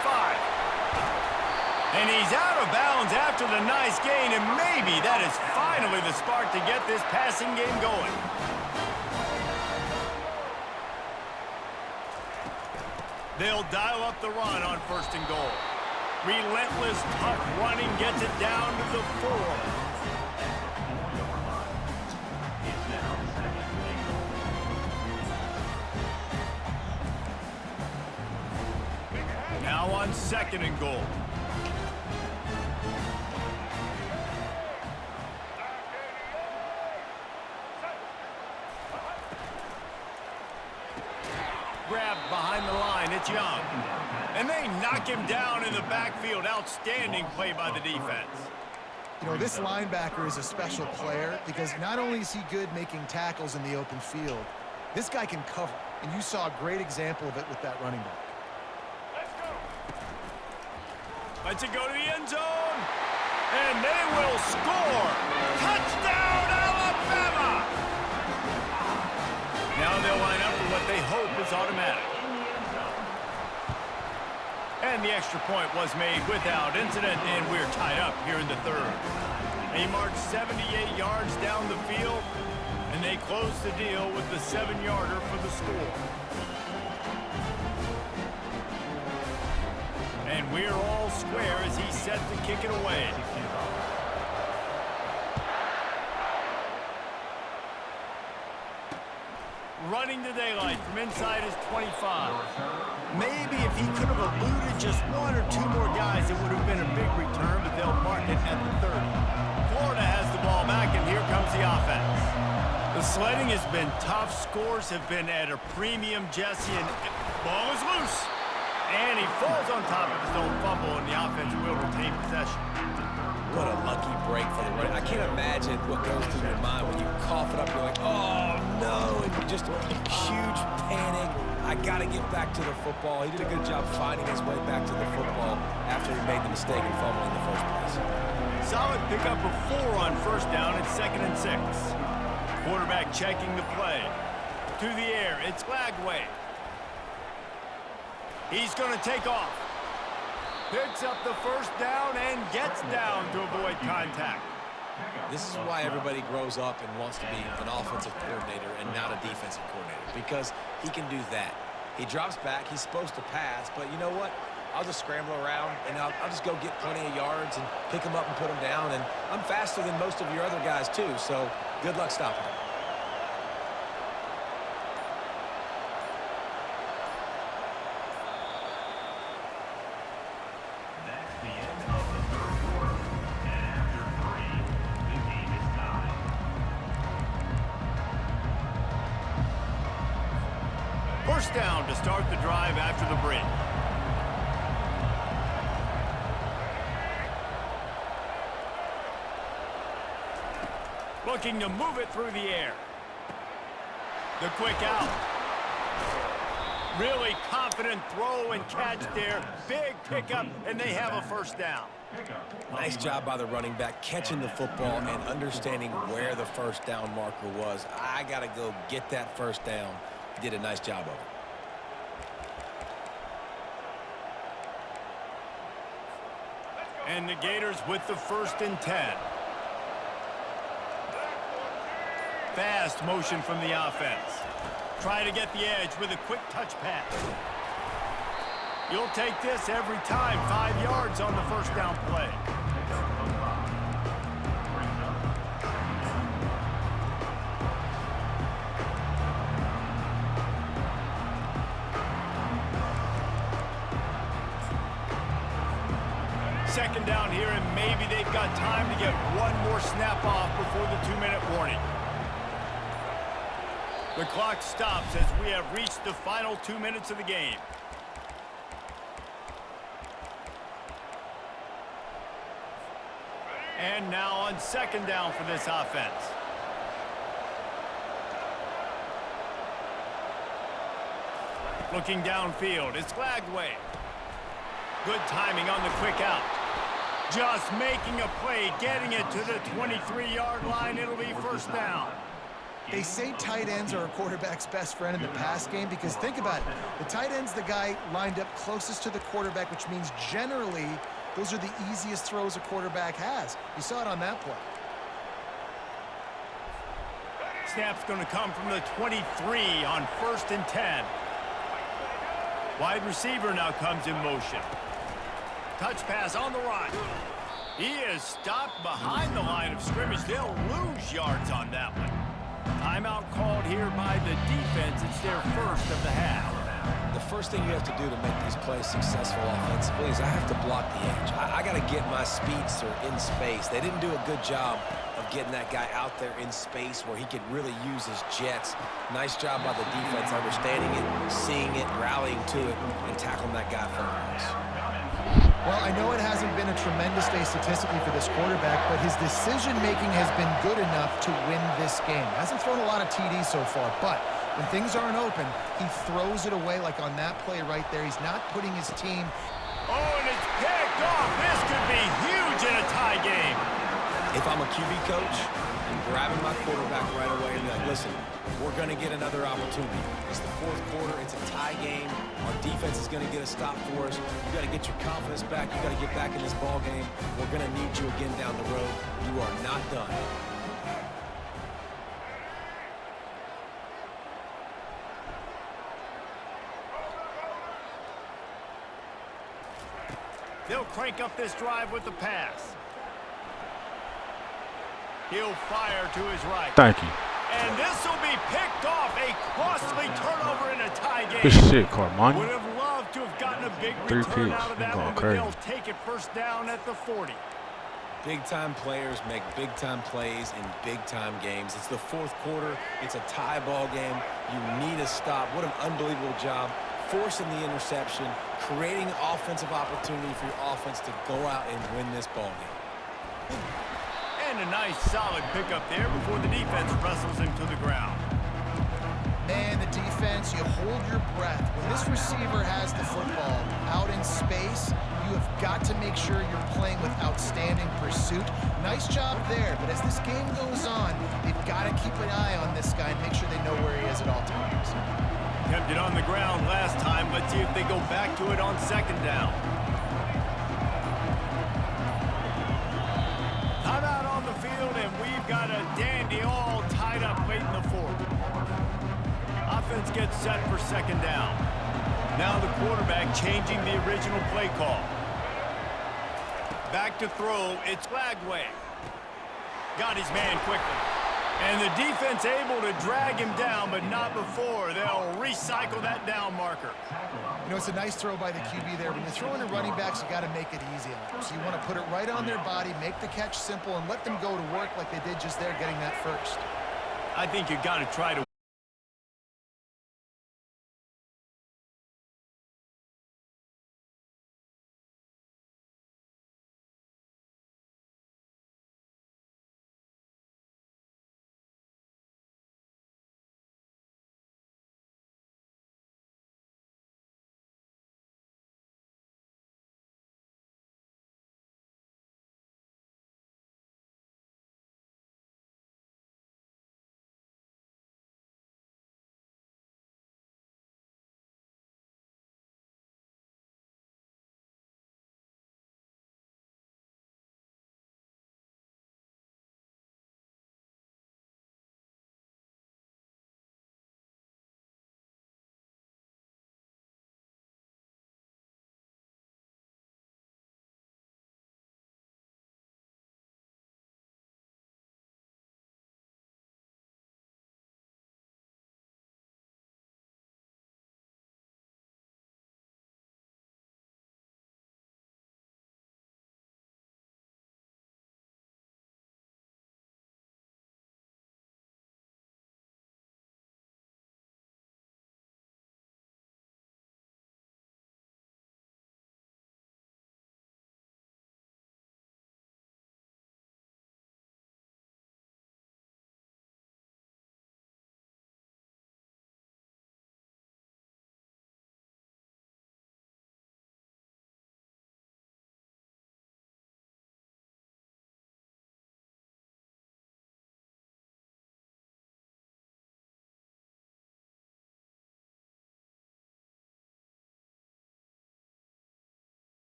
And he's out of bounds after the nice gain, and maybe that is finally the spark to get this passing game going. They'll dial up the run on 1st and goal. Relentless, tough running gets it down to the 4. Now on 2nd and goal. Grabbed behind the line, it's Young. And they knock him down in the backfield. Outstanding play by the defense. You know, this linebacker is a special player because not only is he good making tackles in the open field, this guy can cover. And you saw a great example of it with that running back. Lets it go to the end zone. And they will score. Touchdown, Alabama! Now they'll line up for what they hope is automatic. And the extra point was made without incident, and we're tied up here in the 3rd. They march 78 yards down the field, and they close the deal with the 7-yarder for the score. And we're all square as he's set to kick it away. Running to daylight from inside his 25. Maybe if he could have eluded just 1 or 2 more guys, it would have been a big return, but they'll mark it at the 30. Florida has the ball back, and here comes the offense. The sledding has been tough. Scores have been at a premium, Jesse, and ball is loose. And he falls on top of his own fumble, and the offense will retain possession. What a lucky break for the running. I can't imagine what goes through your mind when you cough it up. You're like, oh, no. And just huge panic. I got to get back to the football. He did a good job finding his way back to the football after he made the mistake and fumble in the first place. Solid pickup of 4 on 1st down at 2nd and 6. Quarterback checking the play. To the air, it's Lagway. He's going to take off. Picks up the first down and gets down to avoid contact. This is why everybody grows up and wants to be an offensive coordinator and not a defensive coordinator, because he can do that. He drops back. He's supposed to pass, but you know what? I'll just scramble around, and I'll just go get plenty of yards and pick them up and put them down. And I'm faster than most of your other guys, too, so good luck stopping him. First down to start the drive after the break. Looking to move it through the air. The quick out. Really confident throw and catch there. Big pickup, and they have a first down. Nice job by the running back catching the football and understanding where the first down marker was. I got to go get that first down. Did a nice job of it. And the Gators with the 1st and 10. Fast motion from the offense. Try to get the edge with a quick touch pass. You'll take this every time. 5 yards on the first down play. Second down here, and maybe they've got time to get 1 more snap off before the 2-minute warning. The clock stops as we have reached the final 2 minutes of the game. And now on second down for this offense. Looking downfield, it's Glagway. Good timing on the quick out. Just making a play, getting it to the 23-yard line. It'll be first down. They say tight ends are a quarterback's best friend in the pass game because think about it. The tight end's the guy lined up closest to the quarterback, which means generally those are the easiest throws a quarterback has. You saw it on that play. Snap's going to come from the 23 on 1st and 10. Wide receiver now comes in motion. Touch pass on the right. He is stopped behind the line of scrimmage. They'll lose yards on that one. Timeout called here by the defense. It's their first of the half. The first thing you have to do to make these plays successful offensively is I have to block the edge. I got to get my speedster in space. They didn't do a good job of getting that guy out there in space where he could really use his jets. Nice job by the defense understanding it, seeing it, rallying to it, and tackling that guy first. Well, I know it hasn't been a tremendous day statistically for this quarterback, but his decision-making has been good enough to win this game. Hasn't thrown a lot of TDs so far, but when things aren't open, he throws it away like on that play right there. He's not putting his team... Oh, and it's picked off. This could be huge in a tie game. If I'm a QB coach, I'm grabbing my quarterback right away and be like, listen, we're going to get another opportunity. It's the fourth quarter. It's a tie game. Our defense is going to get a stop for us. You got to get your confidence back. You got to get back in this ball game. We're going to need you again down the road. You are not done. They'll crank up this drive with the pass. He'll fire to his right. Thank you. And this will be picked off. A costly turnover in a tie game. Good shit, Carmani. Would have loved to have gotten a big 3 return picks. out of He that going one, but crazy. they'll take it first down at the 40. Big-time players make big-time plays in big-time games. It's the fourth quarter. It's a tie ball game. You need a stop. What an unbelievable job. Forcing the interception, creating offensive opportunity for your offense to go out and win this ball game. And a nice solid pickup there before the defense wrestles him to the ground. Man, the defense, you hold your breath. When this receiver has the football out in space, you have got to make sure you're playing with outstanding pursuit. Nice job there, but as this game goes on, they've got to keep an eye on this guy and make sure they know where he is at all times. Kept it on the ground last time. Let's see if they go back to it on second down. Timeout on the field, and we've got a dandy all tied up late in the fourth. Offense gets set for second down. Now the quarterback changing the original play call. Back to throw, it's Glagway. Got his man quickly. And the defense able to drag him down, but not before. They'll recycle that down marker. You know, it's a nice throw by the QB there. When you're throwing to running backs, you got to make it easy on them. So you want to put it right on their body, make the catch simple, and let them go to work like they did just there, getting that first. I think you got to try to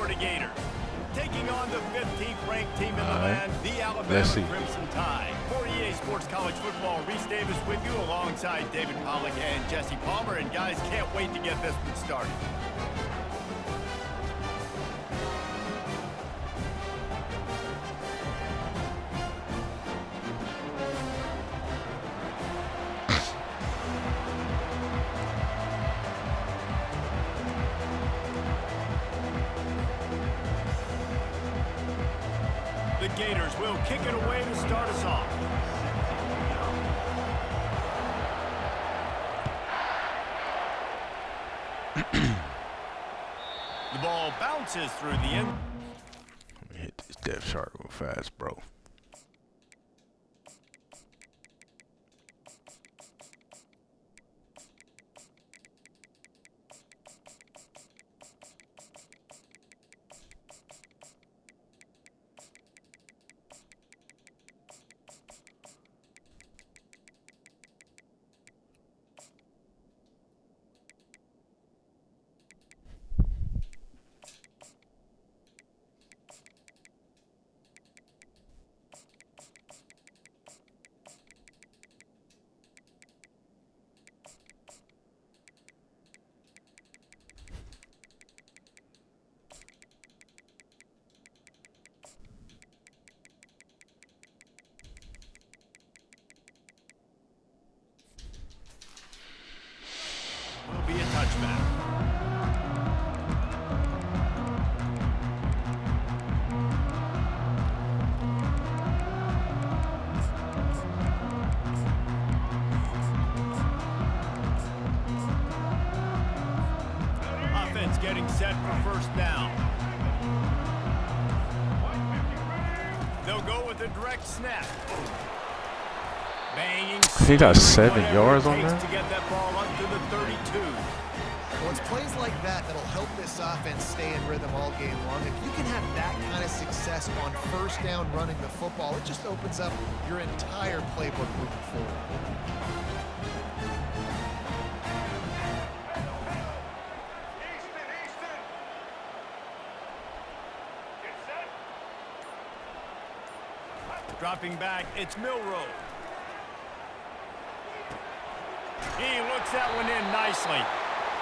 Florida Gators. Taking on the 15th ranked team in the land, the Let's see. Alabama Crimson Tide. For EA Sports College Football, Reese Davis with you alongside David Pollack and Jesse Palmer. And guys, can't wait to get this one started. The Gators will kick it away to start us off. The ball bounces through the end. Let me hit this depth chart real fast, bro. Will be a touchback. Offense getting set for first down. They'll go with a direct snap. Banging. He got 7 yards on that? To get that ball up to the 32. Well, it's plays like that that'll help this offense stay in rhythm all game long. If you can have that kind of success on first down running the football, it just opens up your entire playbook moving forward. Dropping back, it's Milrow. He looks that one in nicely.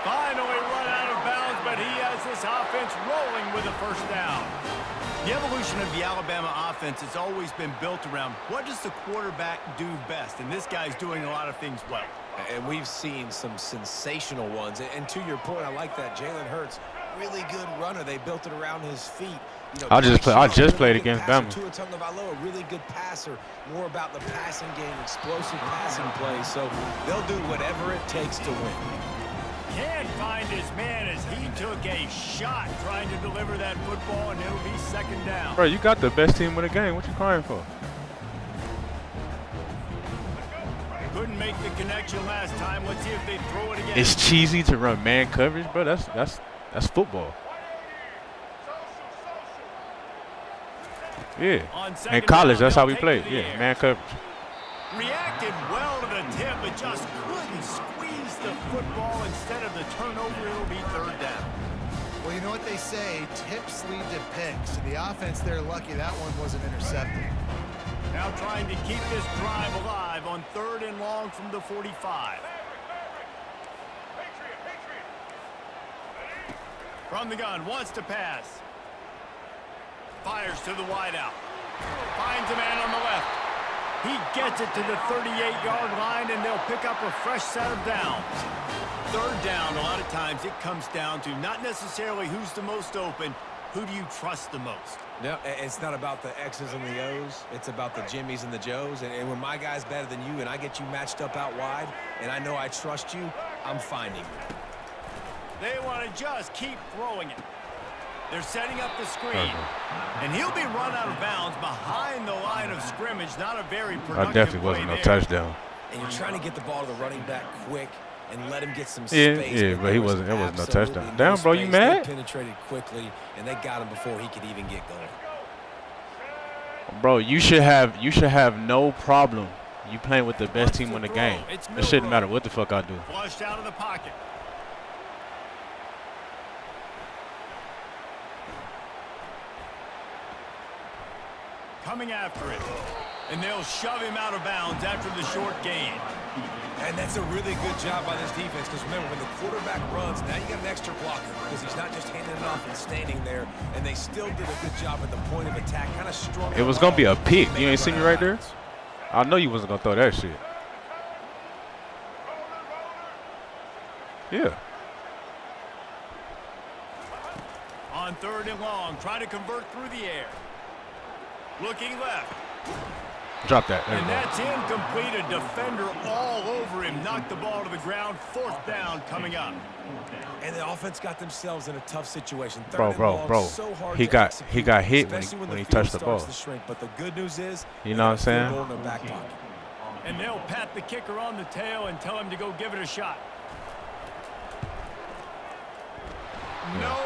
Finally run out of bounds, but he has this offense rolling with a first down. The evolution of the Alabama offense has always been built around what does the quarterback do best, and this guy's doing a lot of things well. And we've seen some sensational ones. And to your point, I like that. Jalen Hurts, really good runner. They built it around his feet. You know, I just played against Bama. A really good passer, more about the passing game, explosive passing plays. So they'll do whatever it takes to win. Can't find his man as he took a shot trying to deliver that football, and it'll be second down. Bro, you got the best team in the game. What you crying for? Couldn't make the connection last time. Let's see if they throw it again. It's cheesy to run man coverage, bro. That's football. Yeah. In college, that's how we played. Yeah, man coverage. Reacted well to the tip, but just couldn't squeeze the football. Instead of the turnover, it'll be third down. Well, you know what they say, tips lead to picks. And the offense, they're lucky that one wasn't intercepted. Now trying to keep this drive alive on third and long from the 45. From the gun, wants to pass. Fires to the wideout. Finds a man on the left. He gets it to the 38-yard line, and they'll pick up a fresh set of downs. Third down, a lot of times it comes down to not necessarily who's the most open, who do you trust the most? No, it's not about the X's and the O's. It's about the Jimmies and the Joes. And when my guy's better than you and I get you matched up out wide and I know I trust you, I'm finding you. They want to just keep throwing it. They're setting up the screen. And he'll be run out of bounds behind the line of scrimmage. Not a very productive I definitely wasn't no touchdown. And you're trying to get the ball to the running back quick and let him get some space. Yeah, but he wasn't. It wasn't no touchdown. Damn, bro, you mad? They penetrated quickly, and they got him before he could even get going. Bro, you should have no problem. You playing with the best team in the game. It shouldn't matter what the fuck I do. Flushed out of the pocket. coming after it. And they'll shove him out of bounds after the short gain. And that's a really good job by this defense, because remember, when the quarterback runs, now you got an extra blocker, because he's not just handing it off and standing there, and they still did a good job at the point of attack, kind of strong. It was going to be a pick. You ain't see me right there? I know you wasn't going to throw that shit. Yeah. On 3rd and long, trying to convert through the air. Looking left. Drop that. There And we go. that's incomplete. A defender all over him. Knocked the ball to the ground. 4th down coming up. And the offense got themselves in a tough situation. Bro. So hard He to got execute, he got hit especially when he field touched the starts ball. to shrink. But the good news is, You know what I'm saying? goal in their back pocket. And they'll pat the kicker on the tail and tell him to go give it a shot. No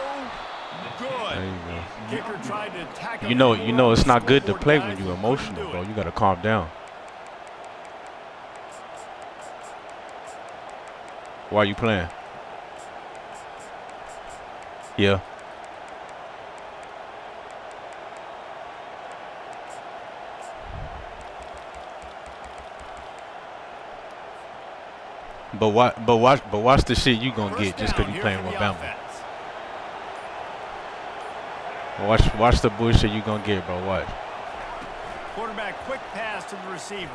good. There you go. Kicker tried to tackle. You know it's not good to play when you're emotional, bro. You got to calm down. Why are you playing? Yeah. But watch the shit you gonna get just because you playing with Bama. Watch the bullshit you gonna get, bro. Watch. Quarterback quick pass to the receiver.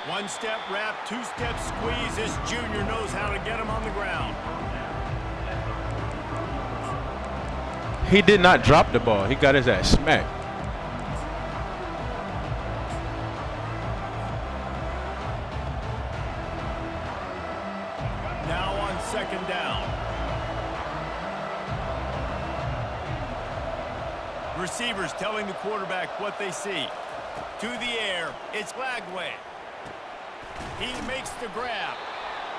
1-step wrap, 2-step squeeze. This junior knows how to get him on the ground. He did not drop the ball. He got his ass smacked. Now on 2nd down. Receivers telling the quarterback what they see. To the air, it's Lagway. He makes the grab.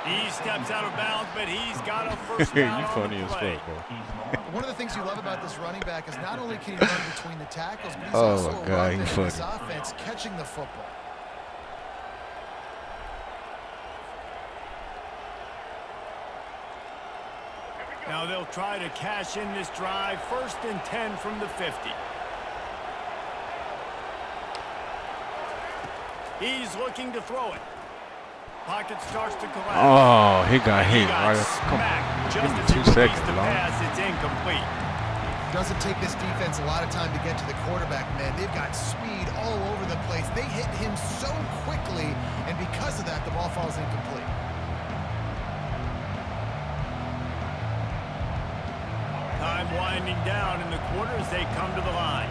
He steps out of bounds, but he's got a first down. You funny as play. fuck, bro. One of the things you love about this running back is not only can he run between the tackles, but he's Oh also my a God, runner he in this funny. offense, catching the football. Now they'll try to cash in this drive. 1st and 10 from the 50. He's looking to throw it. Pocket starts to collapse. Oh, he got hit. Got Right. Come smacked on. just Give me as he 2 released seconds, the dog. pass. It's incomplete. Doesn't take this defense a lot of time to get to the quarterback, man. They've got speed all over the place. They hit him so quickly, and because of that, the ball falls incomplete. Time winding down in the quarter as they come to the line.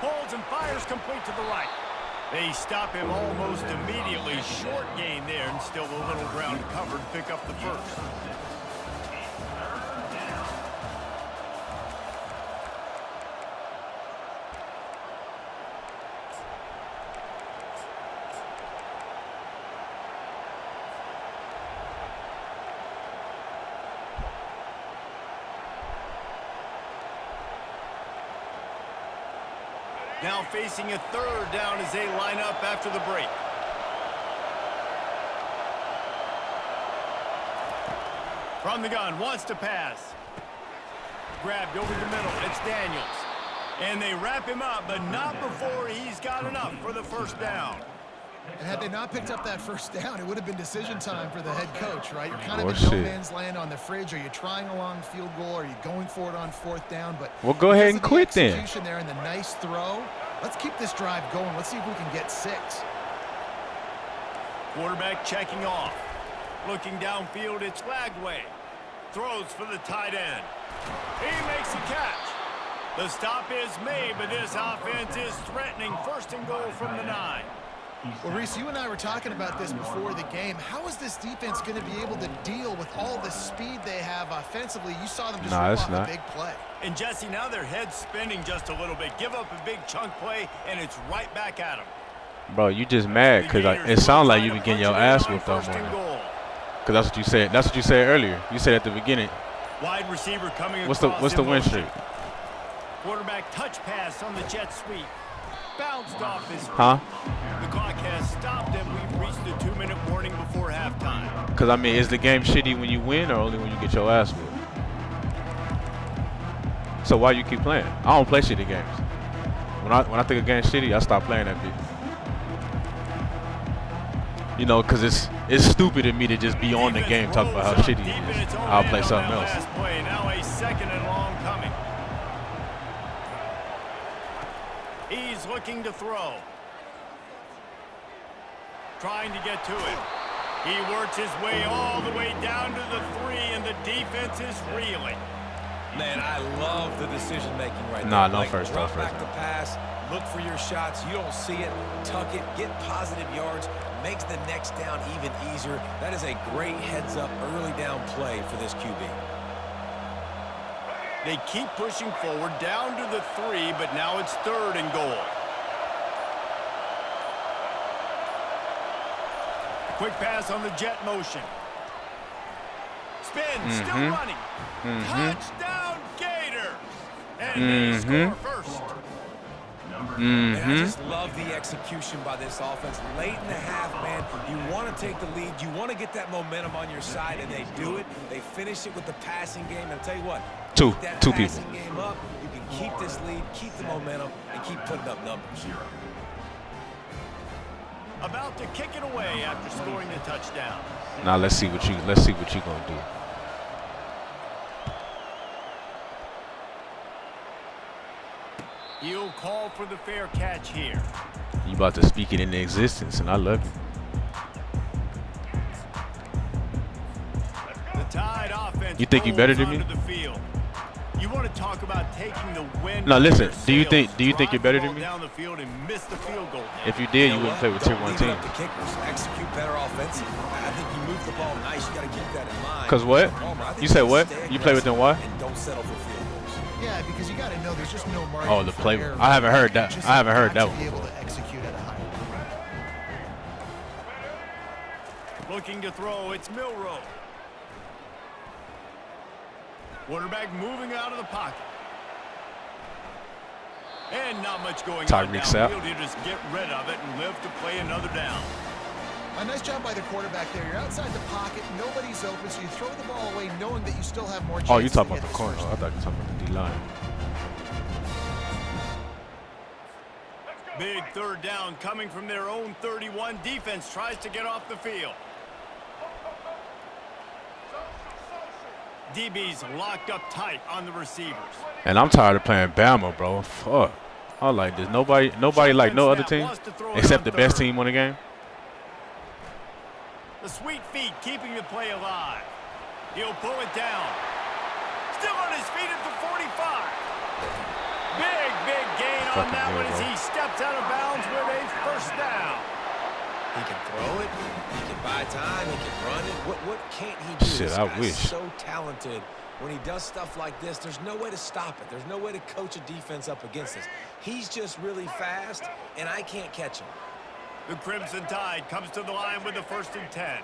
Holds and fires complete to the right. They stop him almost immediately. Short gain there, and still a little ground covered. Pick up the first. Now facing a 3rd down as they line up after the break. From the gun, wants to pass. Grabbed over the middle, it's Daniels. And they wrap him up, but not before he's got enough for the 1st down. And had they not picked up that 1st down, it would have been decision time for the head coach, right? You're kind of Oh, in shit. no man's land on the fridge. Are you trying a long field goal? Are you going for it on 4th down? But Well, go ahead and because of the quit then. execution there and the nice throw. Let's keep this drive going. Let's see if we can get 6. Quarterback checking off. Looking downfield, it's Lagway. Throws for the tight end. He makes a catch. The stop is made, but this offense is threatening. 1st and goal from the 9. Well, Reese, you and I were talking about this before the game. How is this defense going to be able to deal with all the speed they have offensively? You saw them just Nah, rip it's off not. a big play. And Jesse, now their head's spinning just a little bit. Give up a big chunk play, and it's right back at them. Bro, you just mad because it sounds like you been getting your ass whooped up First and more. goal. Because that's what you said. That's what you said earlier. You said at the beginning. Wide receiver coming What's across the in win motion. streak? Quarterback touch pass on the jet sweep. Bounced off his feet. Huh? The clock has stopped, and we've reached the 2-minute warning before halftime. Because, I mean, is the game shitty when you win or only when you get your ass whooped? So why you keep playing? I don't play shitty games. When I think a game's shitty, I stop playing that bitch. You know, cause it's stupid of me to just be on the game talking about how shitty it is. I'll play something else. Now a second and long coming. He's looking to throw. Trying to get to it. He works his way all the way down to the 3, and the defense is reeling. Man, I love the decision-making right there. Nah, no first drop down. back the pass, look for your shots. You don't see it, tuck it, get positive yards, makes the next down even easier. That is a great heads-up early down play for this QB. They keep pushing forward down to the 3, but now it's 3rd and goal. Quick pass on the jet motion. Spin, still running. Touchdown, Gators! And they score first. And I just love the execution by this offense. Late in the half, man, you want to take the lead. You want to get that momentum on your side, and they do it. They finish it with the passing game. And I'll tell you what, Two passing people. game up, you can keep this lead, keep the momentum, and keep putting up numbers. About to kick it away after scoring the touchdown. Now let's see what you gonna do. He'll call for the fair catch here. You about to speak it into existence, and I love you. The Tide offense. You think you better than me? The field. You want to talk about taking the wind? No, listen. Do you sails, think you're better than me? Down the field and miss the field goal. If you did, you wouldn't play with tier 1 Don't leave it teams. up to kickers. Execute better offensively. I think you move the ball nice. You got to keep that in mind. Cause what? You said what? You play with them what? And don't settle for field goals. Yeah, because you got to know there's just no margin. Oh, the for play. error. I haven't heard that. Just I haven't heard that have to one be able before. to execute at a high level. Looking to throw. It's Milrow. Quarterback moving out of the pocket. And not much going on downfield. You just get rid of it and live to play another down. A nice job by the quarterback there. You're outside the pocket. Nobody's open, so you throw the ball away knowing that you still have more chances. Oh, you talking to about get the corner? this I first thought you were talking about the D-line. Big 3rd down coming from their own 31. Defense tries to get off the field. DB's locked up tight on the receivers. And I'm tired of playing Bama, bro. Fuck. I like this. Nobody like no other team except the best team on the game. The sweet feet keeping the play alive. He'll pull it down. Still on his feet at the 45. Big gain on that one as he steps out of bounds with a first down. He can throw it. He can buy time. He can run it. What can't he do? Shit, This I guy's wish. so talented. When he does stuff like this, there's no way to stop it. There's no way to coach a defense up against this. He's just really fast, and I can't catch him. The Crimson Tide comes to the line with the 1st and 10.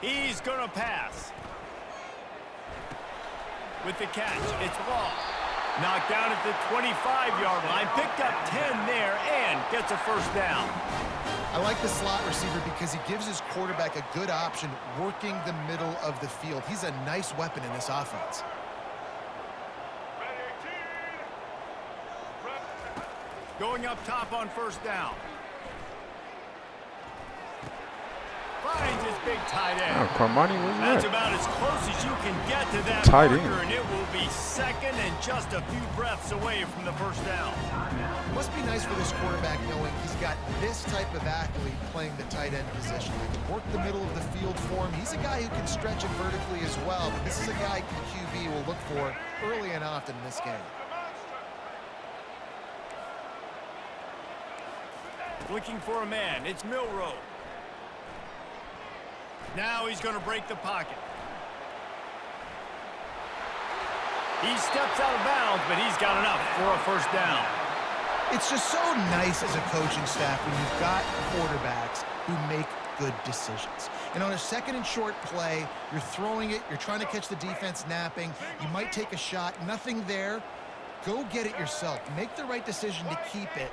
He's going to pass. With the catch, it's Law. Knocked down at the 25-yard line. Picked up 10 there and gets a first down. I like the slot receiver because he gives his quarterback a good option working the middle of the field. He's a nice weapon in this offense. Going up top on 1st down. Finds his big tight end. Oh, Carmani, where's That's that? about as close as you can get to that Tight marker, end. and it will be 2nd and just a few breaths away from the first down. It must be nice for this quarterback knowing he's got this type of athlete playing the tight end position. He can work the middle of the field for him. He's a guy who can stretch it vertically as well, but this is a guy the QB will look for early and often in this game. Looking for a man. It's Milrow. Now he's going to break the pocket. He steps out of bounds, but he's got enough for a first down. It's just so nice as a coaching staff when you've got quarterbacks who make good decisions. And on a 2nd and short play, you're throwing it, you're trying to catch the defense napping, you might take a shot, nothing there. Go get it yourself. Make the right decision to keep it,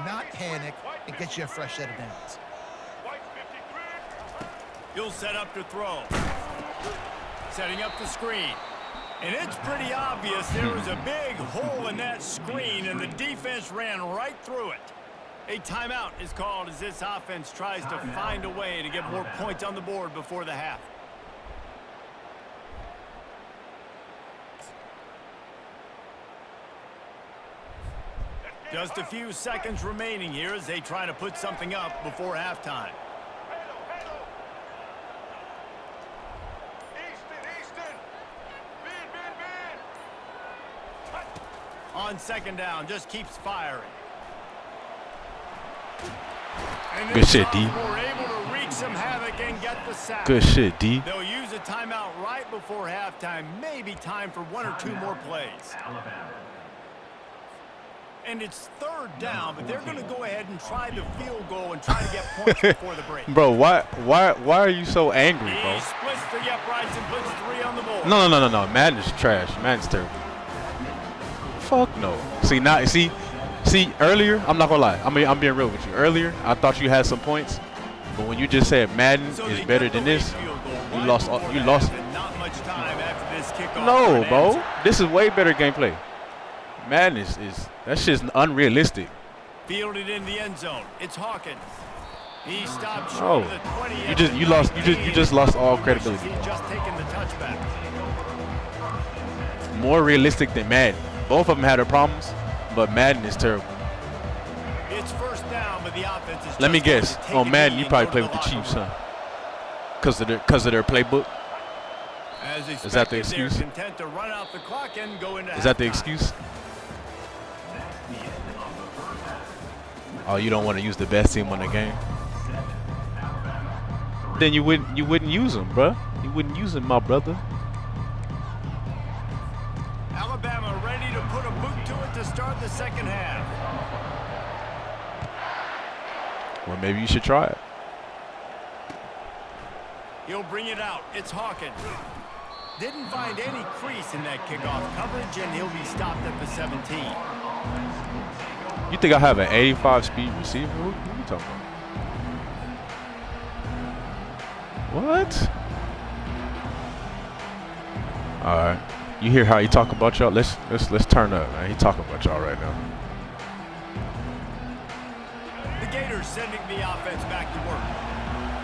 not panic, and get you a fresh set of downs. He'll set up to throw. Setting up the screen. And it's pretty obvious there was a big hole in that screen, and the defense ran right through it. A timeout is called as this offense tries to find a way to get more points on the board before the half. Just a few seconds remaining here as they try to put something up before halftime. On second down, just keeps firing. And good shit, D. We're able to wreak some havoc and get the sack. Good shit, D. They'll use a timeout right before halftime. Maybe time for one or two more plays. And it's third down, but they're going to go ahead and try the field goal and try to get points before the break. Bro, why are you so angry, bro? He splits the uprights and puts 3 on the board. No. Madden is trash. Madden's terrible. Fuck no. See, earlier, I'm not gonna lie. I'm being real with you. Earlier, I thought you had some points, but when you just said Madden is better than this, you lost. Not much time after this kickoff. No, bro. This is way better gameplay. Madden is that shit's unrealistic. Fielded in the end zone. It's Hawkins. He stopped short of the 20. You just lost all credibility. He's just taken the touchback. More realistic than Madden. Both of them had their problems, but Madden is terrible. It's first down, but the offense is. Let me guess. On Madden, you probably play with the Chiefs, huh? Because of their playbook. Is that the excuse? Content to run out the clock and go into Is that the halftime. excuse? Oh, you don't want to use the best team on the game? Then you wouldn't use them, bruh. You wouldn't use them, my brother. Alabama ready to put a boot to it to start the second half. Well, maybe you should try it. He'll bring it out. It's Hawkins. Didn't find any crease in that kickoff coverage, and he'll be stopped at the 17. You think I have an 85 speed receiver? What are you talking about? What? All right. You hear how he talk about y'all? Let's turn up, man. He talking about y'all right now. The Gators sending the offense back to work.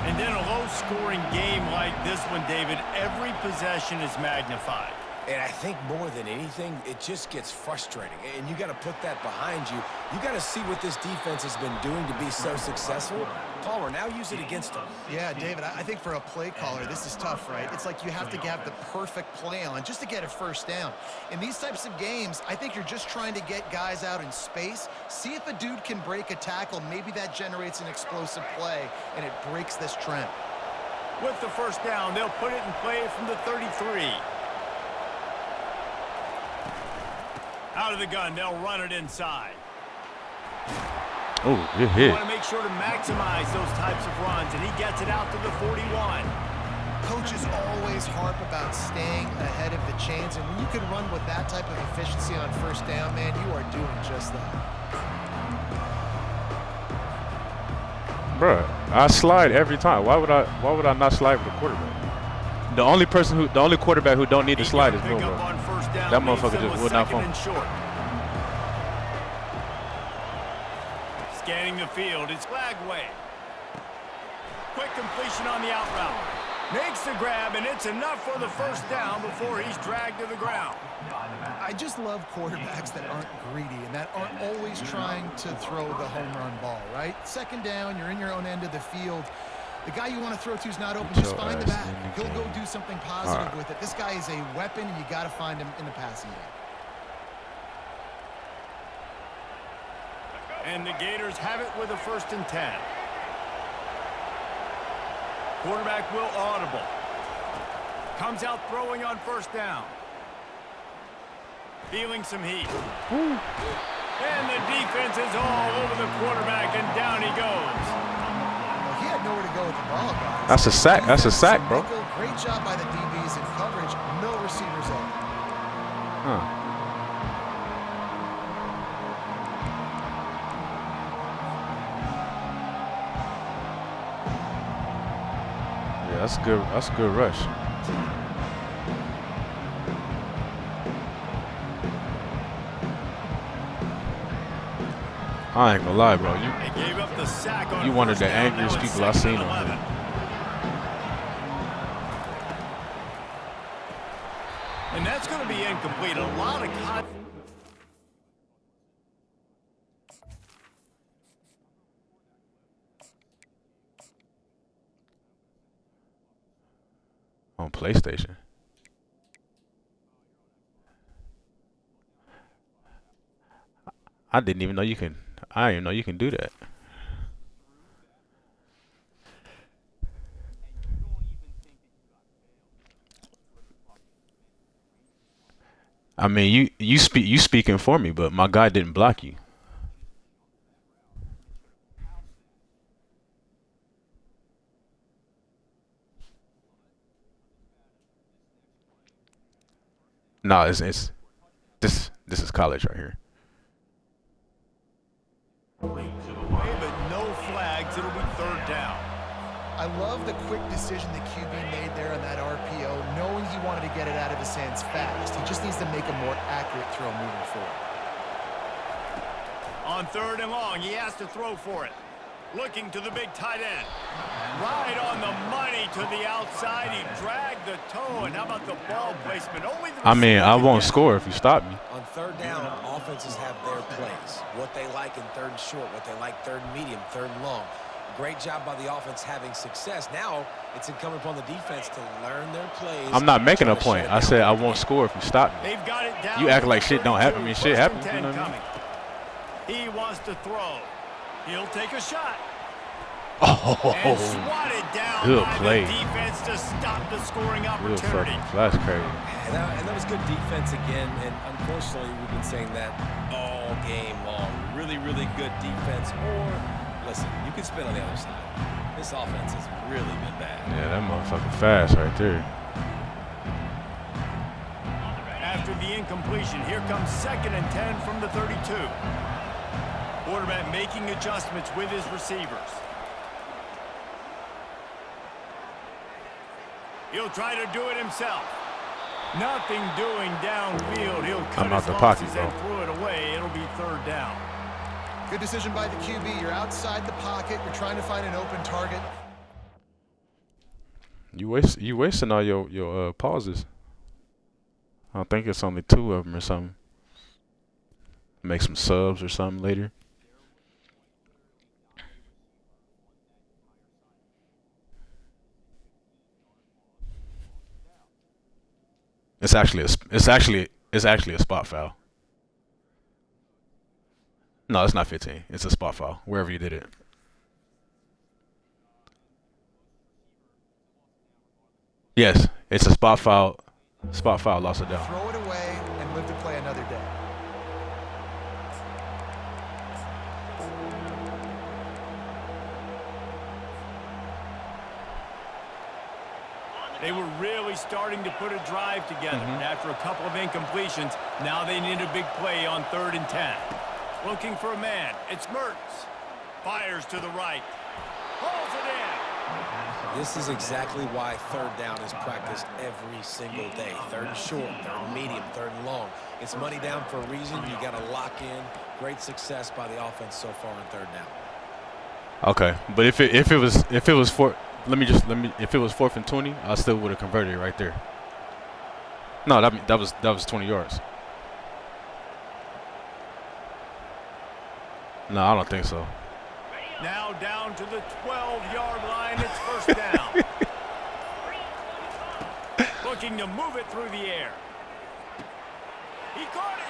And then a low-scoring game like this one, David, every possession is magnified. And I think more than anything, it just gets frustrating. And you got to put that behind you. You got to see what this defense has been doing to be so successful. Caller, now use it against them. Yeah, David, I think for a play caller, this is tough, right? It's like you have to have the perfect play on just to get a first down. In these types of games, I think you're just trying to get guys out in space, see if a dude can break a tackle. Maybe that generates an explosive play, and it breaks this trend. With the first down, they'll put it in play from the 33. Out of the gun, they'll run it inside. Oh, good hit. Want to make sure to maximize those types of runs, and he gets it out to the 41. Coaches always harp about staying ahead of the chains, and when you can run with that type of efficiency on first down, man, you are doing just that. Bruh, I slide every time. Why would I not slide with a quarterback? The only quarterback who don't need to slide is Will, bro. That motherfucker just would not fumble. Scanning the field, it's Flagway. Quick completion on the out route. Makes the grab, and it's enough for the first down before he's dragged to the ground. I just love quarterbacks that aren't greedy and that aren't always trying to throw the home run ball, right? Second down, you're in your own end of the field. The guy you want to throw to is not open. Just find the back. He'll go do something positive with it. This guy is a weapon, and you got to find him in the passing game. And the Gators have it with a 1st and 10. Quarterback will audible. Comes out throwing on first down. Feeling some heat. Ooh. And the defense is all over the quarterback, and down he goes. He had nowhere to go with the ball, guys. That's a sack. That's a sack, bro. Great job by the DBs in coverage. No receivers open. Huh. Yeah, that's good. That's a good rush. I ain't gonna lie, bro. You one of the angriest people I've seen on here. And that's going to be incomplete. A lot of On PlayStation. I didn't even know you can. I didn't even know you can do that. I mean, you speaking for me, but my guy didn't block you. No, it's this is college right here. but no flags. It'll be third down. I love the quick decision the QB made there on that RPO, knowing he wanted to get it out of his hands fast. He just needs to make a more accurate throw moving forward. On third and long, he has to throw for it. Looking to the big tight end. Right on the money to the outside. He dragged the toe. And how about the ball placement? Only the I mean, I won't score if you stop me. On third down, offenses have their plays. What they like in third and short, what they like third and medium, third and long. Great job by the offense having success. Now it's incumbent upon the defense to learn their plays. I'm not making a point. I said I won't score if you stop me. They've got it down. You act like shit don't happen. I mean, shit happens. You know what I mean? He wants to throw. He'll take a shot. Oh, And swatted down good by play. the defense to stop the scoring Good opportunity. fucking, that's crazy. And that was good defense again. And unfortunately, we've been saying that all game long. Really, really good defense. Or, listen, you can spin on the other side. This offense has really been bad. Yeah, that motherfucker fast right there. After the incompletion, here comes 2nd and 10 from the 32. Quarterback making adjustments with his receivers. He'll try to do it himself. Nothing doing downfield. He'll cut I'm out his the losses pocket, bro. and throw it away. It'll be third down. Good decision by the QB. You're outside the pocket. You're trying to find an open target. You wasting all your pauses. I think it's only 2 of them or something. Make some subs or something later. It's actually a spot foul. No, it's not 15. It's a spot foul wherever you did it. Yes, it's a spot foul. Spot foul, lost it down. Throw it away and live to play another day. They were really starting to put a drive together. After a couple of incompletions, now they need a big play on 3rd and 10. Looking for a man. It's Mertz. Fires to the right. Pulls it in. This is exactly why third down is practiced every single day. 3rd and short, 3rd and medium, 3rd and long. It's money down for a reason. You got to lock in. Great success by the offense so far on 3rd down. Okay, but if it was 4th and 20, I still would have converted it right there. No, that was 20 yards. No, I don't think so. Now down to the 12-yard line. It's first down. Looking to move it through the air. He caught it.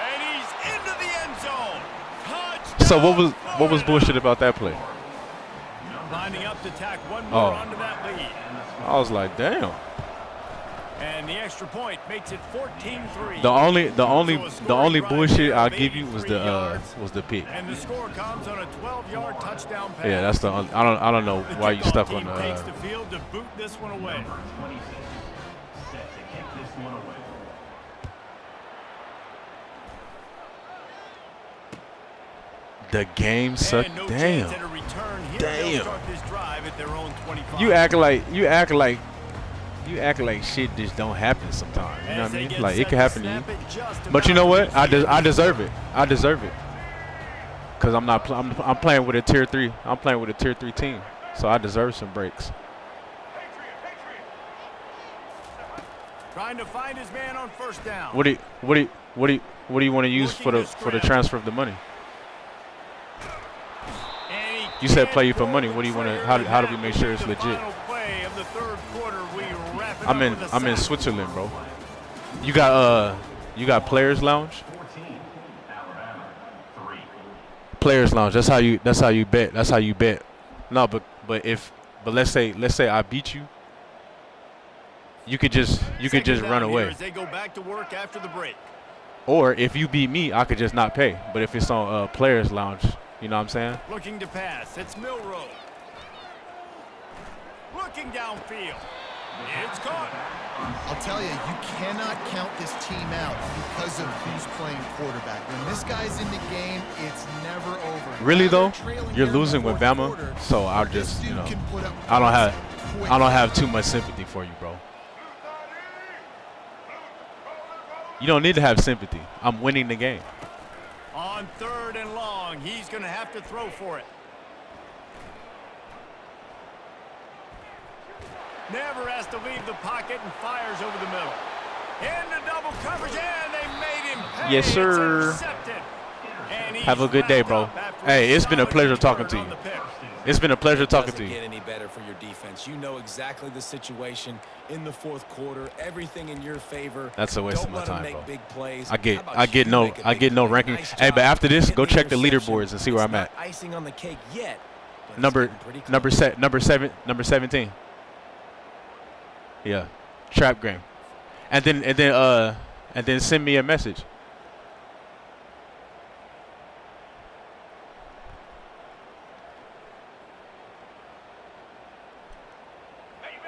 And he's into the end zone. Touchdown. So what was bullshit about that play? Lining up to tack one more onto that lead. I was like, damn. And the extra point makes it 14-3. The only bullshit I'll give you was the pick. And the score comes on a 12-yard touchdown pass. Yeah, that's the only, I don't know why you stuck on takes the field to boot this one away. Number 26, set to kick this one away. The game sucked. And no Damn. chance at a return here. Damn. They'll start this drive at their own 25. You act like shit just don't happen sometimes. You know what I mean? Like it can happen to you. But you know what? I deserve it. I deserve it. Cause I'm playing with a tier 3. I'm playing with a tier 3 team, so I deserve some breaks. Trying to find his man on first down. What do you want to use for the transfer of the money? You said play you for money. What do you want to? How do we make sure it's legit? I'm in Switzerland, bro. You got players lounge. Players lounge. That's how you bet. That's how you bet. No, but let's say I beat you. You could just run away. They go back to work after the break. Or if you beat me, I could just not pay. But if it's on players lounge, you know what I'm saying? Looking to pass. It's Milrow. Looking downfield. It's caught. I'll tell you, you cannot count this team out because of who's playing quarterback. When this guy's in the game, it's never over. Really though, you're losing with Bama, so I'll just, you know, I don't have too much sympathy for you, bro. You don't need to have sympathy. I'm winning the game. On 3rd and long, he's going to have to throw for it. Never has to leave the pocket and fires over the middle. Into double coverage, and they made him pay. Yes, sir. Have a good day, bro. Hey, it's been a pleasure talking to you. It's been a pleasure talking to you. Doesn't get any better for your defense. You know exactly the situation in the 4th quarter. Everything in your favor. That's a waste of my Don't let time, them bro. make big plays. I get no ranking. Hey, but after this, go check the leaderboards and see where I'm at. Icing on the cake yet. Number 17. Yeah, trap game, and then send me a message.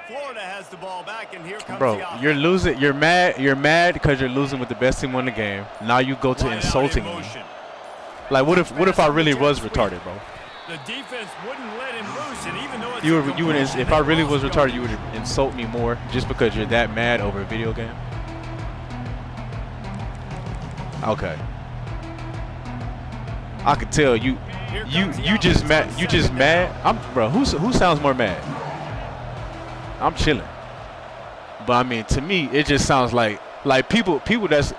Florida has the ball back, and here comes Bro, the offense. you're losing. You're mad because you're losing with the best team on the game. Now you go to Right out insulting in me. motion. Like what if I really was retarded, bro? The defense wouldn't let him loose, and even though it's You a would completion, if they I really lost was retarded, coverage. you would insult me more just because you're that mad over a video game. Okay. I could tell you just mad. You just mad. Bro. Who sounds more mad? I'm chilling. But I mean, to me, it just sounds like people that's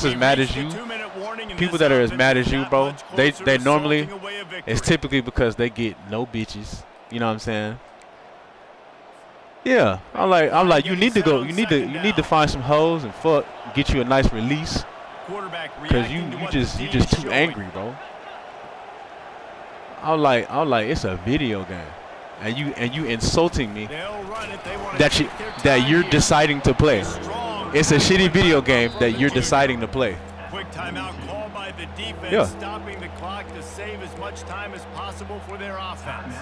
as mad as you. People that are as mad as you, bro. They normally, it's typically because they get no bitches. You know what I'm saying? Yeah. I'm like you need to find some hoes and fuck, get you a nice release. Cause you just too angry, bro. I'm like it's a video game, and you insulting me that you're deciding to play. It's a shitty video game that you're deciding to play. Quick timeout call by the defense, Yeah. stopping the clock to save as much time as possible for their offense.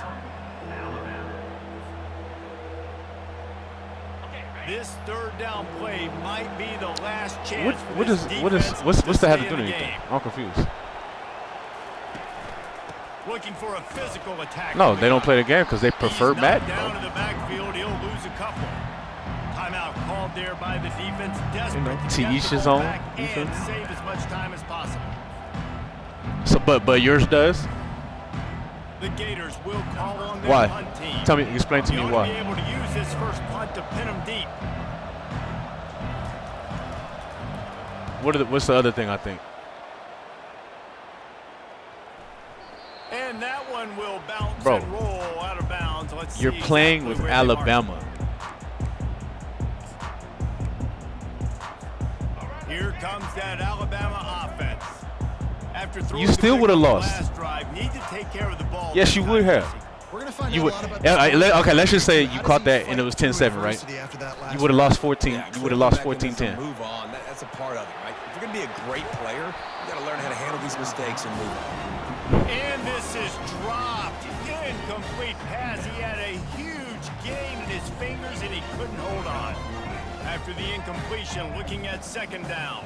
This 3rd down play might be the last chance. What's that have to do with anything? I'm confused. Looking for a physical attack. No, they don't play the game because they prefer Madden, Down bro. to the backfield, he'll lose a couple. Timeout called there by the defense. Desperate to to get each the his ball own back and defense. save as much time as possible. So, but yours does. The Gators will call on their Why? punt team. Explain to me They ought to why. be able to use this first punt to pin them deep. What's the other thing I think? And that one will bounce Bro, and roll out of bounds. Let's You're see playing exactly with where they mark it. Alabama. Here comes that Alabama offense. After throwing You still the would have big lost. last drive, need to take care of the ball. Yes, this you time, would have. Jesse. We're going to find You out would. a lot about Okay, let's just say you How caught does he that and it was fight through 10-7, right? adversity after that last You would have lost 14. Yeah, You would have lost quarterback needs to 14-10. Move on. That's a part of it, right? If you're going to be a great player, you got to learn how to handle these mistakes and move on. And this is dropped. Incomplete pass. He had a huge gain in his fingers and he couldn't hold on. After the incompletion, looking at 2nd down.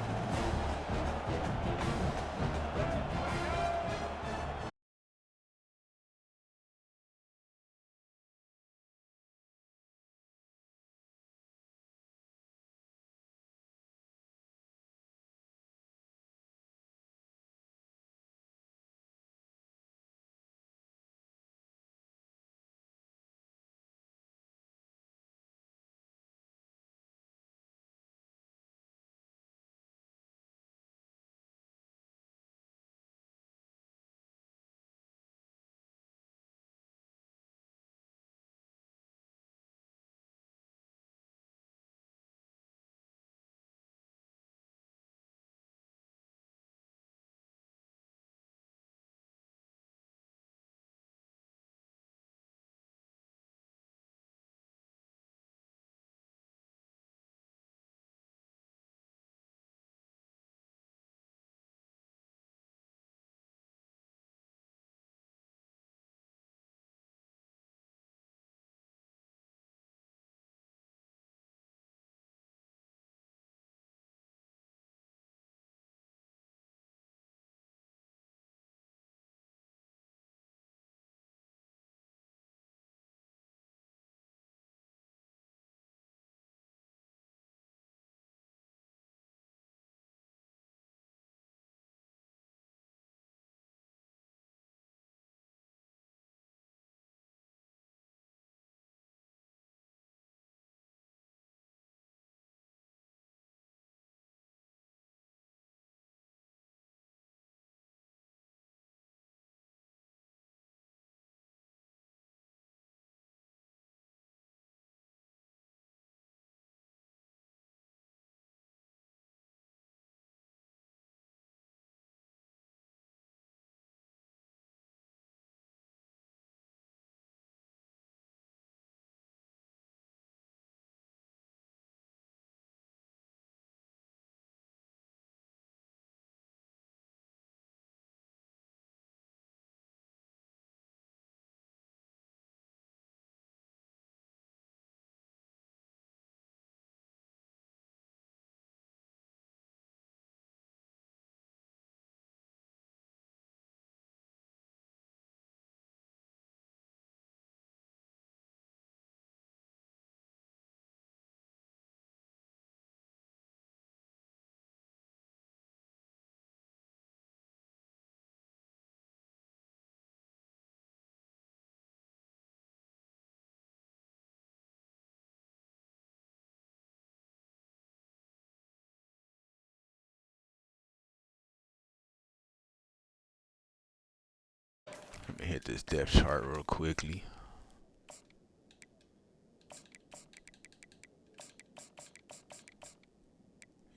me hit this depth chart real quickly.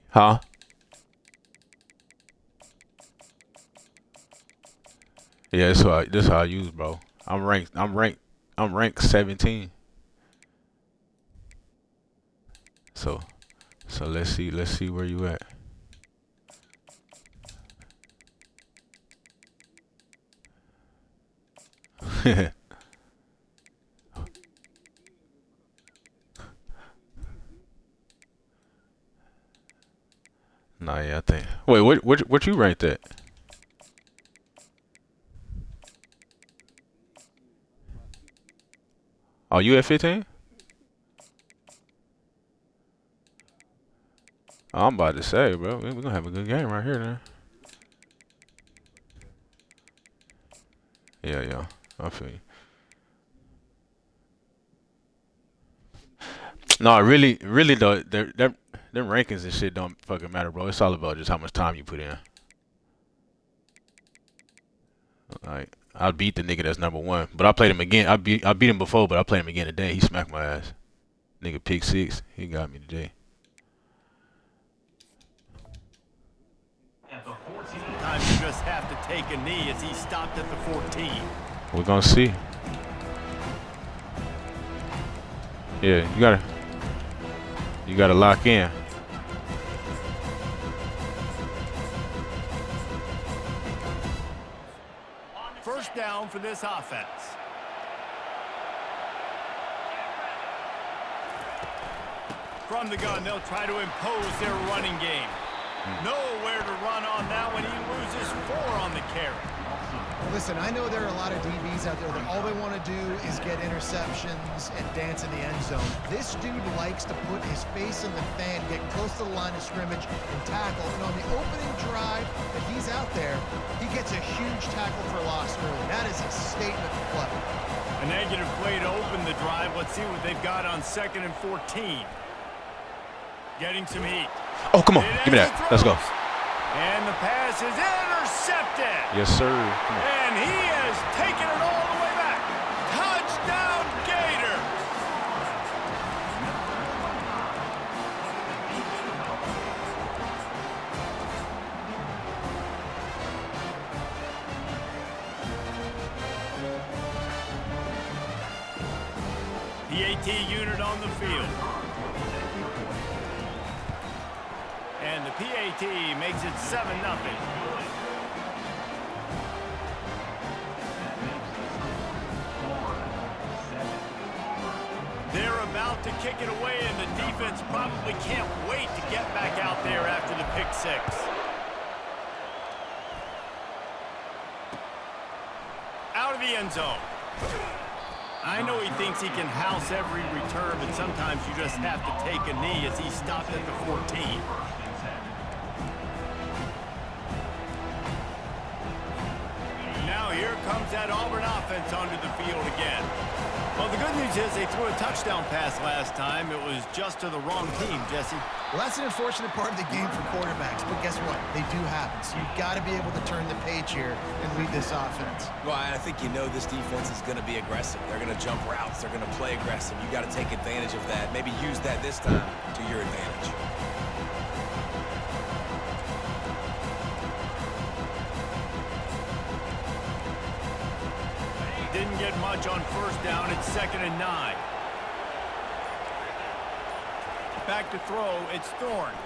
Huh? Yeah, this is how I use, bro. I'm ranked 17. So let's see where you at. Nah, yeah, I think. Wait, what you ranked at? Oh, you at 15? Oh, I'm about to say, bro, we're gonna have a good game right here, man. Yeah, I feel you. No, really though, them rankings and shit don't fucking matter, bro. It's all about just how much time you put in. Like, I beat the nigga that's #1, but I played him again. I beat him before, but I played him again today. He smacked my ass. Nigga pick 6. He got me today. Sometimes you just have to take a knee as he stopped at the 14. We're gonna see. Yeah, you gotta lock in. First down for this offense. From the gun, they'll try to impose their running game. Nowhere to run on that one. He loses 4 on the carry. Listen, I know there are a lot of DBs out there that all they want to do is get interceptions and dance in the end zone. This dude likes to put his face in the fan, get close to the line of scrimmage, and tackle. And on the opening drive that he's out there, he gets a huge tackle for loss early. That is a statement of play. A negative play to open the drive. Let's see what they've got on 2nd and 14. Getting some heat. Oh, come on. Give me that. Let's go. And the pass is intercepted. Yes, sir. Come on. And he has taken it all the way back. Touchdown, Gator. The AT unit on the field. And the PAT makes it 7-0. They're about to kick it away, and the defense probably can't wait to get back out there after the pick 6. Out of the end zone. I know he thinks he can house every return, but sometimes you just have to take a knee as he stopped at the 14. Now here comes that Auburn offense onto the field again. Well, the good news is they threw a touchdown pass last time. It was just to the wrong team, Jesse. Well, that's an unfortunate part of the game for quarterbacks, but guess what? They do happen. So you've got to be able to turn the page here and lead this offense. Well, I think you know this defense is going to be aggressive. They're going to jump routes. They're going to play aggressive. You got to take advantage of that. Maybe use that this time to your advantage. Didn't get much on first down. It's 2nd and 9. Back to throw. It's Thorne.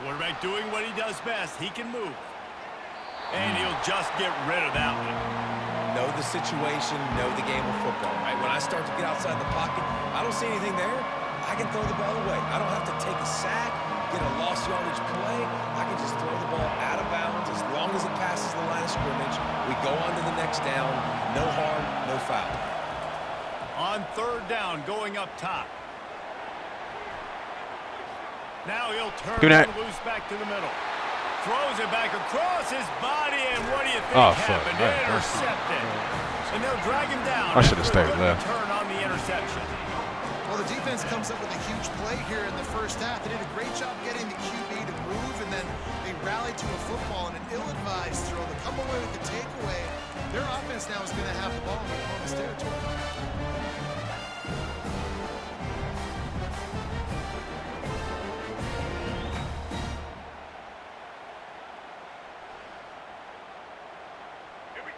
Quarterback doing what he does best. He can move. And he'll just get rid of that one. Know the situation, know the game of football, right? When I start to get outside the pocket, I don't see anything there. I can throw the ball away. I don't have to take a sack, get a lost yardage play. I can just throw the ball out of bounds as long as it passes the line of scrimmage. We go on to the next down. No harm, no foul. On 3rd down, going up top. Now he'll turn and loose back to the middle. Throws it back across his body, and what do you think happened? Intercepted. And they'll drag him down. I should have stayed left. Turn on the interception. Well, the defense defense comes up with a huge play here in the first half. They did a great job getting the QB to move, and then they rallied to a football and an ill-advised throw. They come away with the takeaway. Their offense now is going to have the ball in the opponent's territory.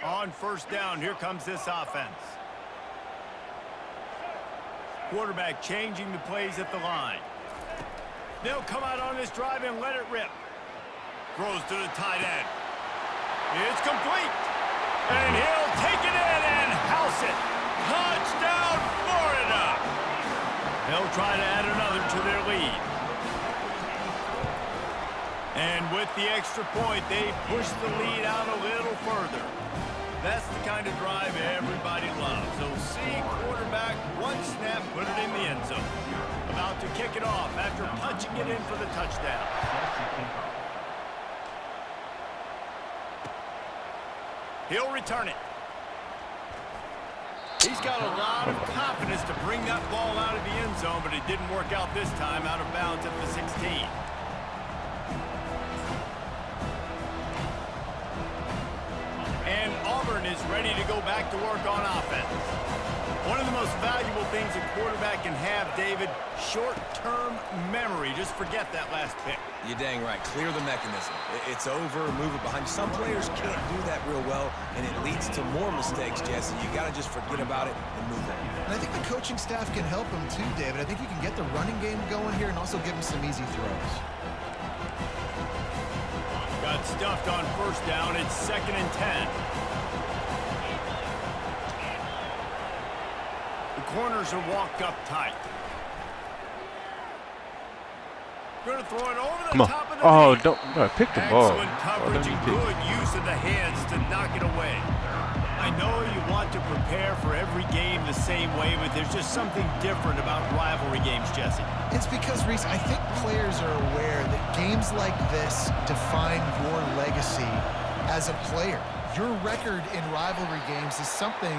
On first down, here comes this offense. Quarterback changing the plays at the line. They'll come out on this drive and let it rip. Throws to the tight end. It's complete. And he'll take it in and house it. Touchdown, Florida. They'll try to add another to their lead. And with the extra point, they push the lead out a little further. That's the kind of drive everybody loves. So see quarterback, one snap, put it in the end zone. About to kick it off after punching it in for the touchdown. He'll return it. He's got a lot of confidence to bring that ball out of the end zone, but it didn't work out this time, out of bounds at the 16. And Auburn is ready to go back to work on offense. One of the most valuable things a quarterback can have, David, short-term memory. Just forget that last pick. You're dang right. Clear the mechanism. It's over, move it behind. Some players can't do that real well, and it leads to more mistakes, Jesse. You got to just forget about it and move on. And I think the coaching staff can help him too, David. I think you can get the running game going here and also give him some easy throws. Got stuffed on first down. It's 2nd and 10. The corners are walked up tight. Going to throw it over the top of the knee. Don't pick the ball. Excellent coverage and good use of the hands to knock it away. I know you want to prepare for every game the same way, but there's just something different about rivalry games, Jesse. It's because, Reese, I think players are aware that games like this define your legacy as a player. Your record in rivalry games is something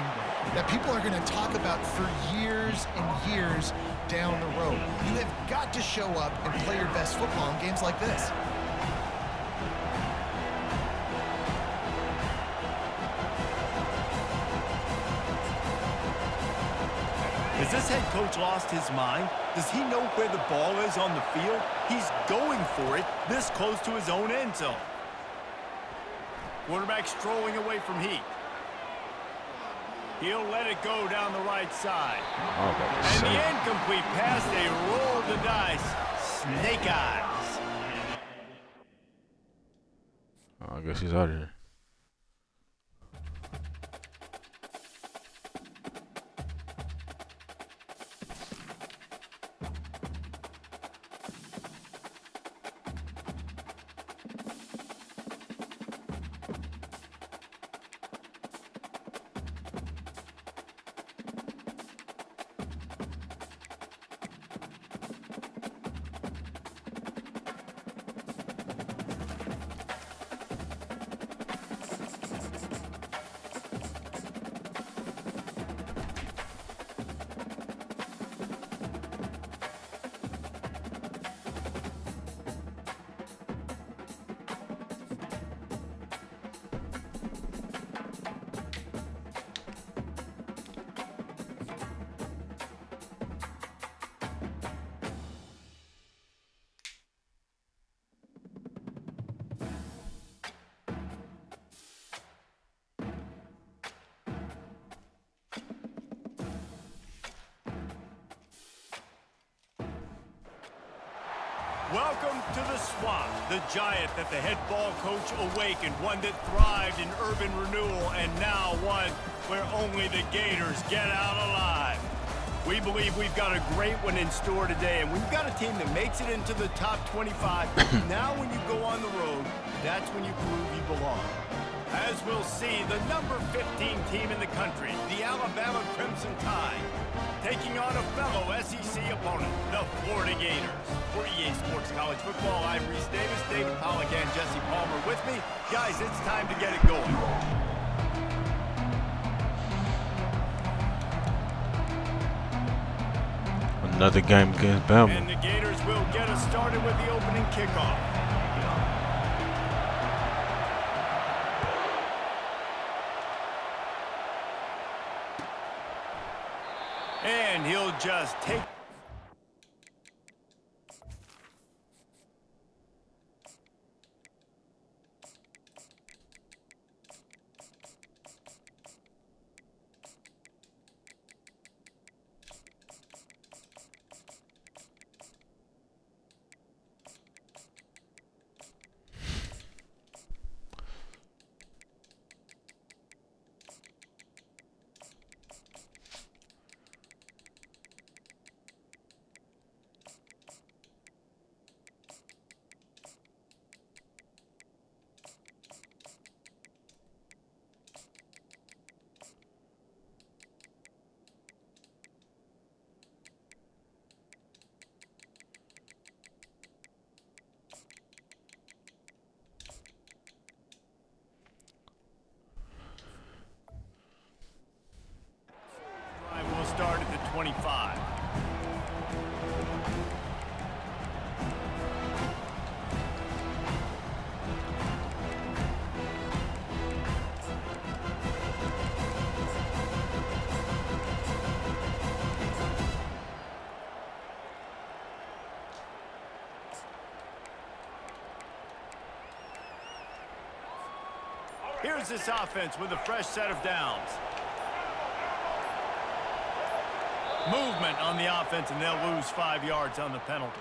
that people are going to talk about for years and years down the road. You have got to show up and play your best football in games like this. Has this head coach lost his mind? Does he know where the ball is on the field? He's going for it this close to his own end zone. Quarterback strolling away from Heat. He'll let it go down the right side. And the incomplete pass, they roll the dice. Snake eyes. I guess he's out of here. Welcome to the swamp, the giant that the head ball coach awakened, one that thrived in urban renewal, and now one where only the Gators get out alive. We believe we've got a great one in store today, and we've got a team that makes it into the top 25. Now when you go on the road, that's when you prove you belong. As we'll see, the number 15 team in the country, the Alabama Crimson Tide, taking on a fellow SEC opponent, the Florida Gators. For EA Sports College Football, I'm Reese Davis, David Pollack, and Jesse Palmer with me. Guys, it's time to get it going. Another game against Bama. And the Gators will get us started with the opening kickoff. And he'll just take... We'll start at the 25. Here's this offense with a fresh set of downs. Movement on the offense, and they'll lose 5 yards on the penalty.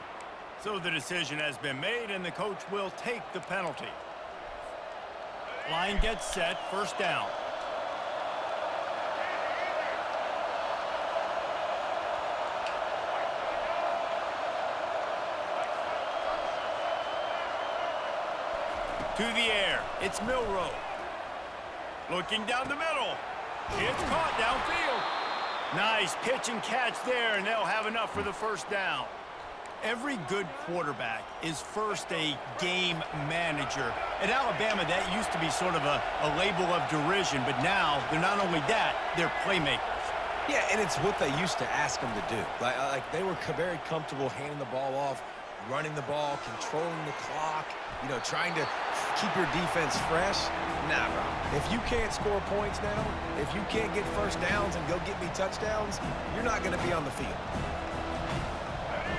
So the decision has been made, and the coach will take the penalty. Line gets set, first down. To the air, it's Milrow. Looking down the middle. It's caught downfield. Nice pitch and catch there, and they'll have enough for the first down. Every good quarterback is first a game manager. At Alabama, that used to be sort of a label of derision, but now they're not only that, they're playmakers. Yeah, and it's what they used to ask them to do. Like they were very comfortable handing the ball off, running the ball, controlling the clock, trying to keep your defense fresh. Nah, bro. If you can't score points now, if you can't get first downs and go get me touchdowns, you're not going to be on the field.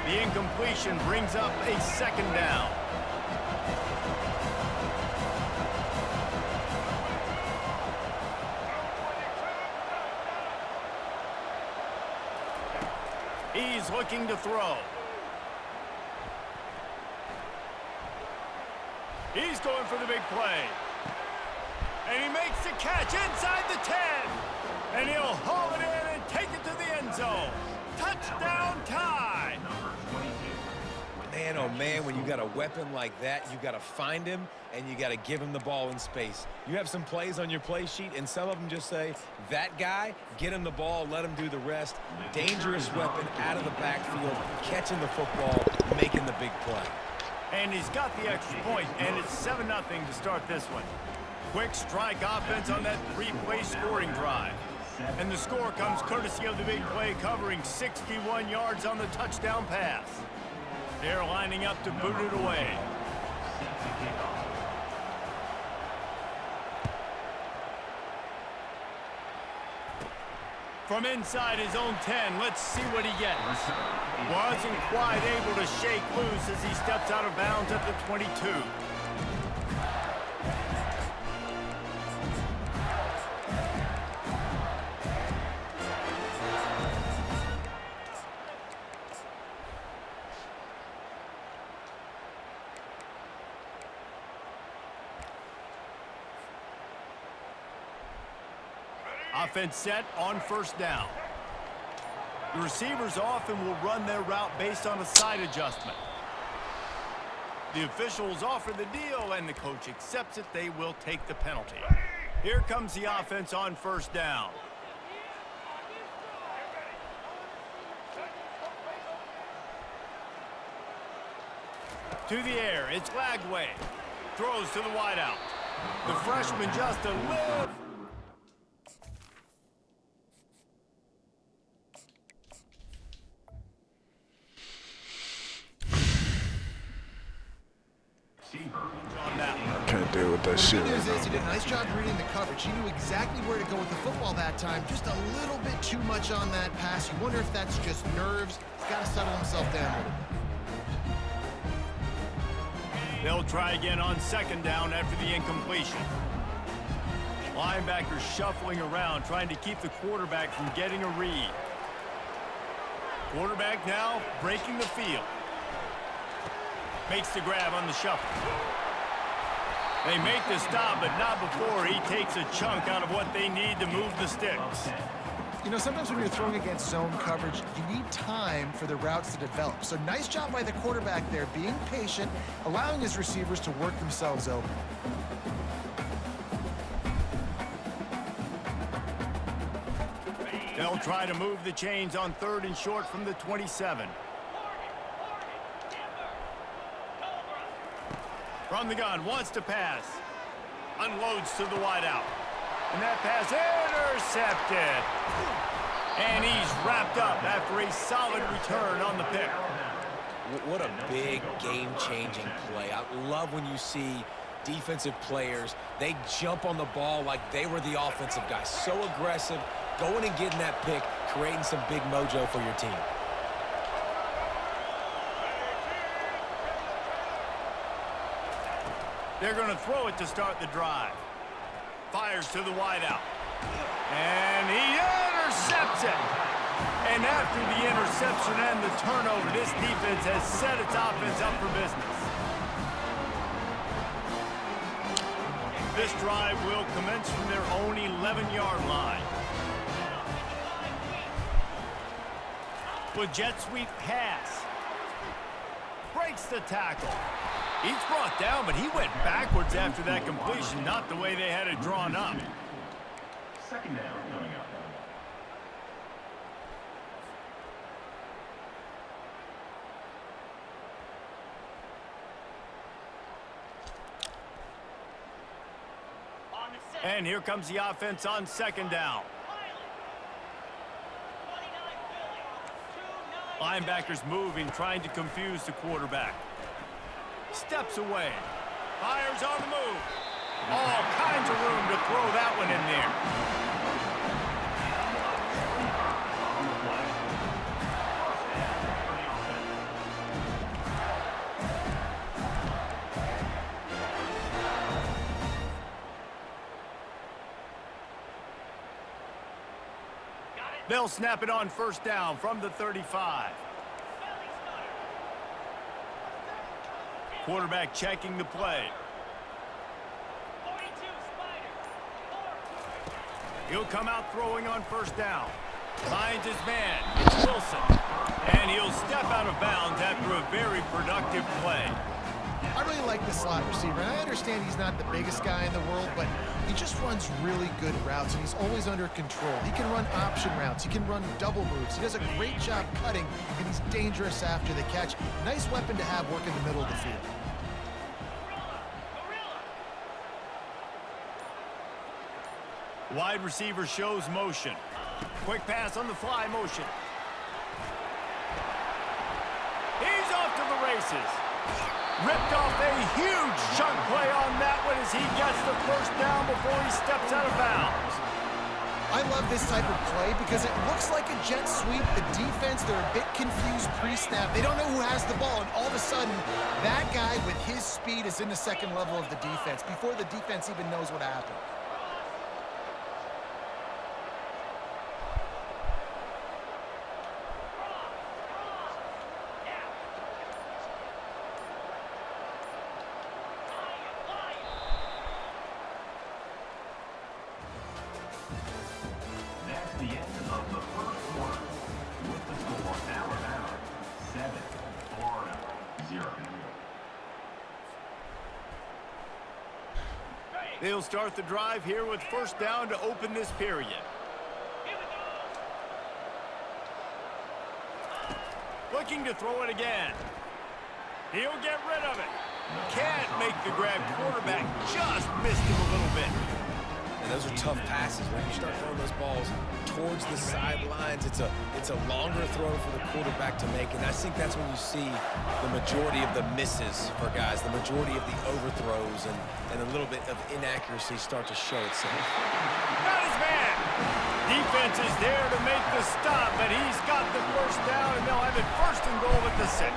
The incompletion brings up a second down. He's looking to throw. He's going for the big play. And he makes the catch inside the 10. And he'll haul it in and take it to the end zone. Touchdown tie. Man, oh man, when you got a weapon like that, you got to find him and you got to give him the ball in space. You have some plays on your play sheet, and some of them just say, that guy, get him the ball, let him do the rest. Dangerous weapon out of the backfield, catching the football, making the big play. And he's got the extra point, and it's 7-0 to start this one. Quick strike offense on that 3-play scoring drive. And the score comes courtesy of the big play, covering 61 yards on the touchdown pass. They're lining up to boot it away. From inside his own 10, let's see what he gets. Wasn't quite able to shake loose as he steps out of bounds at the 22. Offense set on first down. The receivers often will run their route based on a side adjustment. The officials offer the deal, and the coach accepts it. They will take the penalty. Here comes the offense on first down. To the air, it's Lagway. Throws to the wideout. The freshman just a little... got that The shit good right news is he now. did a nice job reading the coverage. He knew exactly where to go with the football that time. Just a little bit too much on that pass. You wonder if that's just nerves. He's got to settle himself down a little bit. They'll try again on second down after the incompletion. Linebackers shuffling around, trying to keep the quarterback from getting a read. Quarterback now breaking the field. Makes the grab on the shuffle. They make the stop, but not before he takes a chunk out of what they need to move the sticks. You know, sometimes when you're throwing against zone coverage, you need time for the routes to develop. So nice job by the quarterback there, being patient, allowing his receivers to work themselves open. They'll try to move the chains on 3rd and short from the 27. From the gun, wants to pass. Unloads to the wideout. And that pass intercepted. And he's wrapped up after a solid return on the pick. What a big game-changing play. I love when you see defensive players, they jump on the ball like they were the offensive guys. So aggressive, going and getting that pick, creating some big mojo for your team. They're going to throw it to start the drive. Fires to the wideout. And he intercepts it. And after the interception and the turnover, this defense has set its offense up for business. This drive will commence from their own 11-yard line. With jet sweep pass. Breaks the tackle. He's brought down, but he went backwards after that completion, not the way they had it drawn up. Second down coming up. And here comes the offense on second down. Linebackers moving, trying to confuse the quarterback. Steps away. Fires on the move. All kinds of room to throw that one in there. They'll snap it on first down from the 35. Quarterback checking the play. He'll come out throwing on first down. Finds his man. It's Wilson. And he'll step out of bounds after a very productive play. I really like the slot receiver, and I understand he's not the biggest guy in the world, but he just runs really good routes, and he's always under control. He can run option routes. He can run double moves. He does a great job cutting, and he's dangerous after the catch. Nice weapon to have work in the middle of the field. Wide receiver shows motion. Quick pass on the fly motion. He's off to the races. Ripped off a huge chunk play on that one as he gets the first down before he steps out of bounds. I love this type of play because it looks like a jet sweep. The defense, they're a bit confused pre-snap. They don't know who has the ball, and all of a sudden, that guy with his speed is in the second level of the defense before the defense even knows what happened. That's the end of the first quarter. With the score, Alabama 7, Florida 0. They'll start the drive here with first down to open this period. Looking to throw it again. He'll get rid of it. Can't make the grab. Quarterback just missed him a little bit. And those are tough passes. When you start throwing those balls towards the sidelines, it's a longer throw for the quarterback to make, and I think that's when you see the majority of the misses for guys, the majority of the overthrows, and a little bit of inaccuracy start to show itself. Got his man. Defense is there to make the stop, but he's got the first down, and they'll have it first and goal at the 6.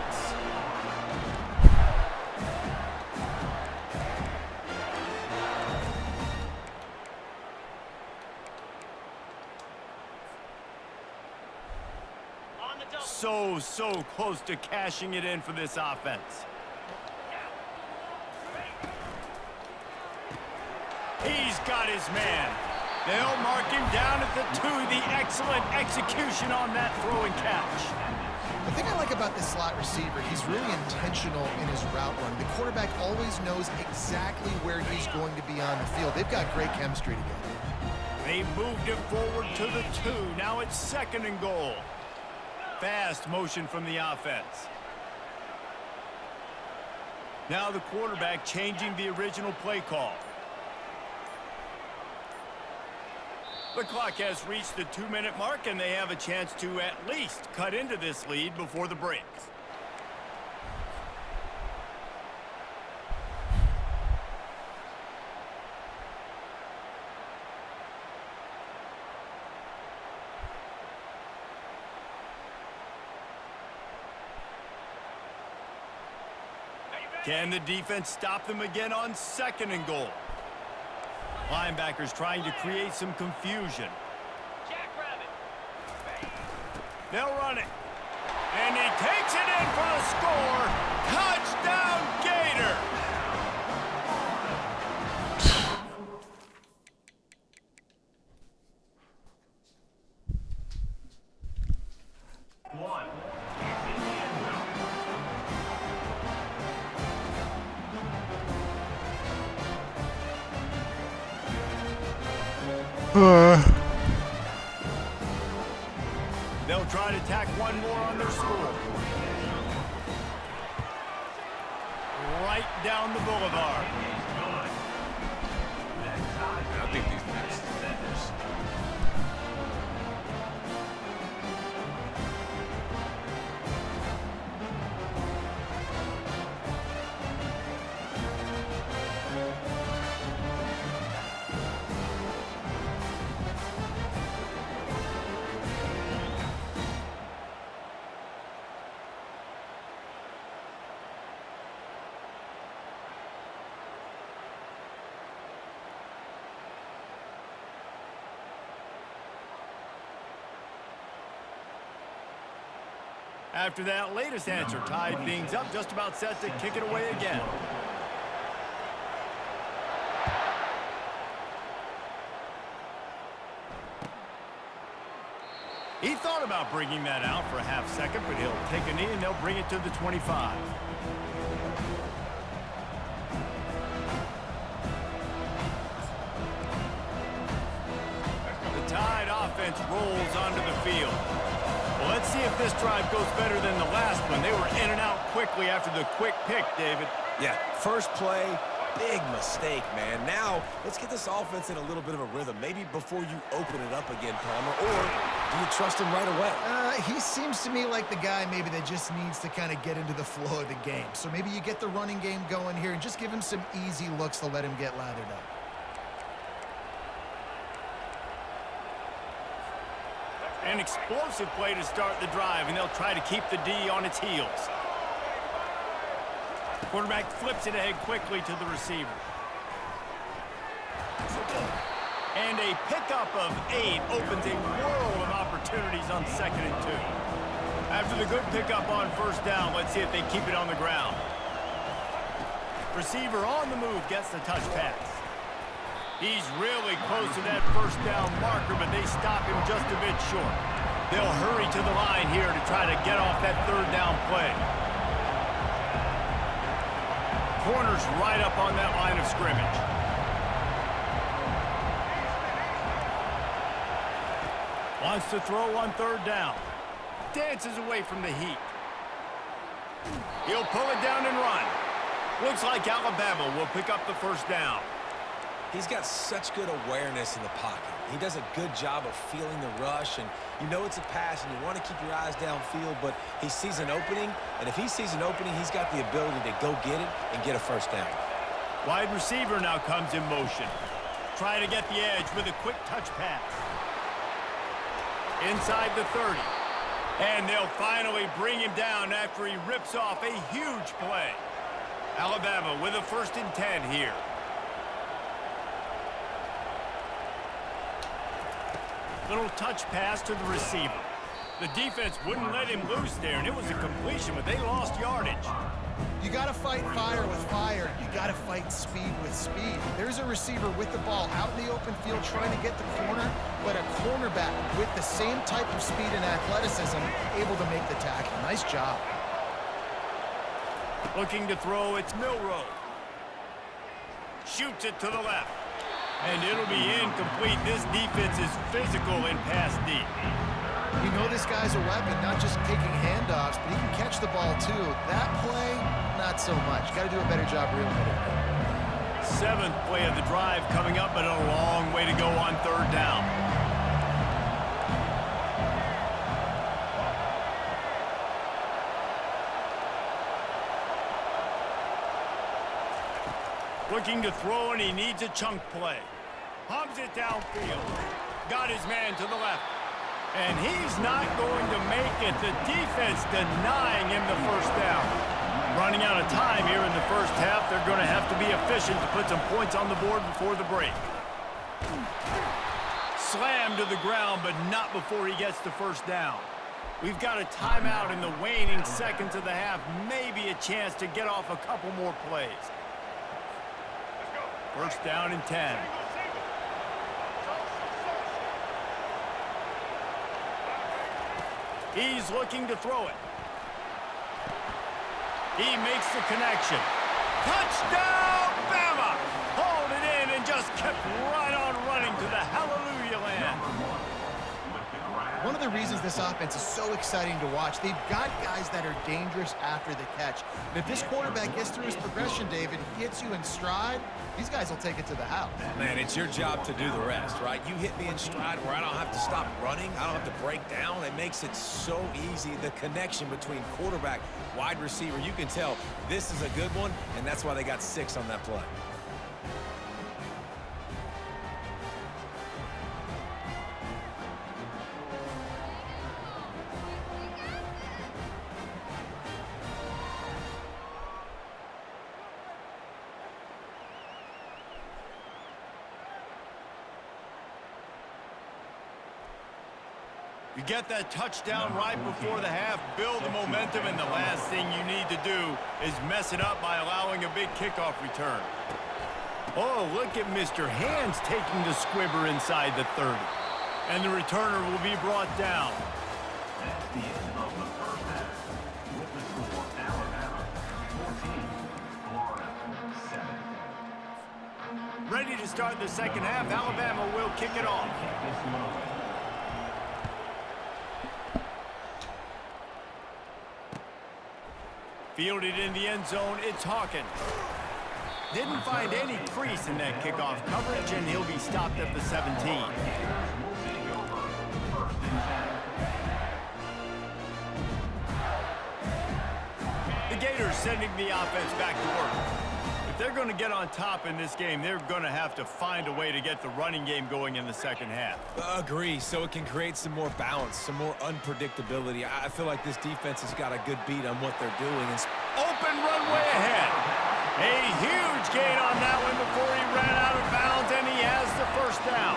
So close to cashing it in for this offense. He's got his man. They'll mark him down at the 2. The excellent execution on that throw and catch. The thing I like about this slot receiver, he's really intentional in his route run. The quarterback always knows exactly where he's going to be on the field. They've got great chemistry together. They moved it forward to the 2. Now it's 2nd and goal. Fast motion from the offense. Now the quarterback changing the original play call. The clock has reached the 2-minute mark, and they have a chance to at least cut into this lead before the break. Can the defense stop them again on 2nd and goal? Linebackers trying to create some confusion. They'll run it. And he takes it in for the score. Touchdown, Gator! They'll try to tack one more on their score. Right down the boulevard. I think these next defenders. After that latest answer tied things up, just about set to kick it away again. He thought about bringing that out for a half second, but he'll take a knee and they'll bring it to the 25. The Tide offense rolls onto the field. Well, let's see if this drive goes better than the last one. They were in and out quickly after the quick pick, David. Yeah, first play, big mistake, man. Now, let's get this offense in a little bit of a rhythm. Maybe before you open it up again, Palmer, or do you trust him right away? He seems to me like the guy maybe that just needs to kind of get into the flow of the game. So maybe you get the running game going here and just give him some easy looks to let him get lathered up. An explosive play to start the drive, and they'll try to keep the D on its heels. Quarterback flips it ahead quickly to the receiver. And a pickup of 8 opens a world of opportunities on 2nd and 2. After the good pickup on first down, let's see if they keep it on the ground. Receiver on the move gets the touch pass. He's really close to that first down marker, but they stop him just a bit short. They'll hurry to the line here to try to get off that 3rd down play. Corner's right up on that line of scrimmage. Wants to throw on 3rd down. Dances away from the heat. He'll pull it down and run. Looks like Alabama will pick up the first down. He's got such good awareness in the pocket. He does a good job of feeling the rush, and you know it's a pass, and you want to keep your eyes downfield, but he sees an opening, and if he sees an opening, he's got the ability to go get it and get a first down. Wide receiver now comes in motion. Trying to get the edge with a quick touch pass. Inside the 30. And they'll finally bring him down after he rips off a huge play. Alabama with a 1st and 10 here. Little touch pass to the receiver. The defense wouldn't let him loose there, and it was a completion, but they lost yardage. You got to fight fire with fire. You got to fight speed with speed. There's a receiver with the ball out in the open field trying to get the corner, but a cornerback with the same type of speed and athleticism able to make the tackle. Nice job. Looking to throw, it's Milrow. Shoots it to the left. And it'll be incomplete. This defense is physical in pass deep. You know this guy's a weapon, not just taking handoffs, but he can catch the ball too. That play, not so much. Got to do a better job reeling it in. 7th play of the drive coming up, but a long way to go on 3rd down. Looking to throw, and he needs a chunk play. Pumps it downfield. Got his man to the left. And he's not going to make it. The defense denying him the first down. Running out of time here in the first half. They're going to have to be efficient to put some points on the board before the break. Slammed to the ground, but not before he gets the first down. We've got a timeout in the waning seconds of the half. Maybe a chance to get off a couple more plays. 1st down and 10. He's looking to throw it. He makes the connection. Touchdown, Bama! Hauled it in and just kept right on running to the hallelujah land. One of the reasons this offense is so exciting to watch, they've got guys that are dangerous after the catch. And if this quarterback gets through his progression, David, hits you in stride, these guys will take it to the house. Man, it's your job to do the rest, right? You hit me in stride where I don't have to stop running. I don't have to break down. It makes it so easy. The connection between quarterback, wide receiver, you can tell this is a good one, and that's why they got 6 on that play. You get that touchdown right before the half, build the momentum, and the last thing you need to do is mess it up by allowing a big kickoff return. Oh, look at Mr. Hands taking the squibber inside the 30. And the returner will be brought down. That's the end of the first half. With the score, Alabama 14, Florida 7. Ready to start the second half. Alabama will kick it off. Fielded in the end zone, it's Hawkins. Didn't find any crease in that kickoff coverage, and he'll be stopped at the 17. The Gators sending the offense back to work. If they're going to get on top in this game, they're going to have to find a way to get the running game going in the second half. Agree, so it can create some more balance, some more unpredictability. I feel like this defense has got a good beat on what they're doing. Open runway ahead. A huge gain on that one before he ran out of bounds, and he has the first down.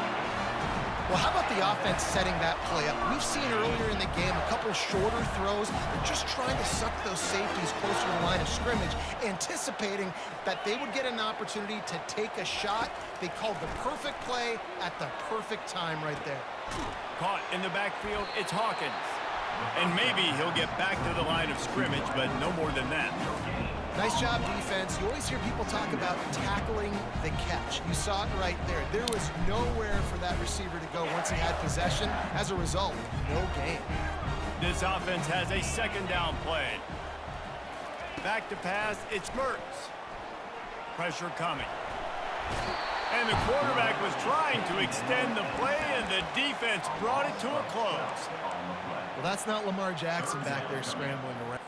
Well, how about the offense setting that play up? We've seen earlier in the game a couple shorter throws. They're just trying to suck those safeties closer to the line of scrimmage, anticipating that they would get an opportunity to take a shot. They called the perfect play at the perfect time right there. Caught in the backfield, it's Hawkins. And maybe he'll get back to the line of scrimmage, but no more than that. Nice job, defense. You always hear people talk about tackling the catch. You saw it right there. There was nowhere for that receiver to go once he had possession. As a result, no gain. This offense has a second down play. Back to pass, it's Mertz. Pressure coming. And the quarterback was trying to extend the play, and the defense brought it to a close. Well, that's not Lamar Jackson back there scrambling around.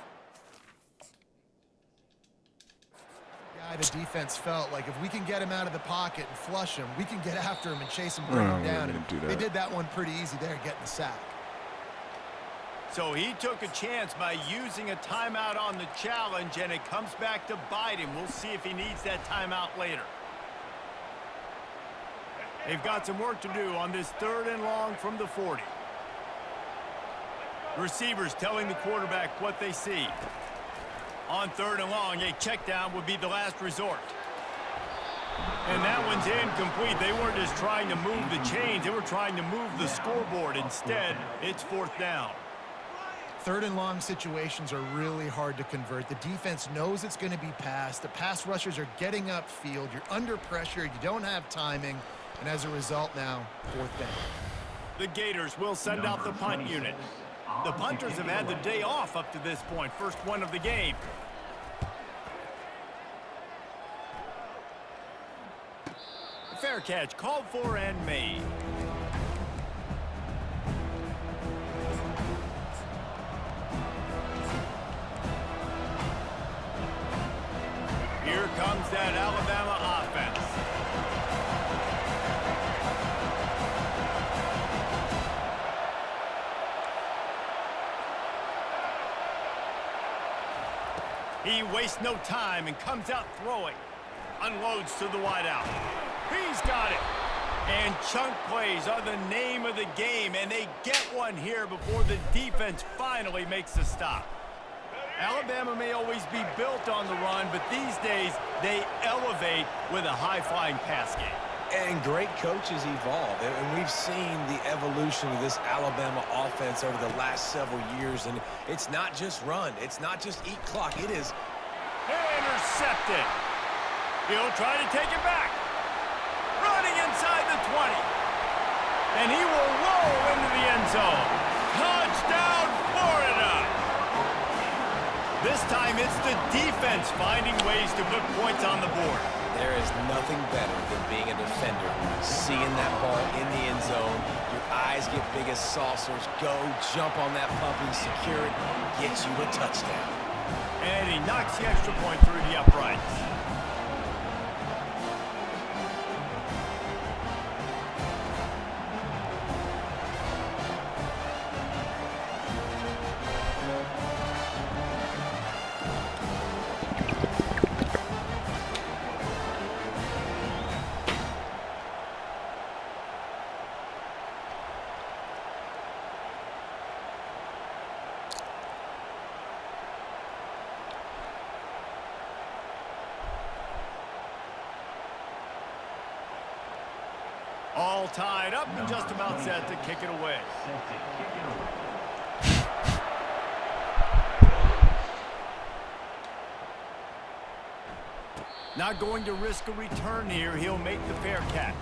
The defense felt like if we can get him out of the pocket and flush him, we can get after him and chase him, bring him down. And they did that one pretty easy there, getting the sack. So he took a chance by using a timeout on the challenge, and it comes back to bite him. We'll see if he needs that timeout later. They've got some work to do on this 3rd and long from the 40. Receivers telling the quarterback what they see. On 3rd and long, a check down would be the last resort. And that one's incomplete. They weren't just trying to move the chains. They were trying to move the scoreboard. Instead, it's 4th down. 3rd and long situations are really hard to convert. The defense knows it's going to be passed. The pass rushers are getting upfield. You're under pressure. You don't have timing. And as a result now, 4th down. The Gators will send out the punt unit. The punters have had the day off up to this point. First one of the game. Fair catch called for and made. Here comes that Alabama offense. He wastes no time and comes out throwing. Unloads to the wideout. He's got it. And chunk plays are the name of the game, and they get one here before the defense finally makes a stop. Alabama may always be built on the run, but these days they elevate with a high-flying pass game. And great coaches evolve, and we've seen the evolution of this Alabama offense over the last several years, and it's not just run, it's not just eat clock, it is... Intercepted. He'll try to take it back. Running inside the 20. And he will roll into the end zone. Touchdown, Florida! This time it's the defense finding ways to put points on the board. There is nothing better than being a defender. Seeing that ball in the end zone, your eyes get big as saucers. Go, jump on that puppy, secure it, get you a touchdown. And he knocks the extra point through the uprights. All tied up and just about set to kick it away. Not going to risk a return here. He'll make the fair catch.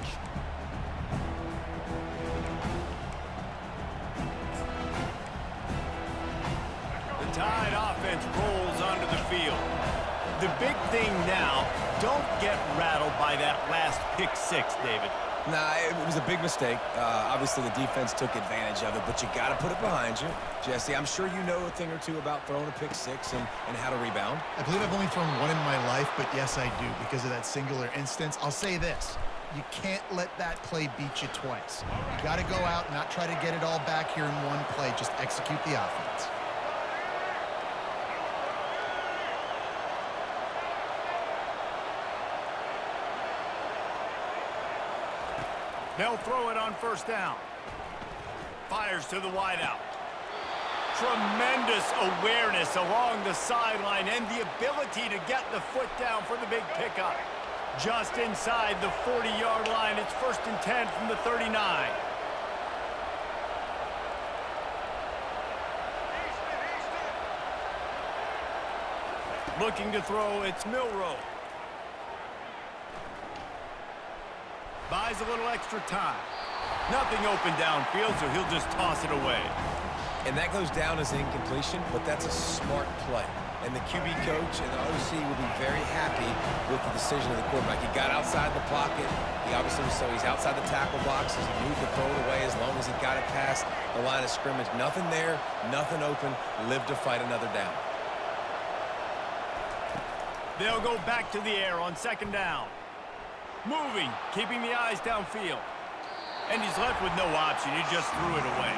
The Tide offense rolls onto the field. The big thing now, don't get rattled by that last pick six, David. Nah, it was a big mistake. Obviously, the defense took advantage of it, but you got to put it behind you. Jesse, I'm sure you know a thing or two about throwing a pick six and how to rebound. I believe I've only thrown one in my life, but yes, I do, because of that singular instance. I'll say this. You can't let that play beat you twice. You got to go out and not try to get it all back here in one play. Just execute the offense. They'll throw it on first down. Fires to the wideout. Tremendous awareness along the sideline and the ability to get the foot down for the big pickup. Just inside the 40-yard line. It's 1st and 10 from the 39. Looking to throw, it's Milroe. Buys a little extra time. Nothing open downfield, so he'll just toss it away. And that goes down as an incompletion, but that's a smart play. And the QB coach and the OC will be very happy with the decision of the quarterback. He got outside the pocket. He obviously was, so he's outside the tackle box as he moved the throw away as long as he got it past the line of scrimmage. Nothing there, nothing open. Live to fight another down. They'll go back to the air on second down. Moving, keeping the eyes downfield. And he's left with no option. He just threw it away.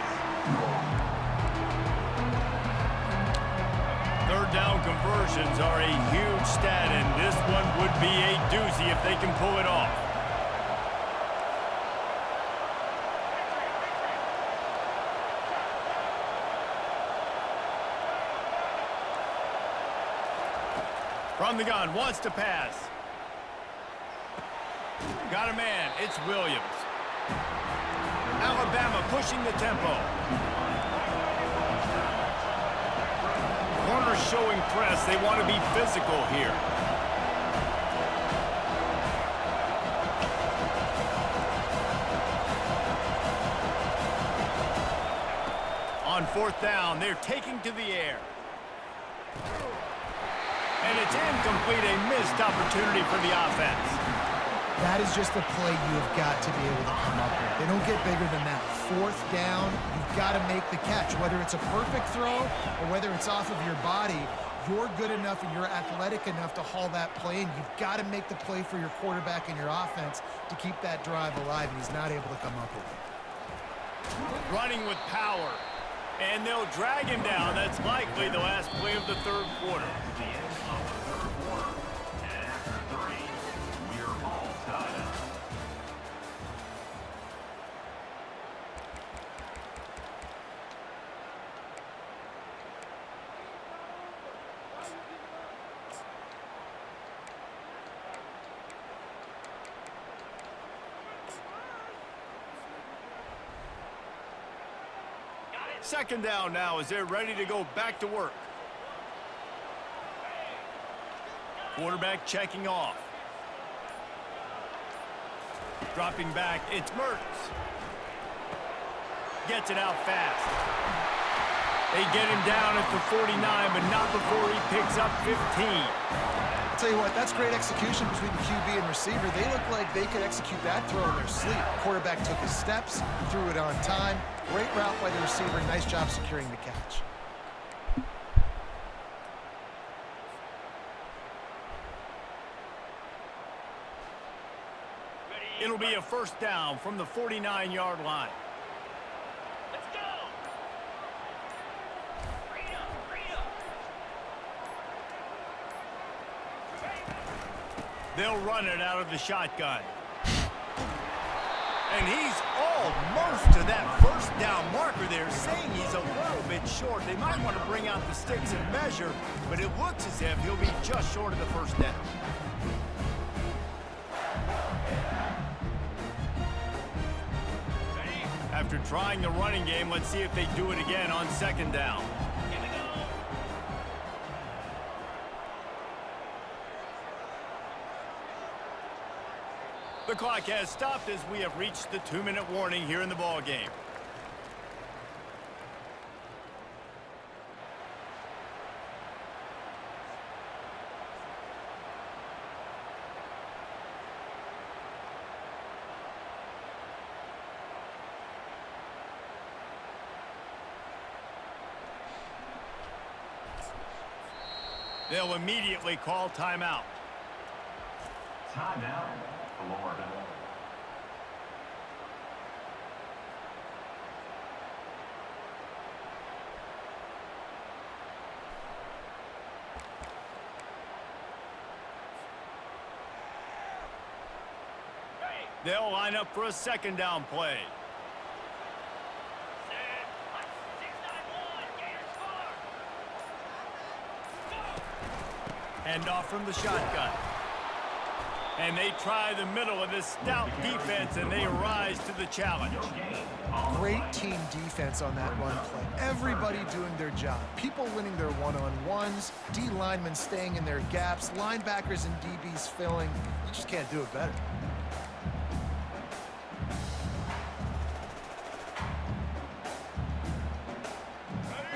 Third down conversions are a huge stat, and this one would be a doozy if they can pull it off. From the gun, wants to pass. Got a man, it's Williams. Alabama pushing the tempo. Corner showing press. They want to be physical here. On fourth down, they're taking to the air. And it's incomplete, a missed opportunity for the offense. That is just a play you have got to be able to come up with. They don't get bigger than that. Fourth down, you've got to make the catch. Whether it's a perfect throw or whether it's off of your body, you're good enough and you're athletic enough to haul that play, and you've got to make the play for your quarterback and your offense to keep that drive alive, and he's not able to come up with it. Running with power. And they'll drag him down. That's likely the last play of the third quarter. The end of the third quarter. And after 3, we're all tied up. Second down now as they're ready to go back to work. Quarterback checking off. Dropping back, it's Mertz. Gets it out fast. They get him down at the 49, but not before he picks up 15. I'll tell you what, that's great execution between the QB and receiver. They look like they could execute that throw in their sleep. Quarterback took his steps, threw it on time. Great route by the receiver. Nice job securing the catch. It'll be a first down from the 49-yard line. Let's go! They'll run it out of the shotgun. And he's almost to that first down marker there, saying he's a little bit short. They might want to bring out the sticks and measure, but it looks as if he'll be just short of the first down. After trying the running game, let's see if they do it again on second down. Here we go. The clock has stopped as we have reached the 2-minute warning here in the ball game. They'll immediately call timeout. Timeout, Florida. They'll line up for a second down play. Hand off from the shotgun. And they try the middle of this stout defense, and they rise to the challenge. Great team defense on that run play. Everybody doing their job. People winning their one-on-ones, D linemen staying in their gaps, linebackers and DBs filling. You just can't do it better.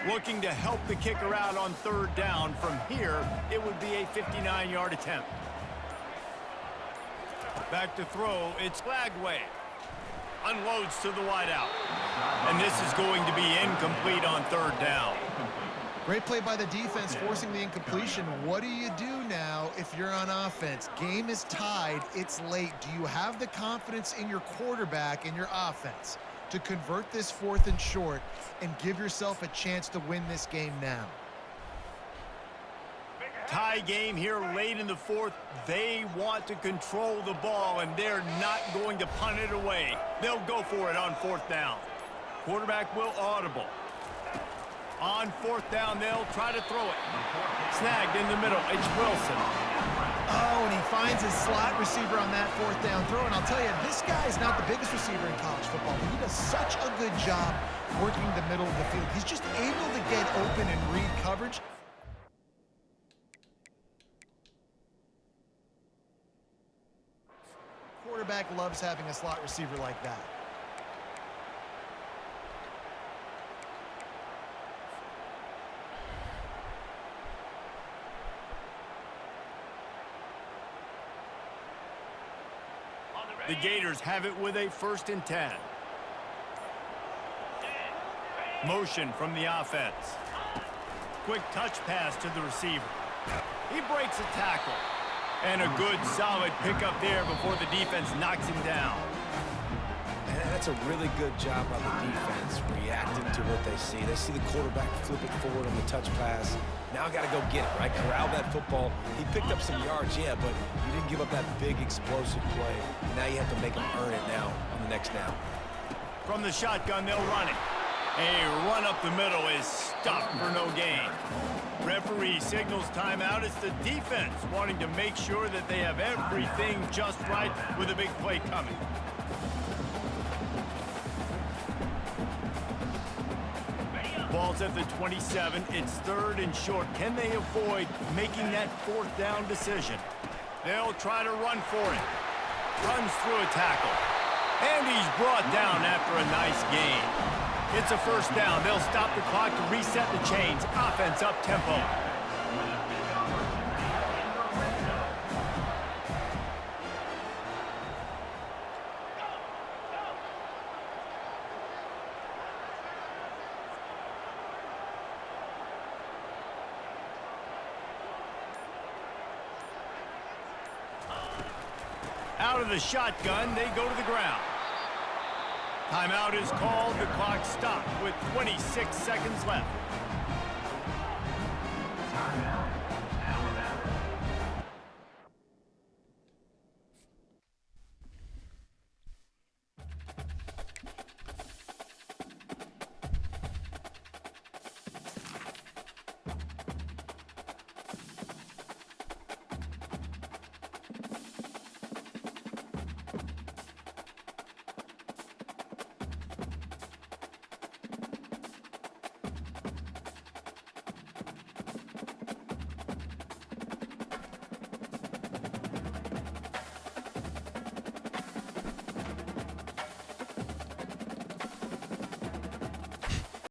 Looking to help the kicker out on third down. From here, it would be a 59-yard attempt. Back to throw, it's Flagway. Unloads to the wideout. And this is going to be incomplete on third down. Great play by the defense, forcing the incompletion. What do you do now if you're on offense? Game is tied. It's late. Do you have the confidence in your quarterback and your offense to convert this 4th and short and give yourself a chance to win this game now? Tie game here late in the 4th. They want to control the ball, and they're not going to punt it away. They'll go for it on 4th down. Quarterback will audible. On 4th down, they'll try to throw it. Snagged in the middle. It's Wilson. Oh, and he finds his slot receiver on that 4th down throw. And I'll tell you, this guy's not the biggest receiver in college football, but he does such a good job working the middle of the field. He's just able to get open and read coverage. Quarterback loves having a slot receiver like that. The Gators have it with a 1st and 10. Motion from the offense. Quick touch pass to the receiver. He breaks a tackle. And a good, solid pickup there before the defense knocks him down. And that's a really good job by the defense, reacting to what they see. They see the quarterback flip it forward on the touch pass. Now got to go get it, right? Corral that football. He picked up some yards, yeah, but you didn't give up that big, explosive play. Now you have to make him earn it now on the next down. From the shotgun, they'll run it. A run up the middle is stopped for no gain. Referee signals timeout. It's the defense wanting to make sure that they have everything just right with a big play coming. Ball's at the 27. It's 3rd and short. Can they avoid making that 4th down decision? They'll try to run for it. Runs through a tackle. And he's brought down after a nice gain. It's a 1st down. They'll stop the clock to reset the chains. Offense up tempo. Out of the shotgun, they go to the ground. Timeout is called. The clock stopped with 26 seconds left.